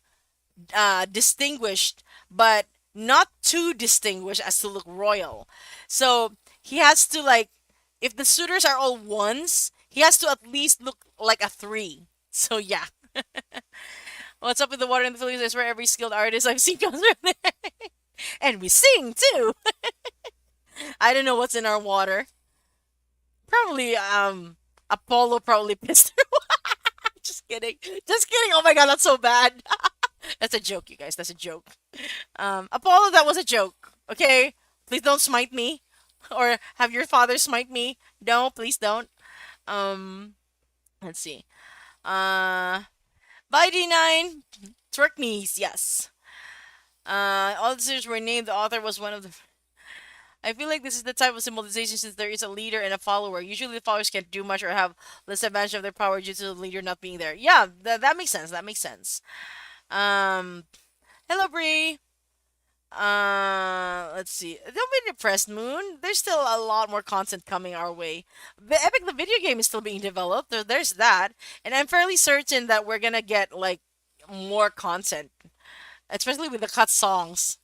distinguished, but not too distinguished as to look royal. So he has to like, if the suitors are all ones, he has to at least look like a three. So yeah. What's up with the water in the Philippines? I swear every skilled artist I've seen comes from there. And we sing too. I don't know what's in our water. Probably Apollo probably pissed her. Just kidding. Just kidding. Oh my god, that's so bad. That's a joke, you guys. That's a joke. Apollo, that was a joke. Okay? Please don't smite me. Or have your father smite me. No, please don't. Um, let's see. Uh, by D9, twerk knees, yes. All the series were named. The author was one of the. I feel like this is the type of symbolization since there is a leader and a follower. Usually the followers can't do much or have less advantage of their power due to the leader not being there. Yeah, that makes sense. That makes sense. Um, Hello, Bree. Let's see. Don't be depressed, Moon. There's still a lot more content coming our way. The Epic the video game is still being developed. There's that, and I'm fairly certain that we're gonna get like more content, especially with the cut songs.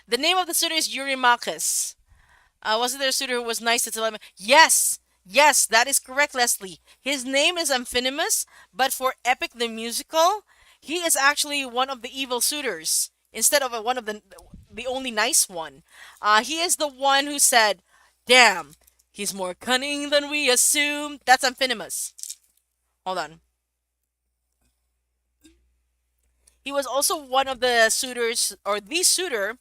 The name of the studio is Eurymachus. Wasn't there a suitor who was nice to Telemachus? Yes! Yes, that is correct, Leslie. His name is Amphinomus, but for Epic the Musical, he is actually one of the evil suitors instead of one of the only nice one. He is the one who said, "Damn, he's more cunning than we assumed." That's Amphinomus. Hold on. He was also one of the suitors, or the suitor,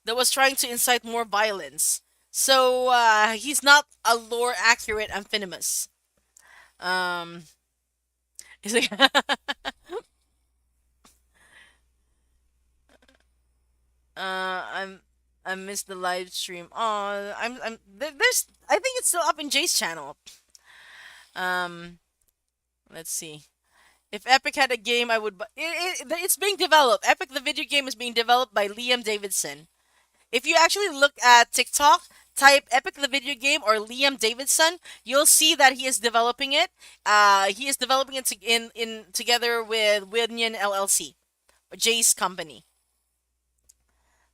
that was trying to incite more violence. So he's not a lore accurate Amphinomus. Um, he's like, I'm I missed the live stream. Oh, there's I think it's still up in Jay's channel. Um, let's see. If Epic had a game, I would. It's being developed. Epic the video game is being developed by Liam Davidson. If you actually look at TikTok, type Epic the video game or Liam Davidson, you'll see that he is developing it. He is developing it in together with Winyan LLC, Jay's company.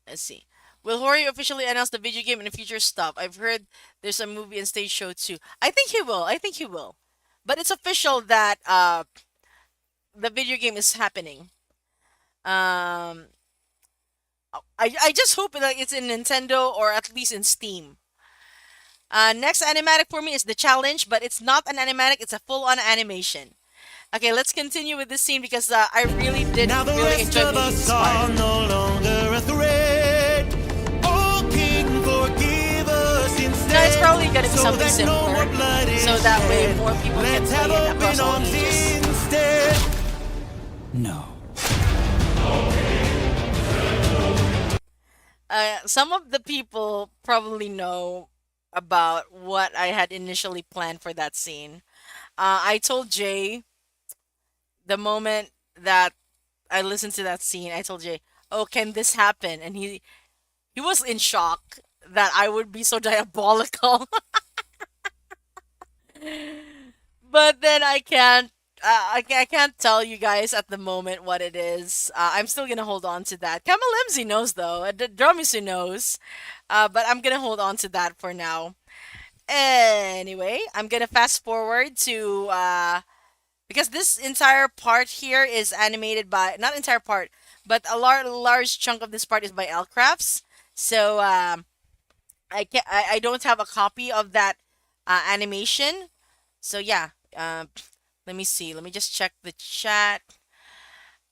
Let's see. Will Jorge officially announce the video game in the future stuff? I've heard there's a movie and stage show too. I think he will. I think he will. But it's official that the video game is happening. Um, I just hope that it's in Nintendo or at least in Steam. Next animatic for me is the challenge, but it's not an animatic; it's a full-on animation. Okay, let's continue with this scene because I really did Now the really rest enjoy of being us are inspired. no longer a threat. Oh, King, forgive us instead. No, it's probably gonna be so something that no simpler, more blood is so that way shed. more people can Let's play have it across open all arms ages. instead. No. Some of the people probably know about what I had initially planned for that scene. I told Jay the moment that I listened to that scene, I told Jay, "Oh, can this happen?" And he was in shock that I would be so diabolical. But then I can't. I can't tell you guys at the moment what it is. I'm still gonna hold on to that. Kamalimzi knows though. Dromisu knows. But I'm gonna hold on to that for now. Anyway, I'm gonna fast forward to because this entire part here is animated by not entire part, but a large chunk of this part is by Elcrafts. So I don't have a copy of that animation. So yeah, let me see. Let me just check the chat.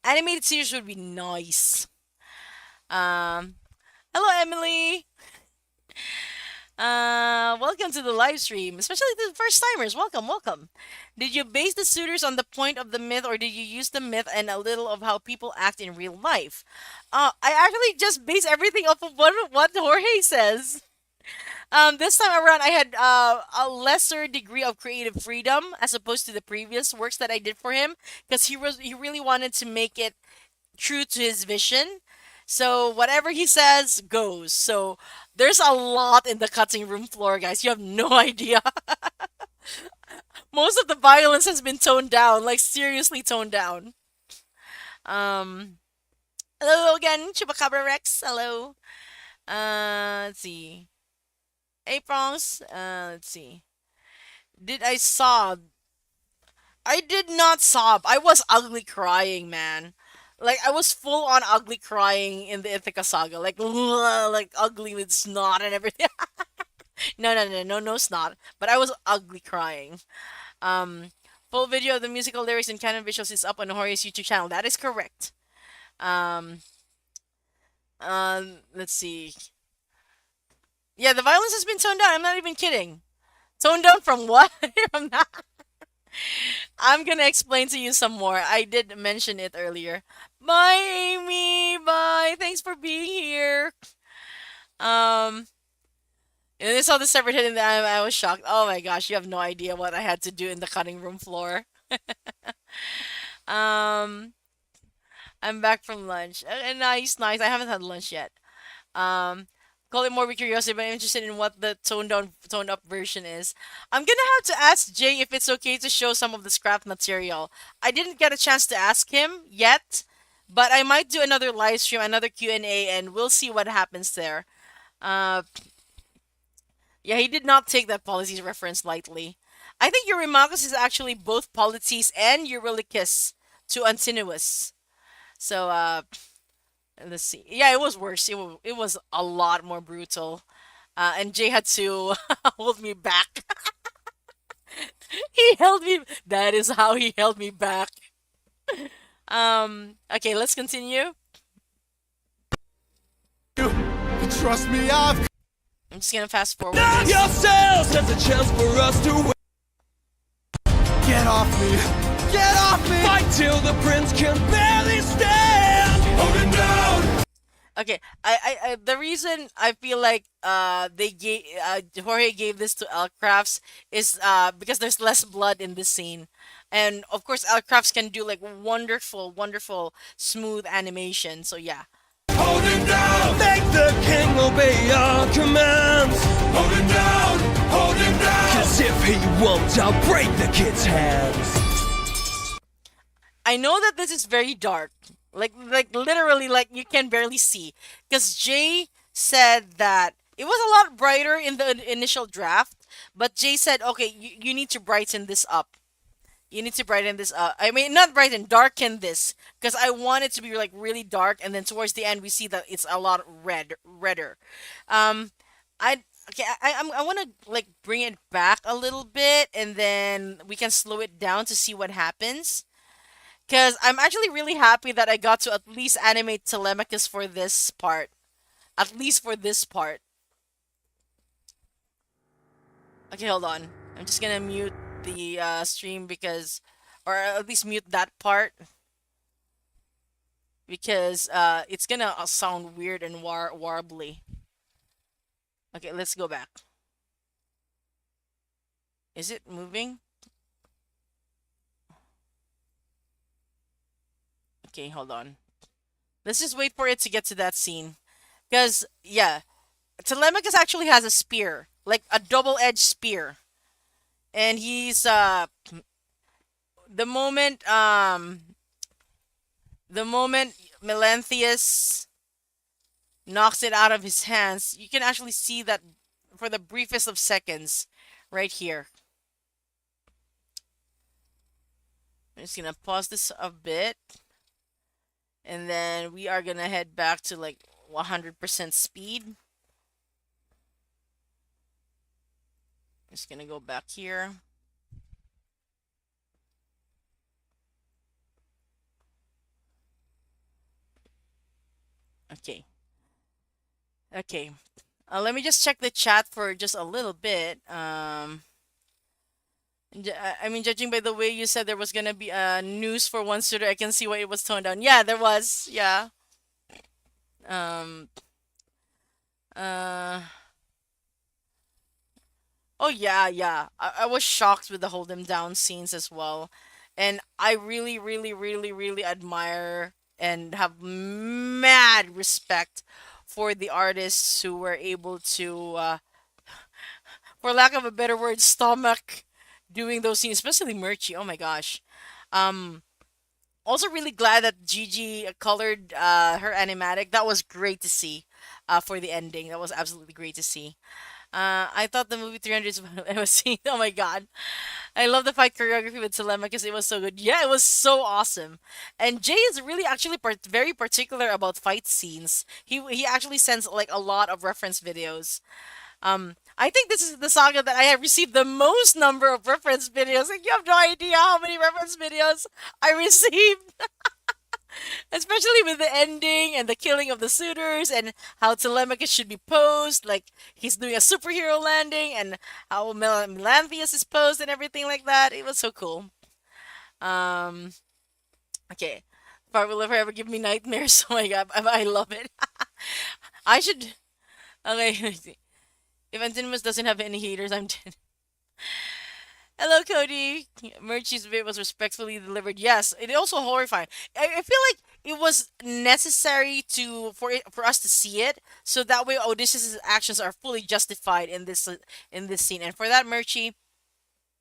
Animated series would be nice. Um, Hello Emily. Welcome to the live stream, especially the first timers. Welcome, welcome. Did you base the suitors on the point of the myth, or did you use the myth and a little of how people act in real life? I actually just base everything off of what Jorge says. This time around, I had a lesser degree of creative freedom as opposed to the previous works that I did for him, because he really wanted to make it true to his vision. So whatever he says goes. So there's a lot in the cutting room floor, guys. You have no idea. Most of the violence has been toned down, like seriously toned down. Um, Hello again, Chupacabra Rex. Hello. Let's see. Aprons. Let's see. Did I sob? I did not sob. I was ugly crying, man. Like I was full on ugly crying in the Ithaca Saga, like like ugly with snot and everything. No snot. But I was ugly crying. Um, Full video of the musical lyrics and canon visuals is up on Jorge's YouTube channel. That is correct. Um, let's see. Yeah, the violence has been toned down. I'm not even kidding. Toned down from what? I'm not. I'm gonna explain to you some more. I did mention it earlier. Bye, Amy. Bye. Thanks for being here. Um, and I saw the severed head in the anime. I was shocked. Oh my gosh, you have no idea what I had to do in the cutting room floor. Um, I'm back from lunch. Nice, nice. I haven't had lunch yet. Um, Call it more with curiosity, but I'm interested in what the toned up version is. I'm gonna have to ask Jay if it's okay to show some of the scrap material. I didn't get a chance to ask him yet, but I might do another live stream, another Q&A, and we'll see what happens there. Uh, yeah, he did not take that policies reference lightly. I think Eurymachus is actually both polities and Eurylochus to Antinous. So, let's see. Yeah, it was worse. It was a lot more brutal. And Jay had to hold me back. He held me. That is how he held me back. Okay, let's continue. You trust me, I've I'm just gonna fast forward Knock this. yourselves, there's a chance for us to win. get off me. Get off me! Fight till the prince can barely stand. Hold him down. Okay, I the reason I feel like they gave Jorge gave this to Elcrafts is because there's less blood in this scene, and of course Elcrafts can do like wonderful smooth animation. So yeah. hold him down. Make the king obey our commands. Hold him down, hold him down. Cause if he won't, I'll break the kid's hands. I know that this is very dark. Like literally, like you can barely see. Because Jay said that it was a lot brighter in the initial draft, but Jay said, okay, you need to brighten this up. You need to brighten this up. I mean, not brighten, darken this. Because I want it to be like really dark, and then towards the end we see that it's a lot redder. Um, I okay, I want to like bring it back a little bit, and then we can slow it down to see what happens. Because I'm actually really happy that I got to at least animate Telemachus for this part. At least for this part. Okay, hold on. I'm just gonna mute the stream because, or at least mute that part because it's gonna sound weird and warbly. Okay, let's go back. Is it moving? Okay, hold on. Let's just wait for it to get to that scene. Because, yeah, Telemachus actually has a spear. Like, a double-edged spear. And he's, the moment, the moment Melanthius knocks it out of his hands, you can actually see that for the briefest of seconds, right here. I'm just gonna pause this a bit. And then we are gonna head back to like 100% speed. Just gonna go back here. Okay. Okay. Let me just check the chat for just a little bit. I mean, judging by the way you said there was gonna be news for one suitor, I can see why it was toned down. Yeah, there was. Yeah. Um. Uh. Oh yeah, yeah. I was shocked with the hold him down scenes as well, and I really, really, really, really admire and have mad respect for the artists who were able to, for lack of a better word, stomach doing those scenes, especially Murchie. Oh my gosh. Um, Also really glad that Gigi colored her animatic. That was great to see for the ending. That was absolutely great to see. I thought the movie 300 I was seeing. Oh my god. I love the fight choreography with Telemachus. It was so good. Yeah, it was so awesome. And Jay is really actually very particular about fight scenes. He actually sends like a lot of reference videos. I think this is the saga that I have received the most number of reference videos. Like, you have no idea how many reference videos I received. Especially with the ending and the killing of the suitors and how Telemachus should be posed, like he's doing a superhero landing, and how Melanthius is posed and everything like that. It was so cool. Um, okay. Part will ever give me nightmares. Oh my god, I love it. I should. Okay, if Antonimus doesn't have any haters, I'm dead. Hello, Cody. Murchie's bit was respectfully delivered. Yes, it also horrifying. I feel like it was necessary for us to see it, so that way Odysseus' actions are fully justified in this scene. And for that, Murchie,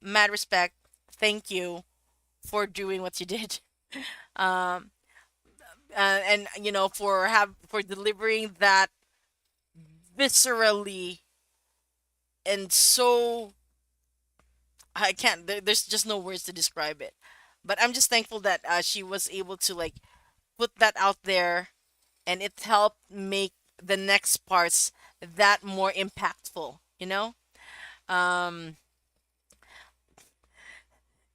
mad respect. Thank you for doing what you did. Um, and you know for delivering that viscerally and so I can't. There's just no words to describe it. But I'm just thankful that she was able to like put that out there, and it helped make the next parts that more impactful. You know, um,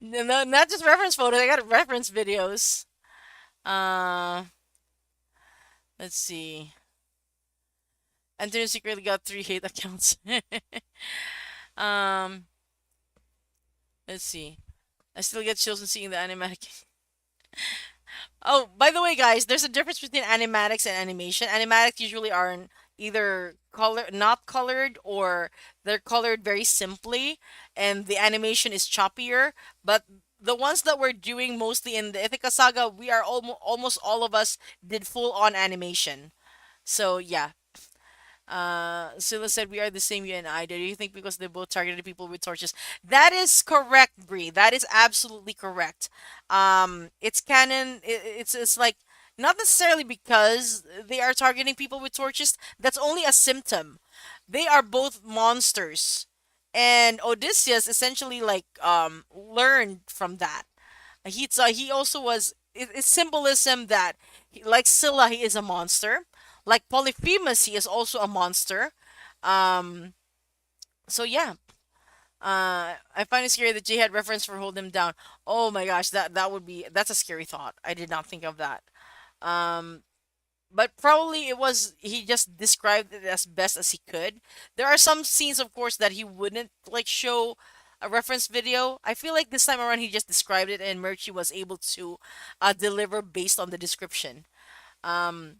no, not just reference photos. I got reference videos. Uh, let's see. Antonio secretly got 3 hate accounts. um, let's see. I still get chills when seeing the animatic. Oh, by the way, guys, there's a difference between animatics and animation. Animatics usually are either not colored, or they're colored very simply, and the animation is choppier. But the ones that we're doing mostly in the Ithaca Saga, we are almost all of us did full on animation. So yeah, Scylla said, "We are the same, you and I." Do you think because they both targeted people with torches? That is correct, Bree. That is absolutely correct. It's canon. It's like not necessarily because they are targeting people with torches. That's only a symptom. They are both monsters, and Odysseus essentially like learned from that. He also was. It's symbolism that like Scylla, he is a monster. Like Polyphemus, he is also a monster. Um, so yeah, I find it scary that Jay had reference for hold him down. Oh my gosh, that's a scary thought. I did not think of that. Um, but probably it was he just described it as best as he could. There are some scenes, of course, that he wouldn't like show a reference video. I feel like this time around he just described it, and Murchie was able to deliver based on the description. Um,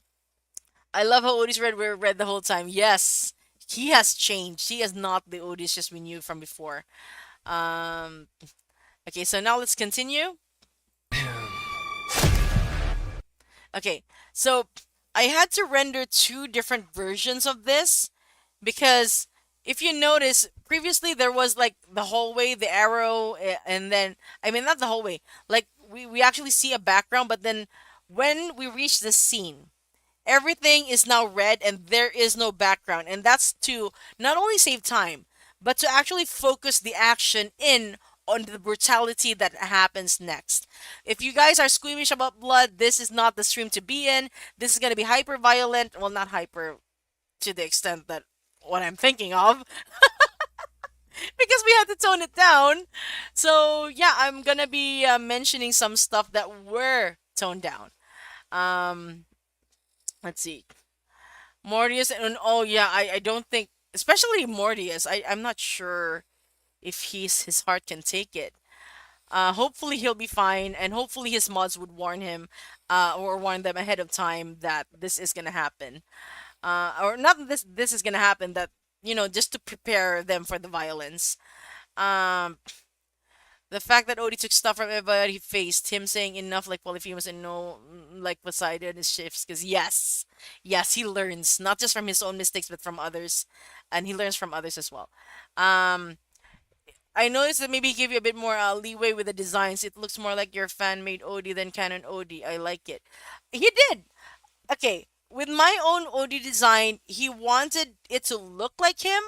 I love how Odie's read the whole time. Yes, he has changed. He is not the Odysseus we knew from before. Um, okay, so now let's continue. Okay, so I had to render two different versions of this because if you notice, previously there was like the hallway, the arrow, and then I mean not the hallway. Like we actually see a background, but then when we reach this scene, everything is now red and there is no background, and that's to not only save time but to actually focus the action in on the brutality that happens next. If you guys are squeamish about blood, this is not the stream to be in. This is going to be hyper violent. Well, not hyper to the extent that what I'm thinking of because we had to tone it down. So yeah, I'm gonna be mentioning some stuff that were toned down. um let's see. Mortius, and oh yeah, I don't think, especially Mortius, I'm not sure if his heart can take it. Hopefully he'll be fine, and hopefully his mods would warn him, or warn them ahead of time that this is gonna happen. Or not that this is gonna happen, that just to prepare them for the violence. Um, the fact that Odie took stuff from everybody he faced, him saying enough like Polyphemus and no like Poseidon is shifts, because yes, he learns not just from his own mistakes but from others, and he learns from others as well. Um, I noticed that maybe he gave you a bit more leeway with the designs. It looks more like your fan made Odie than canon Odie. I like it. He did. Okay, with my own Odie design, he wanted it to look like him,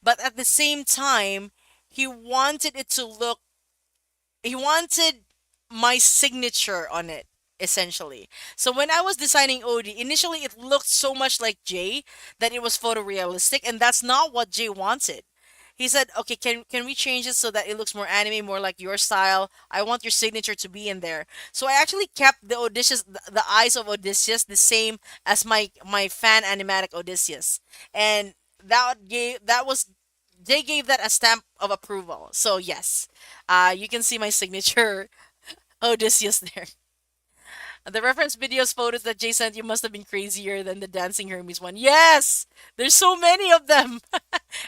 but at the same time, he wanted it to look he wanted my signature on it, essentially. So when I was designing Odie, initially it looked so much like Jay that it was photorealistic, and that's not what Jay wanted. He said, "Okay, can we change it so that it looks more anime, more like your style? I want your signature to be in there." So I actually kept the eyes of Odysseus the same as my fan animatic Odysseus, and that was they gave that a stamp of approval. So yes, you can see my signature Odysseus there. The reference videos photos that Jay sent you must have been crazier than the Dancing Hermes one. Yes! There's so many of them.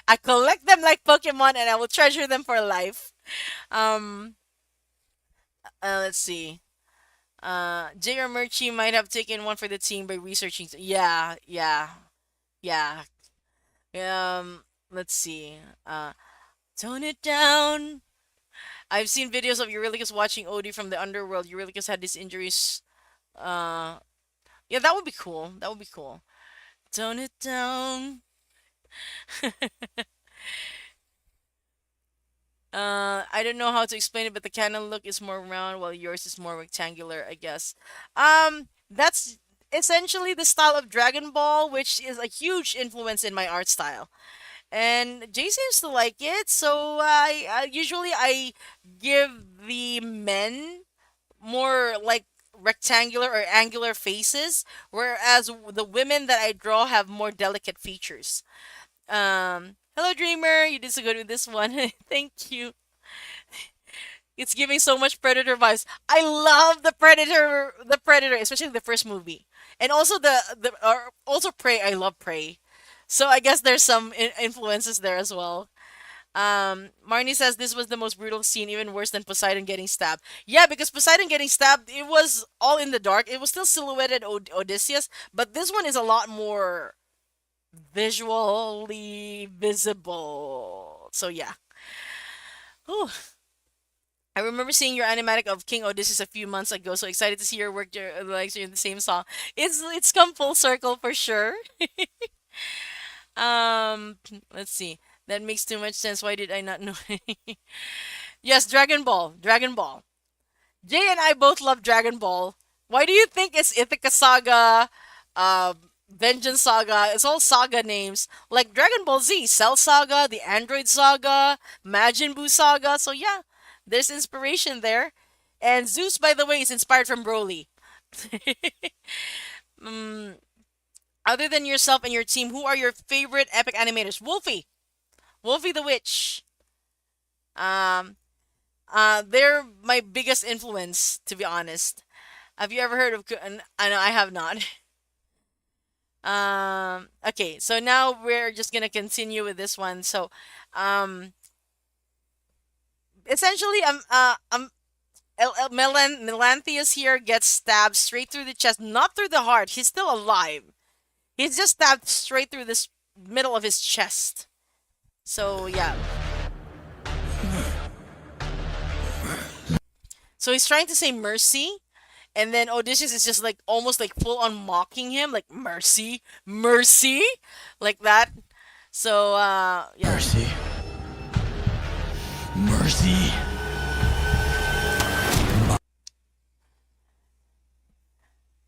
I collect them like Pokemon and I will treasure them for life. Um, let's see. Jay or Murchie might have taken one for the team by researching. Yeah, yeah, yeah. Let's see. Tone it down. I've seen videos of Eurylicus watching Odie from the underworld. Eurylicus had these injuries. Uh, yeah, that would be cool. That would be cool. Tone it down. I don't know how to explain it, but the canon look is more round, while yours is more rectangular, I guess. That's essentially the style of Dragon Ball, which is a huge influence in my art style. And Jay seems to like it, so I usually I give the men more like rectangular or angular faces, whereas the women that I draw have more delicate features. Hello Dreamer, you did so good with this one. Thank you. It's giving so much Predator vibes. I love the Predator, especially the first movie, and also also Prey. I love Prey, so I guess there's some influences there as well. Marnie says this was the most brutal scene, even worse than Poseidon getting stabbed. Yeah, because Poseidon getting stabbed, it was all in the dark. It was still silhouetted Odysseus, but this one is a lot more visually visible. So yeah. Whew. I remember seeing your animatic of King Odysseus a few months ago. So excited to see your work, like in the same song. It's come full circle for sure. Um, let's see. That makes too much sense. Why did I not know? Yes, Dragon Ball. Dragon Ball. Jay and I both love Dragon Ball. Why do you think it's Ithaca Saga, Vengeance Saga? It's all saga names. Like Dragon Ball Z, Cell Saga, the Android Saga, Majin Buu Saga. So yeah, there's inspiration there. And Zeus, by the way, is inspired from Broly. Mm, other than yourself and your team, who are your favorite epic animators? Wolfie. Wolfie the Witch. Um, they're my biggest influence, to be honest. Have you ever heard of? I know I have not. Okay, so now we're just gonna continue with this one. So, um, essentially, Melanthius here gets stabbed straight through the chest, not through the heart. He's still alive. He's just stabbed straight through this middle of his chest. So yeah. So he's trying to say mercy, and then Odysseus is just like almost like full on mocking him, like mercy, mercy, like that. So yeah. Mercy. Mercy.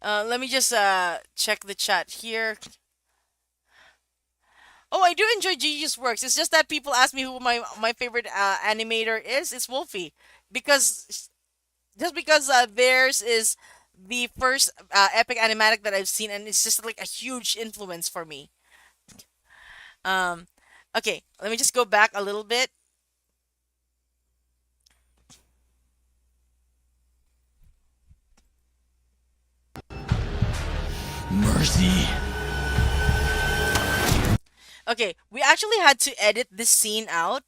Let me just check the chat here. Oh, I do enjoy Gigi's works. It's just that people ask me who my favorite animator is. It's Wolfie, because just because theirs is the first epic animatic that I've seen, and it's just like a huge influence for me. Um, okay, let me just go back a little bit. Mercy. Okay, we actually had to edit this scene out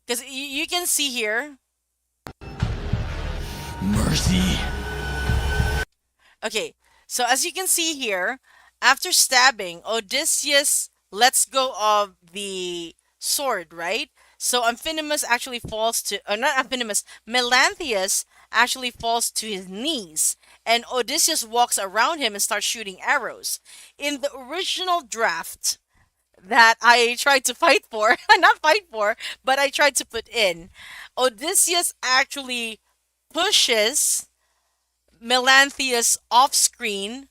because you can see here. Mercy. Okay, so as you can see here, after stabbing, Odysseus lets go of the sword, right? So Amphinomus actually falls to, not Amphinomus, Melanthius actually falls to his knees, and Odysseus walks around him and starts shooting arrows. In the original draft that I tried to fight for, not fight for, but I tried to put in, Odysseus actually pushes Melanthius off screen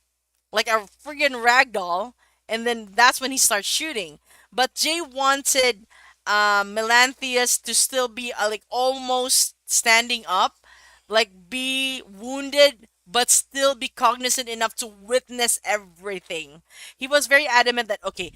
like a friggin' ragdoll, and then that's when he starts shooting. But Jay wanted Melanthius to still be like almost standing up, like be wounded, but still be cognizant enough to witness everything. He was very adamant that okay,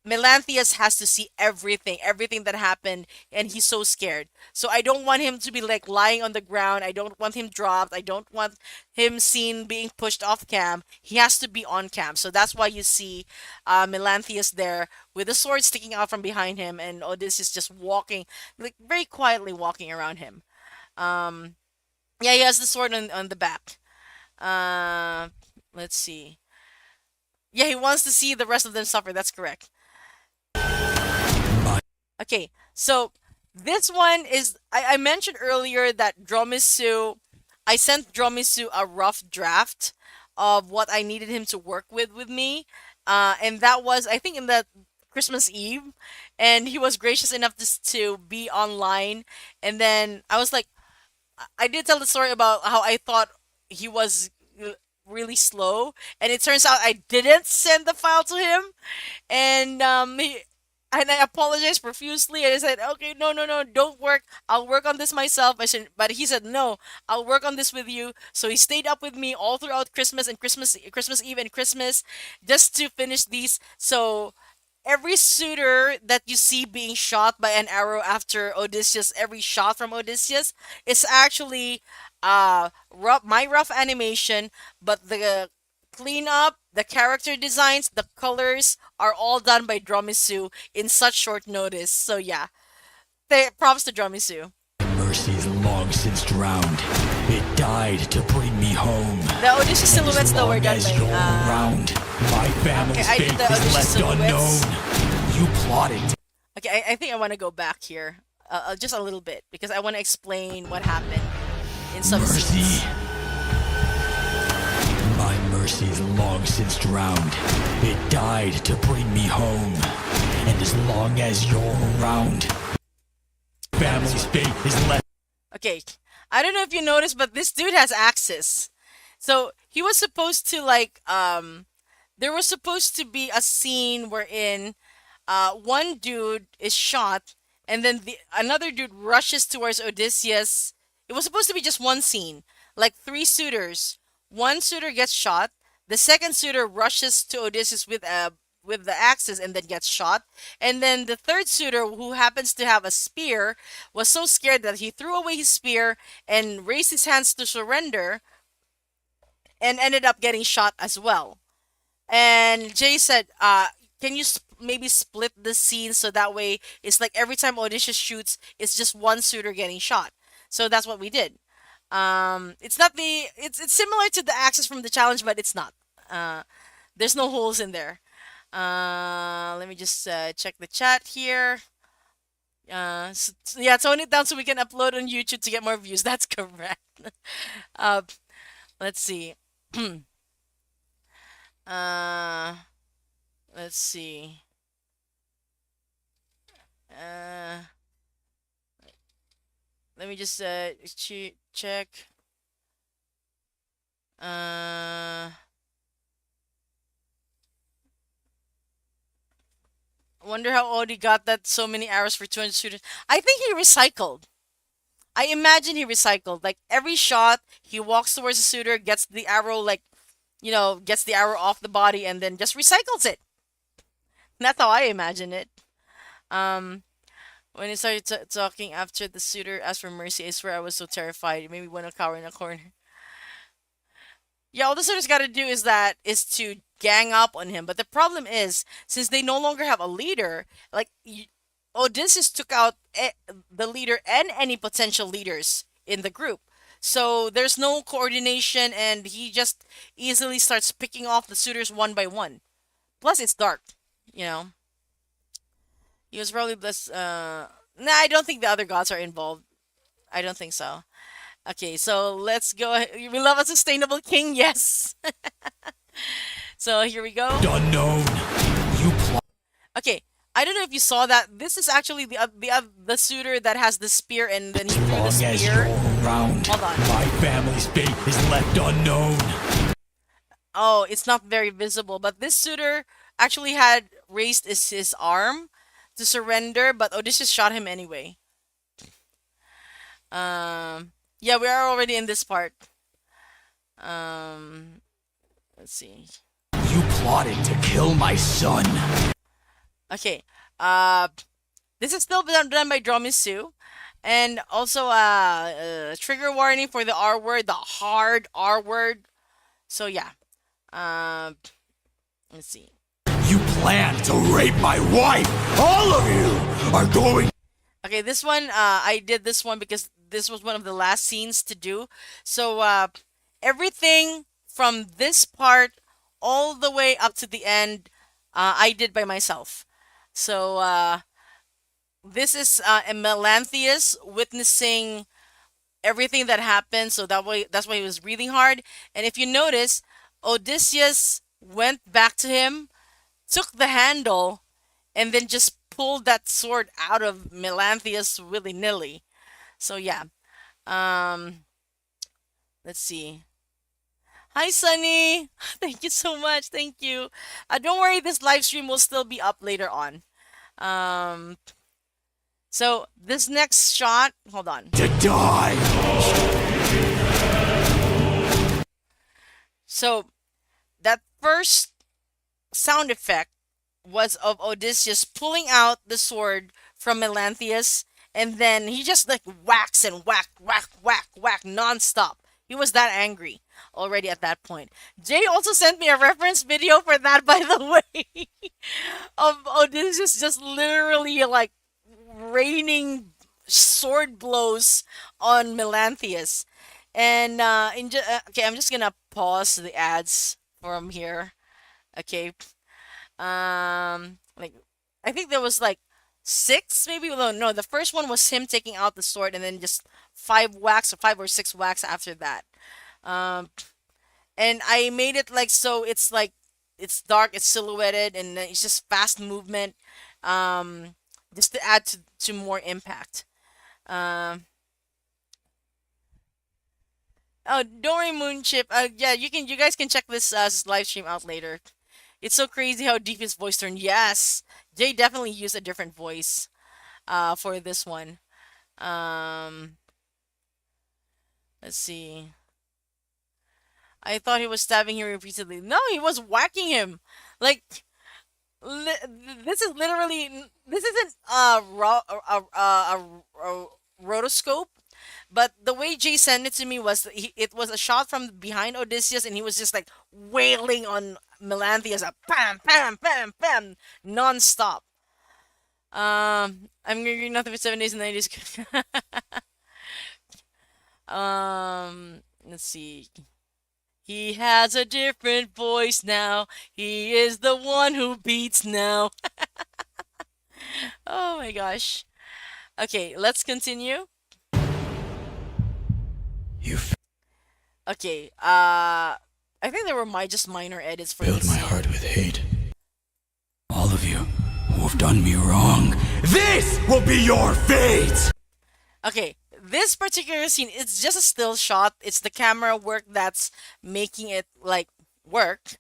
Melanthius has to see everything, everything that happened, and he's so scared. So I don't want him to be like lying on the ground. I don't want him dropped. I don't want him seen being pushed off cam. He has to be on cam. So that's why you see Melanthius there with a sword sticking out from behind him, and Odysseus just walking, like very quietly walking around him. Um, yeah, he has the sword on the back. Uh, let's see. Yeah, he wants to see the rest of them suffer. That's correct. Okay, so this one is I mentioned earlier that Dromisu I sent Dromisu a rough draft of what I needed him to work with me. And that was I think in the Christmas Eve, and he was gracious enough to be online. And then I was like, I did tell the story about how I thought he was really slow, and it turns out I didn't send the file to him, and I apologized profusely. And I said, "Okay, no, no, no, don't work. I'll work on this myself." I said, but he said, "No, I'll work on this with you." So he stayed up with me all throughout Christmas and Christmas Eve and Christmas, just to finish these. So every suitor that you see being shot by an arrow after Odysseus, every shot from Odysseus is actually my rough animation, but the cleanup, the character designs, the colors are all done by Dromisu in such short notice. So yeah, props to Dromisu. Mercy is long since drowned. It died to bring me home. The Odysseus And silhouettes as though were long done as by you're around, my family's I did fate the is Odysseus left silhouettes. unknown. You plotted. Okay, I think I want to go back here just a little bit because I want to explain what happened in some Mercy. scenes. My mercy is long since drowned. It died to bring me home. And as long as you're around, family's fate is left. Okay, I don't know if you noticed, but this dude has axes. So he was supposed to there was supposed to be a scene wherein one dude is shot and then another dude rushes towards Odysseus. It was supposed to be just one scene, like three suitors. One suitor gets shot. The second suitor rushes to Odysseus with the axes and then gets shot. And then the third suitor, who happens to have a spear, was so scared that he threw away his spear and raised his hands to surrender and ended up getting shot as well. And Jay said, can you maybe split the scene so that way it's like every time Odysseus shoots, it's just one suitor getting shot. So that's what we did. It's not it's similar to the axes from the challenge, but it's not. There's no holes in there. Let me just check the chat here. Yeah, tone it down so we can upload on YouTube to get more views. That's correct. uh, let's see. Let's see. Let me just check. Wonder how Odie got that so many arrows for 200 shooters. I think he recycled. I imagine he recycled. Like every shot, he walks towards the suitor, gets the arrow gets the arrow off the body, and then just recycles it. That's how I imagine it. When he started talking after the suitor asked for mercy, I swear I was so terrified. It made me want to cower in a corner. Yeah, all the suitors got to do is to gang up on him. But the problem is, since they no longer have a leader, like Odysseus took out the leader and any potential leaders in the group. So there's no coordination, and he just easily starts picking off the suitors one by one. Plus, it's dark, you know. He was probably blessed. Nah, I don't think the other gods are involved. I don't think so. Okay, so let's go. We love a sustainable king, yes. So here we go. Unknown. You plot. Okay, I don't know if you saw that. This is actually the suitor that has the spear, and then he threw the As long as spear. you're around, Hold on. my family's fate is left unknown. Oh, it's not very visible, but this suitor actually had raised his arm to surrender, but Odysseus shot him anyway. Yeah, we are already in this part. Let's see. You plotted to kill my son. Okay. This is still done by Dromisu. And also, trigger warning for the R word, the hard R word. So, yeah. Let's see. You plan to rape my wife. All of you are going. Okay, this one, I did this one because this was one of the last scenes to do. So, everything from this part all the way up to the end, I did by myself. So, this is Melanthius witnessing everything that happened. So that's why he was breathing hard. And if you notice, Odysseus went back to him, took the handle, and then just pulled that sword out of Melanthius willy-nilly. So yeah. Let's see. Hi, Sunny. Thank you so much. Thank you. Don't worry, this live stream will still be up later on. So this next shot, hold on. To die. So that first sound effect was of Odysseus pulling out the sword from Melanthius, and then he just like whacks and whack, whack, whack, whack nonstop. He was that angry already at that point. Jay also sent me a reference video for that, by the way, of Odysseus just literally like raining sword blows on Melanthius. And okay, I'm just gonna pause the ads from here. Okay, like I think there was like six, maybe. No, no, the first one was him taking out the sword, and then just five or six whacks after that. Um, and I made it like so. It's like it's dark, it's silhouetted, and then it's just fast movement. Um, just to add to more impact. Um, oh, Dory Moonchip. Yeah, you guys can check this live stream out later. It's so crazy how deep his voice turned. Yes, Jay definitely used a different voice for this one. Um, let's see. I thought he was stabbing him repeatedly. No, he was whacking him. Like this is literally this isn't a rotoscope, but the way Jay sent it to me was it was a shot from behind Odysseus, and he was just like wailing on Melanthius, a bam, bam, bam, bam, non-stop. I'm gonna read nothing for 7 days and 90s. Let's see. He has a different voice now. He is the one who beats now. Oh my gosh. Okay, let's continue. You Okay, I think there were just minor edits for filled this my scene. heart with hate. All of you who have done me wrong. This will be your fate! Okay, this particular scene, it's just a still shot. It's the camera work that's making it like work.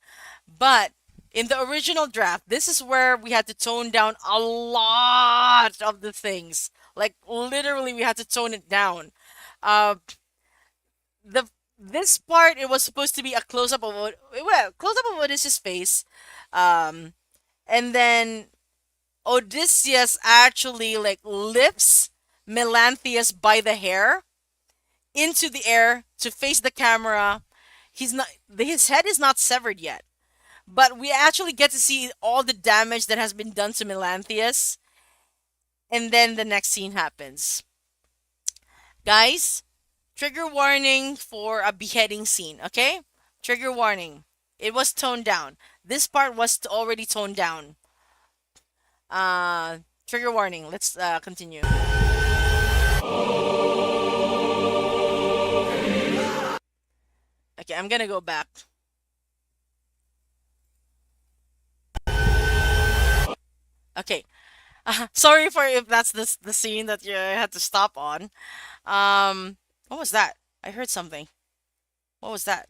But in the original draft, this is where we had to tone down a lot of the things. Like literally, we had to tone it down. Uh, the this part it was supposed to be a close up of Odysseus' face, um, and then Odysseus actually like lifts Melanthius by the hair into the air to face the camera. His head is not severed yet, but we actually get to see all the damage that has been done to Melanthius, and then the next scene happens. Guys, trigger warning for a beheading scene, okay? Trigger warning. It was toned down. This part was already toned down. Trigger warning. Let's continue. Okay, I'm gonna go back. Okay. Sorry for if that's the scene that you had to stop on. What was that? I heard something. What was that?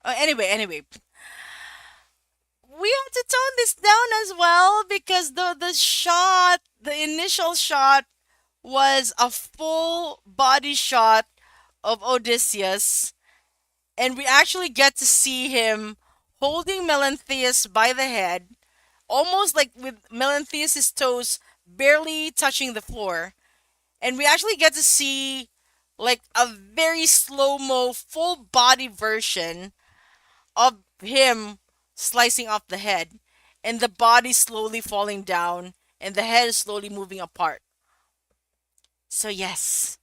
Anyway, we had to tone this down as well because the initial shot was a full body shot of Odysseus, and we actually get to see him holding Melanthius by the head, almost like with Melanthius's toes barely touching the floor, and we actually get to see like a very slow-mo full body version of him slicing off the head, and the body slowly falling down and the head is slowly moving apart. So yes,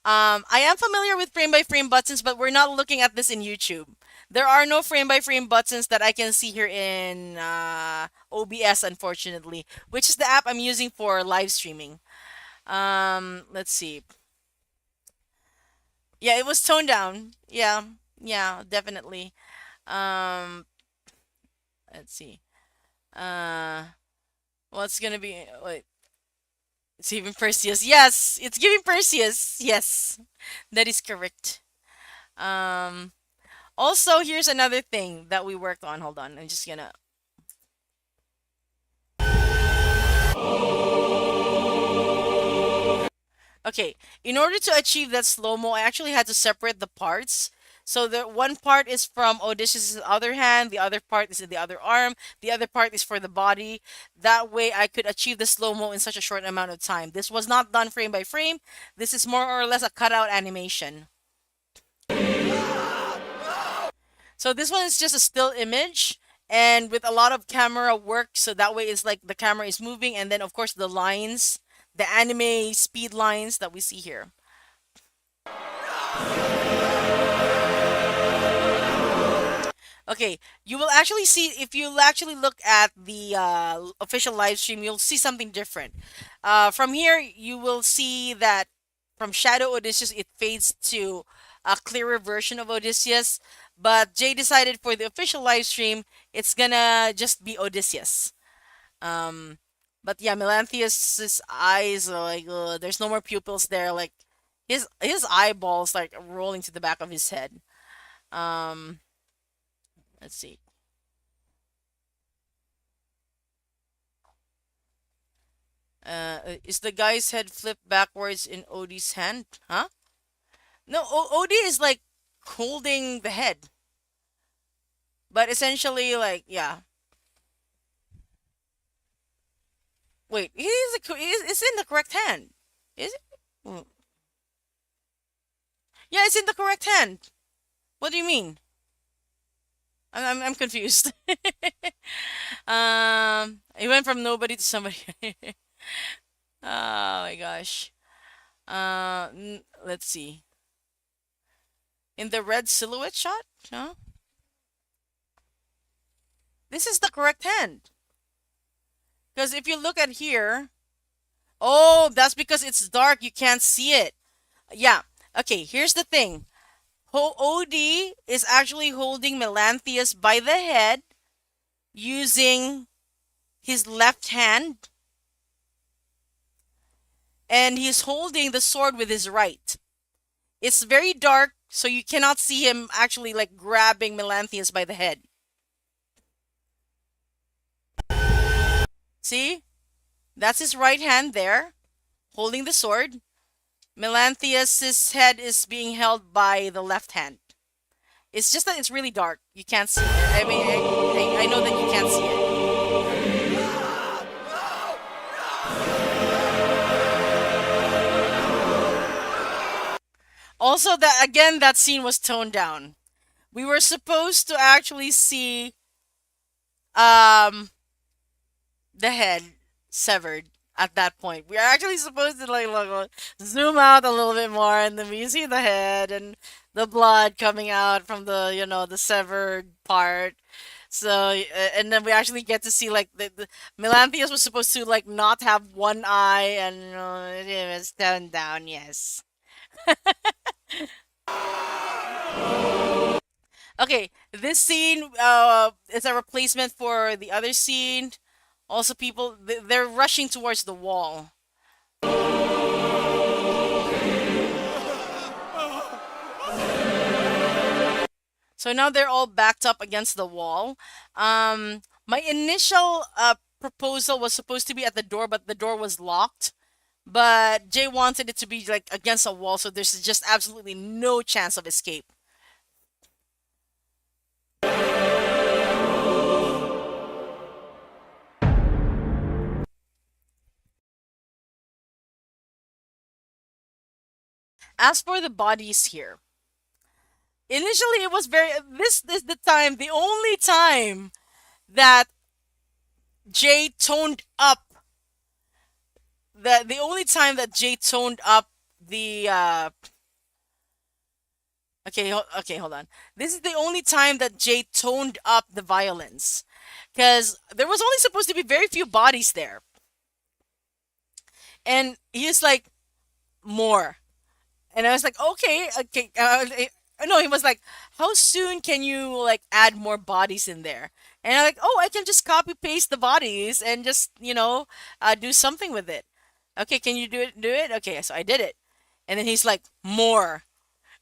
I am familiar with frame by frame buttons, but we're not looking at this in YouTube. There are no frame by frame buttons that I can see here in OBS, unfortunately, which is the app I'm using for live streaming. Let's see. Yeah, it was toned down. Yeah, definitely. Um, let's see. Uh, what's gonna be? Wait, it's even Perseus. Yes, it's giving Perseus. Yes, that is correct. Um, Also, here's another thing that we worked on. Hold on, I'm just gonna. Okay, in order to achieve that slow-mo, I actually had to separate the parts. So the one part is from Odysseus' other hand, the other part is in the other arm, the other part is for the body. That way I could achieve the slow-mo in such a short amount of time. This was not done frame by frame. This is more or less a cutout animation. So this one is just a still image and with a lot of camera work. So that way it's like the camera is moving, and then of course the lines, the anime speed lines that we see here. Okay, you will actually see, if you actually look at the official live stream, you'll see something different. From here, you will see that from Shadow Odysseus, it fades to a clearer version of Odysseus. But Jay decided for the official live stream, it's gonna just be Odysseus. Um, but yeah, Melanthius's eyes are like, there's no more pupils there. Like his eyeballs like rolling to the back of his head. Um, let's see. Is the guy's head flipped backwards in Odie's hand? Huh? No, Odie is like holding the head, but essentially, like, yeah. Wait, it's in the correct hand. Is it? Mm. Yeah, it's in the correct hand. What do you mean? I'm confused. It went from nobody to somebody. Oh my gosh. Let's see. In the red silhouette shot? No? This is the correct hand. Because if you look at here, oh, that's because it's dark. You can't see it. Yeah. Okay, here's the thing. Odie is actually holding Melanthius by the head using his left hand, and he's holding the sword with his right. It's very dark, so you cannot see him actually like grabbing Melanthius by the head. See? That's his right hand there, holding the sword. Melanthius's head is being held by the left hand. It's just that it's really dark. You can't see it. I mean, I know that you can't see it. Also, that again, that scene was toned down. We were supposed to actually see um the head severed at that point. We are actually supposed to like zoom out a little bit more, and then we see the head and the blood coming out from the the severed part. So and then we actually get to see like the Melanthius was supposed to like not have one eye, and it was toned down. Yes. Okay, this scene is a replacement for the other scene. Also, people they're rushing towards the wall. So now they're all backed up against the wall. My initial proposal was supposed to be at the door, but the door was locked. But Jay wanted it to be like against a wall, so there's just absolutely no chance of escape. As for the bodies here, initially it was very. This is the only time that Jay toned up. The only time that Jay toned up the. Okay, hold on. This is the only time that Jay toned up the violence, because there was only supposed to be very few bodies there, and he's like more. And I was like, okay, okay. No, he was like, how soon can you like add more bodies in there? And I'm like, oh, I can just copy paste the bodies and just do something with it. Okay, can you do it? Do it? Okay, so I did it, and then he's like, more.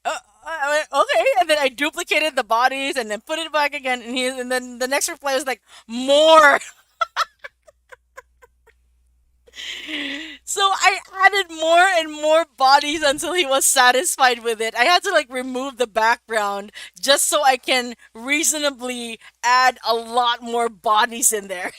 I went, okay, and then I duplicated the bodies and then put it back again, and then the next reply was like, more. So I added more and more bodies until he was satisfied with it. I had to like remove the background just so I can reasonably add a lot more bodies in there.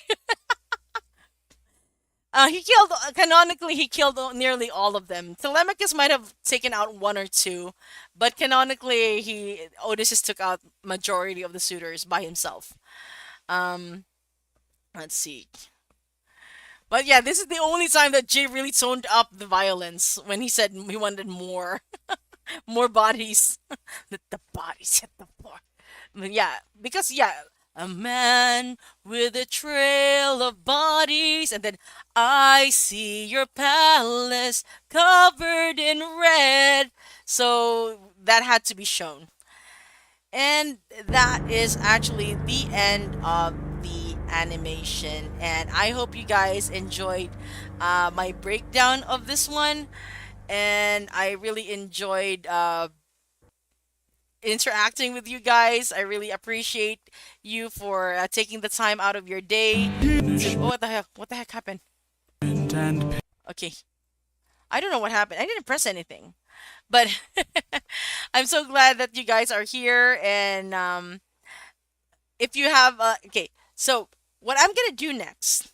He killed canonically. He killed nearly all of them. Telemachus might have taken out one or two, but canonically, he Odysseus took out majority of the suitors by himself. Um, let's see. But yeah, this is the only time that Jay really toned up the violence when he said he wanted more, more bodies. Let the bodies hit the floor. But yeah, because yeah, a man with a trail of bodies, and then I see your palace covered in red. So that had to be shown. And that is actually the end of the animation. And I hope you guys enjoyed my breakdown of this one. And I really enjoyed interacting with you guys. I really appreciate you for taking the time out of your day to. Oh, what the heck? What the heck happened? And Okay. I don't know what happened. I didn't press anything. But I'm so glad that you guys are here. And if you have. Okay. So, what I'm going to do next.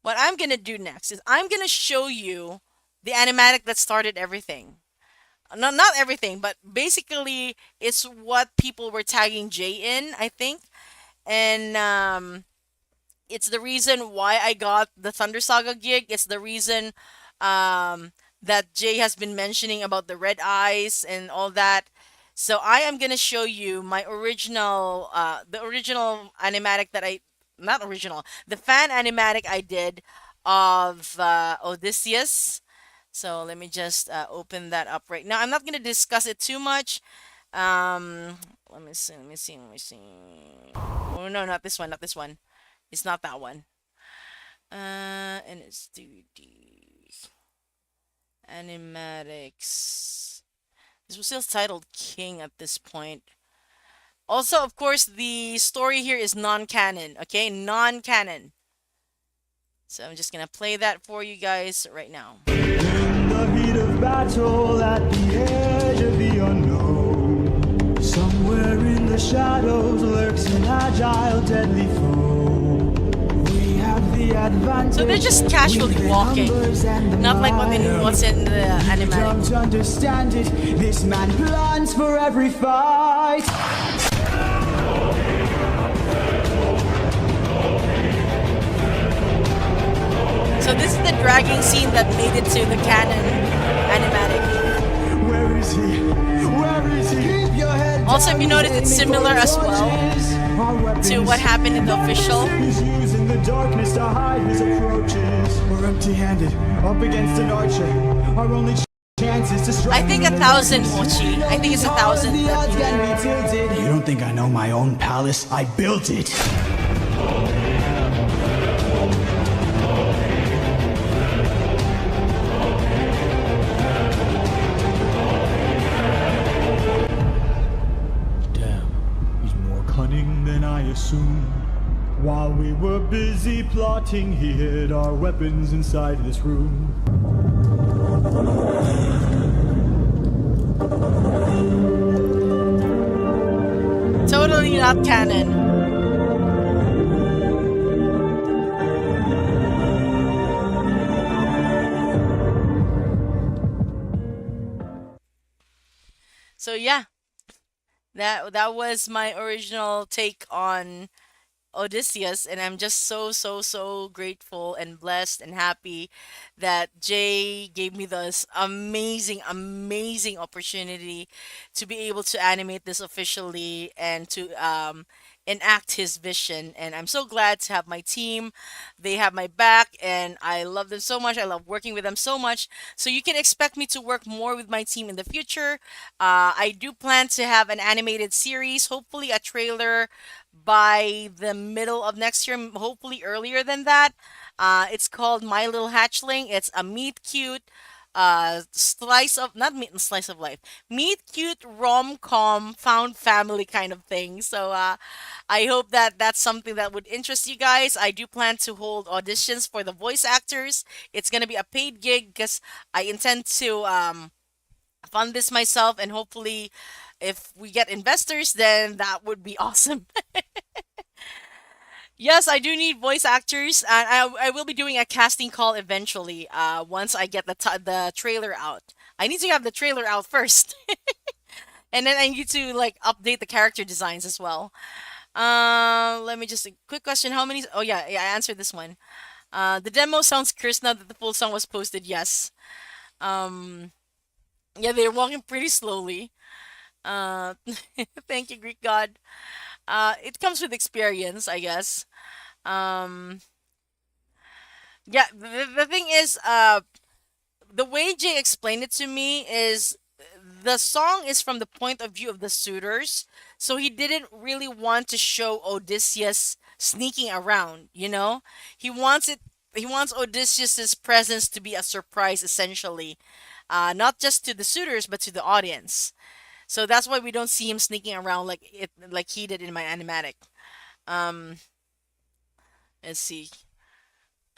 What I'm going to do next is I'm going to show you the animatic that started everything. No, not everything, but basically it's what people were tagging Jay in, I think. And it's the reason why I got the Thunder Saga gig. It's the reason um, that Jay has been mentioning about the red eyes and all that. So I am gonna show you my original, the original animatic that not original, the fan animatic I did of Odysseus. So let me just open that up right now. I'm not gonna discuss it too much. Let me see. Let me see. Let me see. Oh no, not this one. Not this one. It's not that one. And it's the animatics. This was still titled King at this point. Also, of course, the story here is non-canon. Okay, non-canon. So I'm just gonna play that for you guys right now. in the heat of battle at the edge of the unknown, somewhere in the shadows lurks an agile, deadly foe. We have the advantage. So they're just casually we've the walking, numbers and the not like might. what's in the You animatic. don't understand it. This man plans for every fight. So this is the dragging scene that made it to the canon animatic. Where is he? Where is he? Keep your head Also, if down, you notice, he's it's aiming similar for as well torches. Our weapons, to what happened in the official. He's using the darkness to hide his approaches. We're empty-handed, up against an archer. Our only chance is to strike. I think 1,000, Mochi. I think it's 1,000. The odds can be tilted. You don't think I know my own palace? I built it. Damn. He's more cunning than I assumed. While we were busy plotting, he hid our weapons inside this room. Totally not canon. So yeah, that was my original take on Odysseus, and I'm just so grateful and blessed and happy that Jay gave me this amazing opportunity to be able to animate this officially and to enact his vision. And I'm so glad to have my team. They have my back, and I love them so much. I love working with them so much. So you can expect me to work more with my team in the future. I do plan to have an animated series, hopefully a trailer by the middle of next year, hopefully earlier than that. It's called My Little Hatchling. It's a meet cute slice of not meet and slice of life, meet cute rom-com found family kind of thing. So I hope that that's something that would interest you guys. I do plan to hold auditions for the voice actors. It's gonna be a paid gig because I intend to fund this myself, and hopefully if we get investors, then that would be awesome. Yes, I do need voice actors, and I will be doing a casting call eventually. Once I get the trailer out, I need to have the trailer out first, and then I need to like update the character designs as well. Let me just a quick question: how many? Oh yeah, yeah, I answered this one. The demo sounds cursed now that the full song was posted. Yes. Um, yeah, they're walking pretty slowly. Uh, thank you, Greek God. It comes with experience, I guess. Um, yeah, the thing is, the way Jay explained it to me is the song is from the point of view of the suitors, so he didn't really want to show Odysseus sneaking around, you know? He wants it he wants Odysseus's presence to be a surprise essentially. Not just to the suitors but to the audience. So that's why we don't see him sneaking around like he did in my animatic. Um let's see.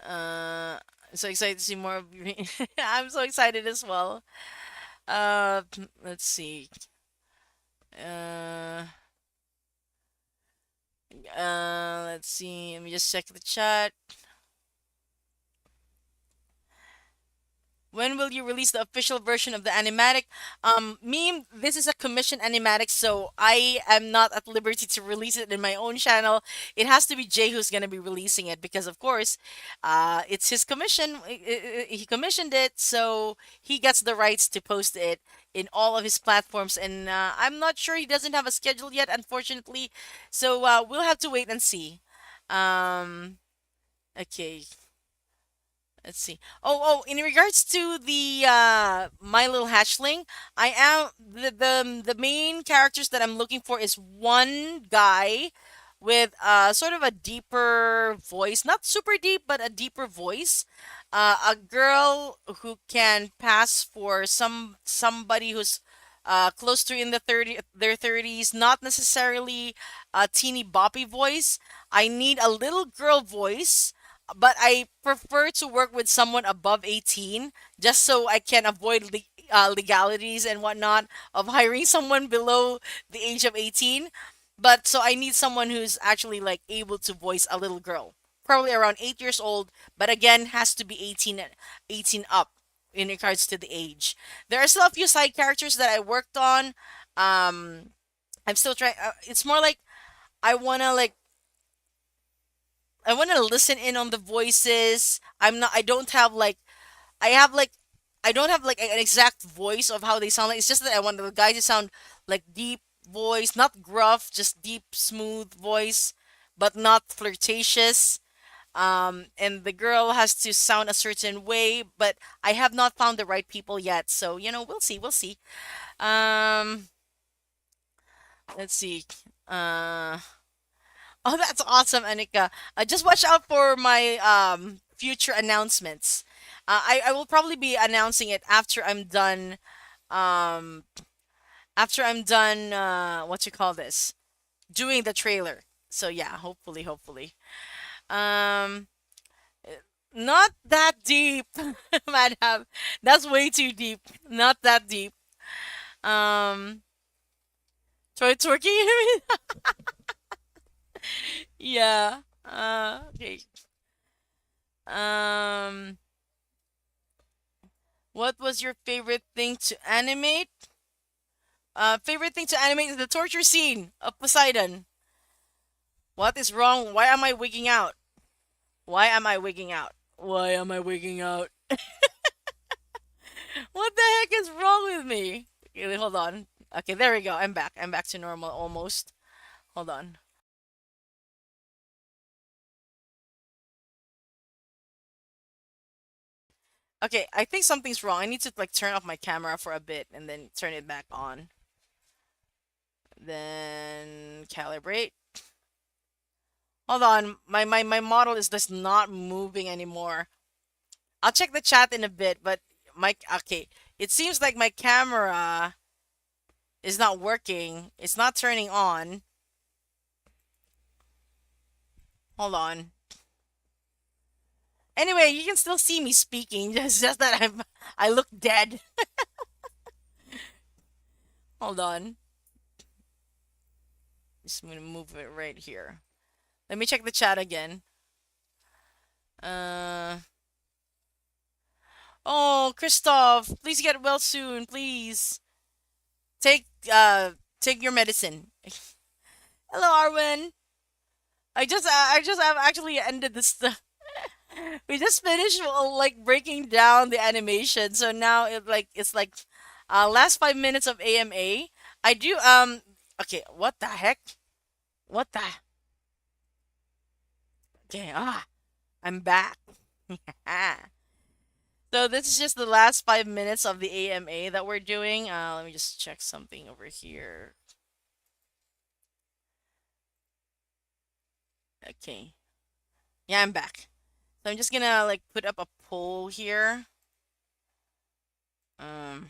Uh I'm so excited to see more of you. I'm so excited as well. Let's see. Uh, let's see. Let me just check the chat. When will you release the official version of the animatic? Me, this is a commission animatic, so I am not at liberty to release it in my own channel. It has to be Jay who's gonna be releasing it because, of course, it's his commission. He commissioned it, so he gets the rights to post it in all of his platforms. And I'm not sure he doesn't have a schedule yet, unfortunately. So we'll have to wait and see. Um, okay. Let's see. In regards to the My Little Hatchling, I am the main characters that I'm looking for is one guy with sort of a deeper voice, not super deep, but a deeper voice. A girl who can pass for somebody who's close to in their 30s, not necessarily a teeny boppy voice. I need a little girl voice, but I prefer to work with someone above 18 just so I can avoid legalities and whatnot of hiring someone below the age of 18. But so I need someone who's actually like able to voice a little girl, probably around 8 years old, but again has to be 18 up in regards to the age. There are still a few side characters that I worked on. I'm still trying. It's more like I wanna like I want to listen in on the voices. I'm not. I don't have like. I have like. I don't have like an exact voice of how they sound like. It's just that I want the guy to sound like deep voice, not gruff, just deep, smooth voice, but not flirtatious. And the girl has to sound a certain way, but I have not found the right people yet. So we'll see. We'll see. Um, let's see. Uh, Oh, that's awesome, Anika. Just watch out for my future announcements. I will probably be announcing it um after I'm done what you call this? Doing the trailer. So yeah, hopefully. Um Not that deep, madam. That's way too deep. Not that deep. Um Troy twerking? Yeah. Okay. Um, what was your favorite thing to animate? Favorite thing to animate is the torture scene of Poseidon. What is wrong? Why am I wigging out? Why am I wigging out? Why am I wigging out? What the heck is wrong with me? Okay, hold on. Okay, there we go. I'm back. I'm back to normal almost. Hold on. Okay, I think something's wrong. I need to like turn off my camera for a bit and then turn it back on. Then calibrate. Hold on, my model is just not moving anymore. I'll check the chat in a bit, but okay. It seems like my camera is not working. It's not turning on. Hold on. Anyway, you can still see me speaking. It's just that I look dead. Hold on. Just gonna move it right here. Let me check the chat again. Uh oh, Christoph, please get well soon, please. Take uh take your medicine. Hello, Arwen. I just have actually ended this. We just finished like breaking down the animation, so now it's like last 5 minutes of AMA. I do okay. What the heck? What the? Okay, I'm back. So this is just the last 5 minutes of the AMA that we're doing. Let me just check something over here. Okay, yeah, I'm back. So I'm just gonna like put up a poll here. Um,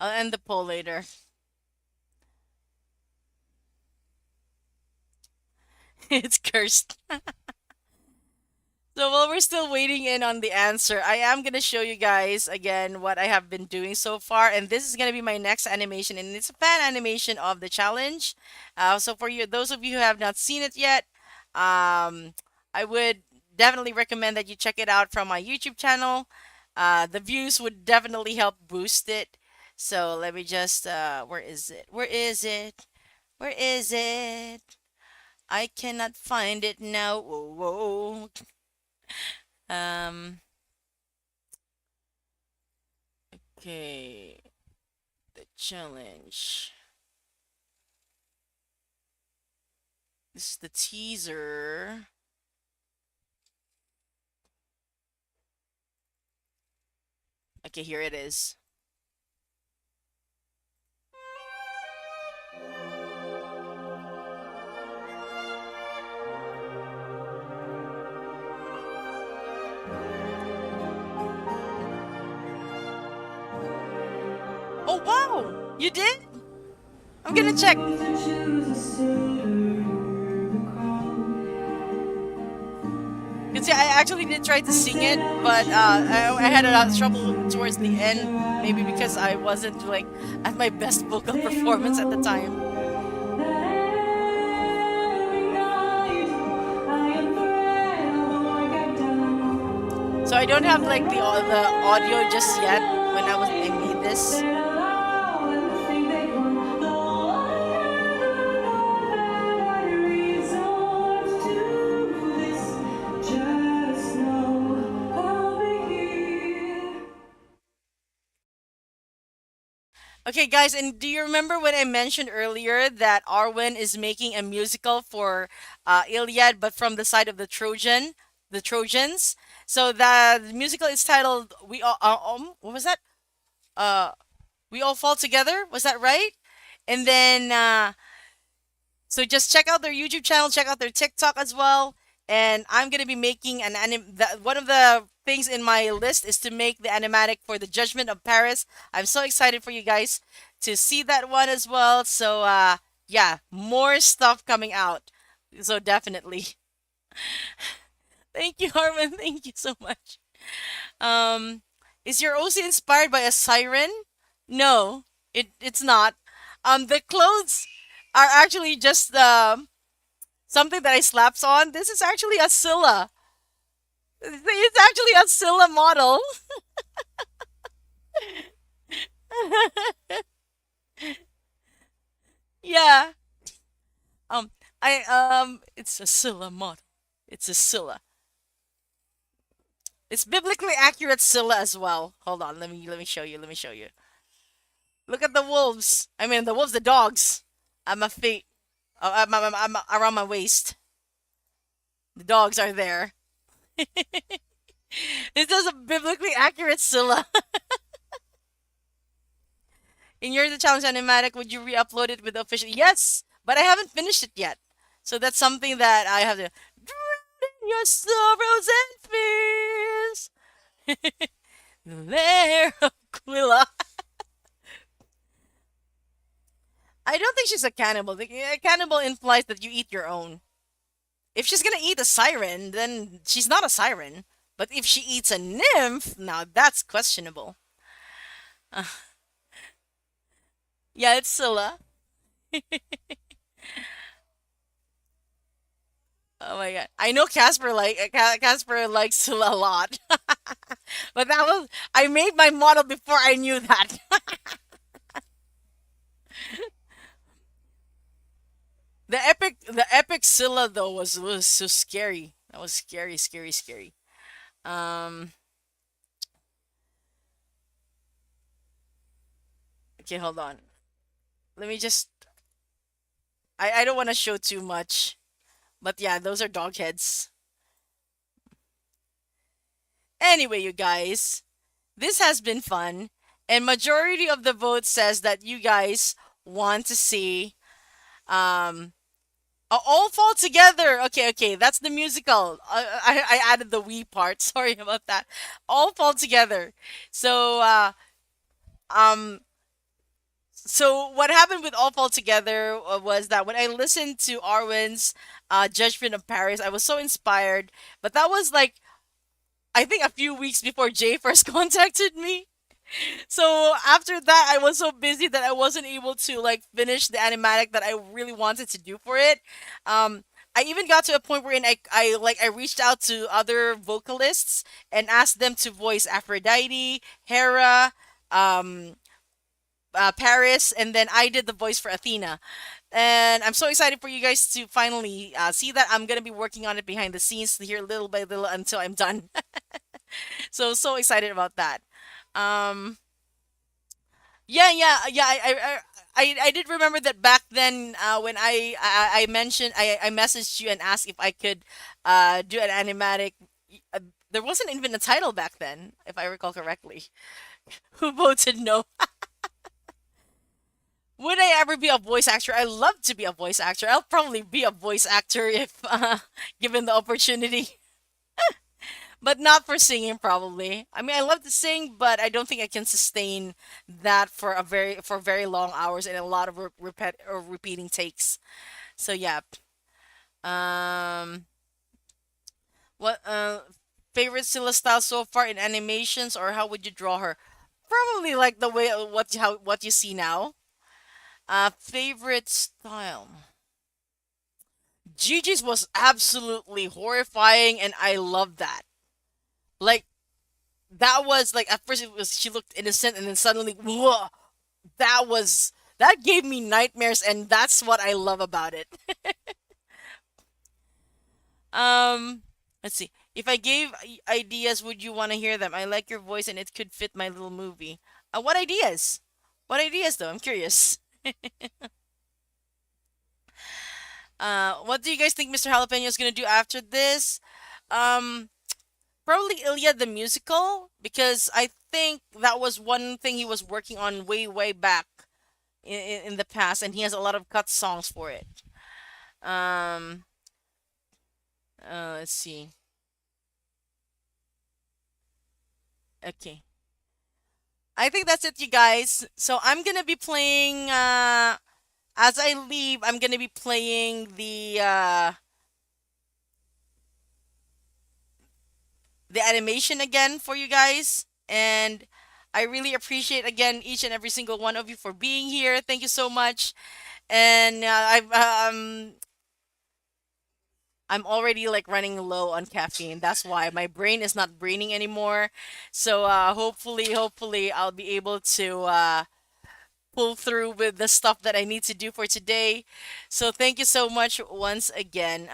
I'll end the poll later. It's cursed. So while we're still waiting in on the answer, I am gonna show you guys again what I have been doing so far, and this is gonna be my next animation, and it's a fan animation of the challenge. So for you, those of you who have not seen it yet, I would definitely recommend that you check it out from my YouTube channel. The views would definitely help boost it. So let me just, where is it? Where is it? Where is it? I cannot find it now. Whoa, whoa. Um, okay, the challenge. This is the teaser. Okay, here it is. Oh wow! You did? I'm gonna check. You see, I actually did try to sing it, but I had a lot of trouble towards the end. Maybe because I wasn't like at my best vocal performance at the time. So I don't have like the audio just yet when I made this. Okay, guys, and do you remember when I mentioned earlier that Arwen is making a musical for Iliad, but from the side of the Trojans? So the musical is titled "We All." What was that? Uh, "We All Fall Together." Was that right? And then so just check out their YouTube channel, check out their TikTok as well. And I'm gonna be making one of the things in my list is to make the animatic for the Judgment of Paris. I'm so excited for you guys to see that one as well. So yeah, more stuff coming out. So definitely. Thank you, Harmon. Thank you so much. Um, is your OC inspired by a siren? No, it's not. The clothes are actually just something that I slaps on. This is actually a Scylla. It's actually a Scylla model. Yeah. Um, it's a Scylla model. It's a Scylla. It's biblically accurate Scylla as well. Hold on, let me show you. Let me show you. Look at the wolves. I mean, the wolves, the dogs. I'm a feet. I'm around my waist. The dogs are there. This is a biblically accurate Scylla. In your the challenge animatic, would you re-upload it with the official? Yes, but I haven't finished it yet. So that's something that I have to drown in your sorrows and fears. Lair of Aquila. I don't think she's a cannibal. A cannibal implies that you eat your own. If she's gonna eat a siren, then she's not a siren. But if she eats a nymph, now that's questionable. Uh, yeah, it's Scylla. Oh my god. I know Casper likes Scylla a lot. But that was I made my model before I knew that. The epic Scylla though was so scary. That was scary, scary, scary. Um okay, hold on. Let me just I don't want to show too much. But yeah, those are dog heads. Anyway, you guys, this has been fun. And majority of the vote says that you guys want to see um all fall together. Okay, okay, that's the musical. I added the we part. Sorry about that. All fall together. So um so what happened with All Fall Together was that when I listened to Arwen's Judgment of Paris, I was so inspired. But that was like I think a few weeks before Jay first contacted me. So after that, I was so busy that I wasn't able to like finish the animatic that I really wanted to do for it. Um, I even got to a point wherein I reached out to other vocalists and asked them to voice Aphrodite, Hera, um, Paris, and then I did the voice for Athena. And I'm so excited for you guys to finally see that. I'm gonna be working on it behind the scenes here little by little until I'm done. So excited about that. Um, yeah. I did remember that back then when I mentioned I messaged you and asked if I could do an animatic. Uh, there wasn't even a title back then, if I recall correctly. Who voted no? Would I ever be a voice actor? I love to be a voice actor. I'll probably be a voice actor if given the opportunity, but not for singing probably. I mean, I love to sing, but I don't think I can sustain that for very long hours and a lot of repeating takes. So yeah. Um, what favorite Scylla style so far in animations, or how would you draw her? Probably like the way what you see now. Favorite style. Gigi's was absolutely horrifying, and I love that. Like that was like at first it was she looked innocent, and then suddenly, whoa, that gave me nightmares, and that's what I love about it. Let's see. If I gave ideas, would you want to hear them? I like your voice, and it could fit my little movie. What ideas? What ideas, though? I'm curious. What do you guys think Mr. Jalapeno is gonna do after this? Um, Probably Iliad the musical because I think that was one thing he was working on way back in the past, and he has a lot of cut songs for it. Um, let's see. Okay, I think that's it, you guys. So I'm gonna be playing. As I leave, I'm gonna be playing the animation again for you guys. And I really appreciate again each and every single one of you for being here. Thank you so much. And I'm already like running low on caffeine. That's why my brain is not braining anymore. So hopefully I'll be able to pull through with the stuff that I need to do for today. So thank you so much once again.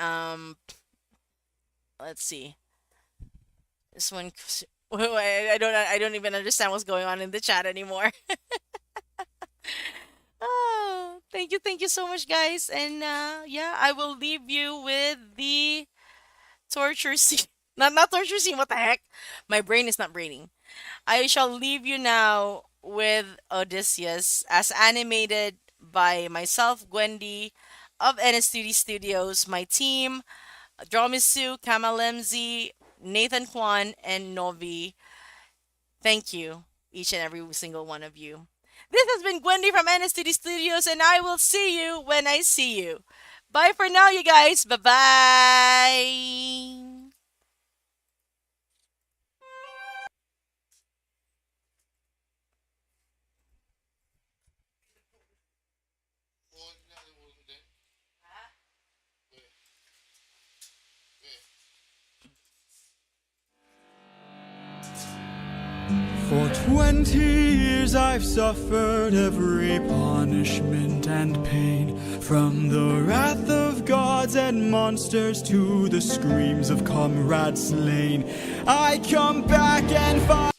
Let's see. This one I don't even understand what's going on in the chat anymore. Oh, thank you so much, guys. And yeah, I will leave you with the torture scene. Not torture scene. What the heck? My brain is not braining. I shall leave you now with Odysseus, as animated by myself, Gwendy, of NSTD Studios, my team, Dromisu, Kamalemzi, Nathan Kwan, and Novi. Thank you, each and every single one of you. This has been Gwendy from NSTD Studios, and I will see you when I see you. Bye for now, you guys. Bye bye. For 20 years I've suffered every punishment and pain, from the wrath of gods and monsters to the screams of comrades slain. I come back and find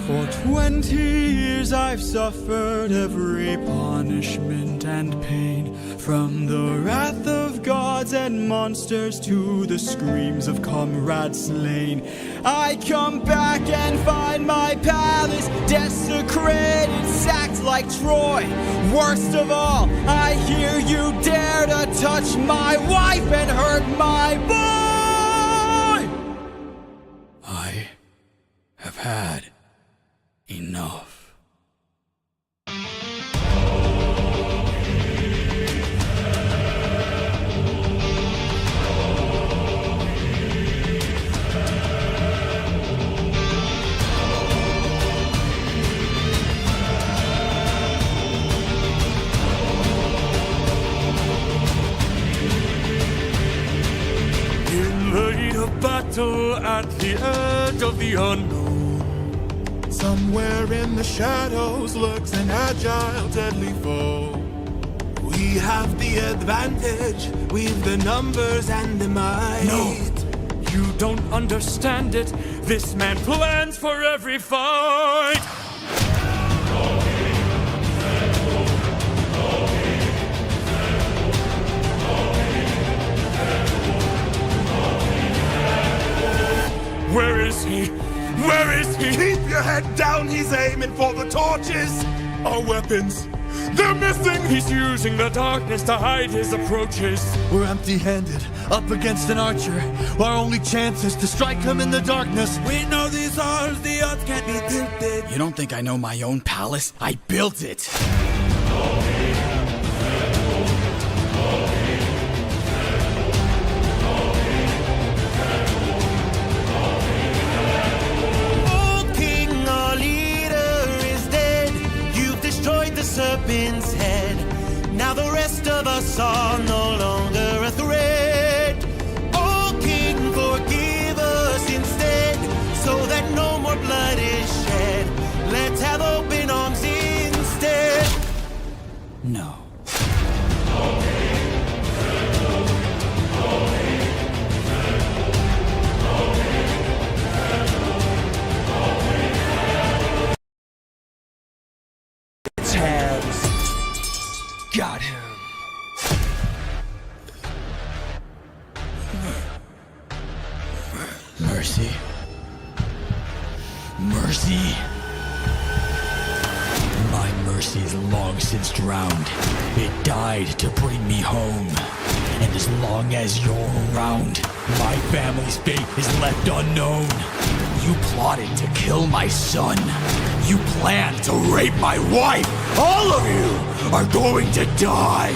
For 20 years I've suffered every punishment and pain, from the wrath of gods and monsters to the screams of comrades slain. I come back and find my palace desecrated, sacked like Troy. Worst of all, I hear you dare to touch my wife and hurt my boy! I have had enough. In the heat of battle at the edge of the unknown, somewhere in the shadows lurks an agile, deadly foe. We have the advantage, we've the numbers and the might. No, you don't understand it. This man plans for every fight. Where is he? Where is he? Keep your head down, he's aiming for the torches. Our weapons, they're missing. He's using the darkness to hide his approaches. We're empty-handed, up against an archer. Our only chance is to strike him in the darkness. We know these odds, the odds can't be tilted. You don't think I know my own palace? I built it! Serpent's head. Now the rest of us are no longer a threat. Oh King, forgive us instead, so that no more blood is shed. Let's have open arms instead. No. Got him. Mercy. Mercy. My mercy is long since drowned. It died to bring me home. And as long as you're around, my family's fate is left unknown. You plotted to kill my son. You planned to rape my wife. All of you are going to die.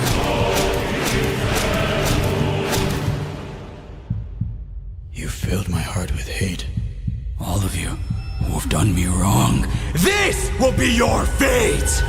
You filled my heart with hate. All of you who have done me wrong. This will be your fate!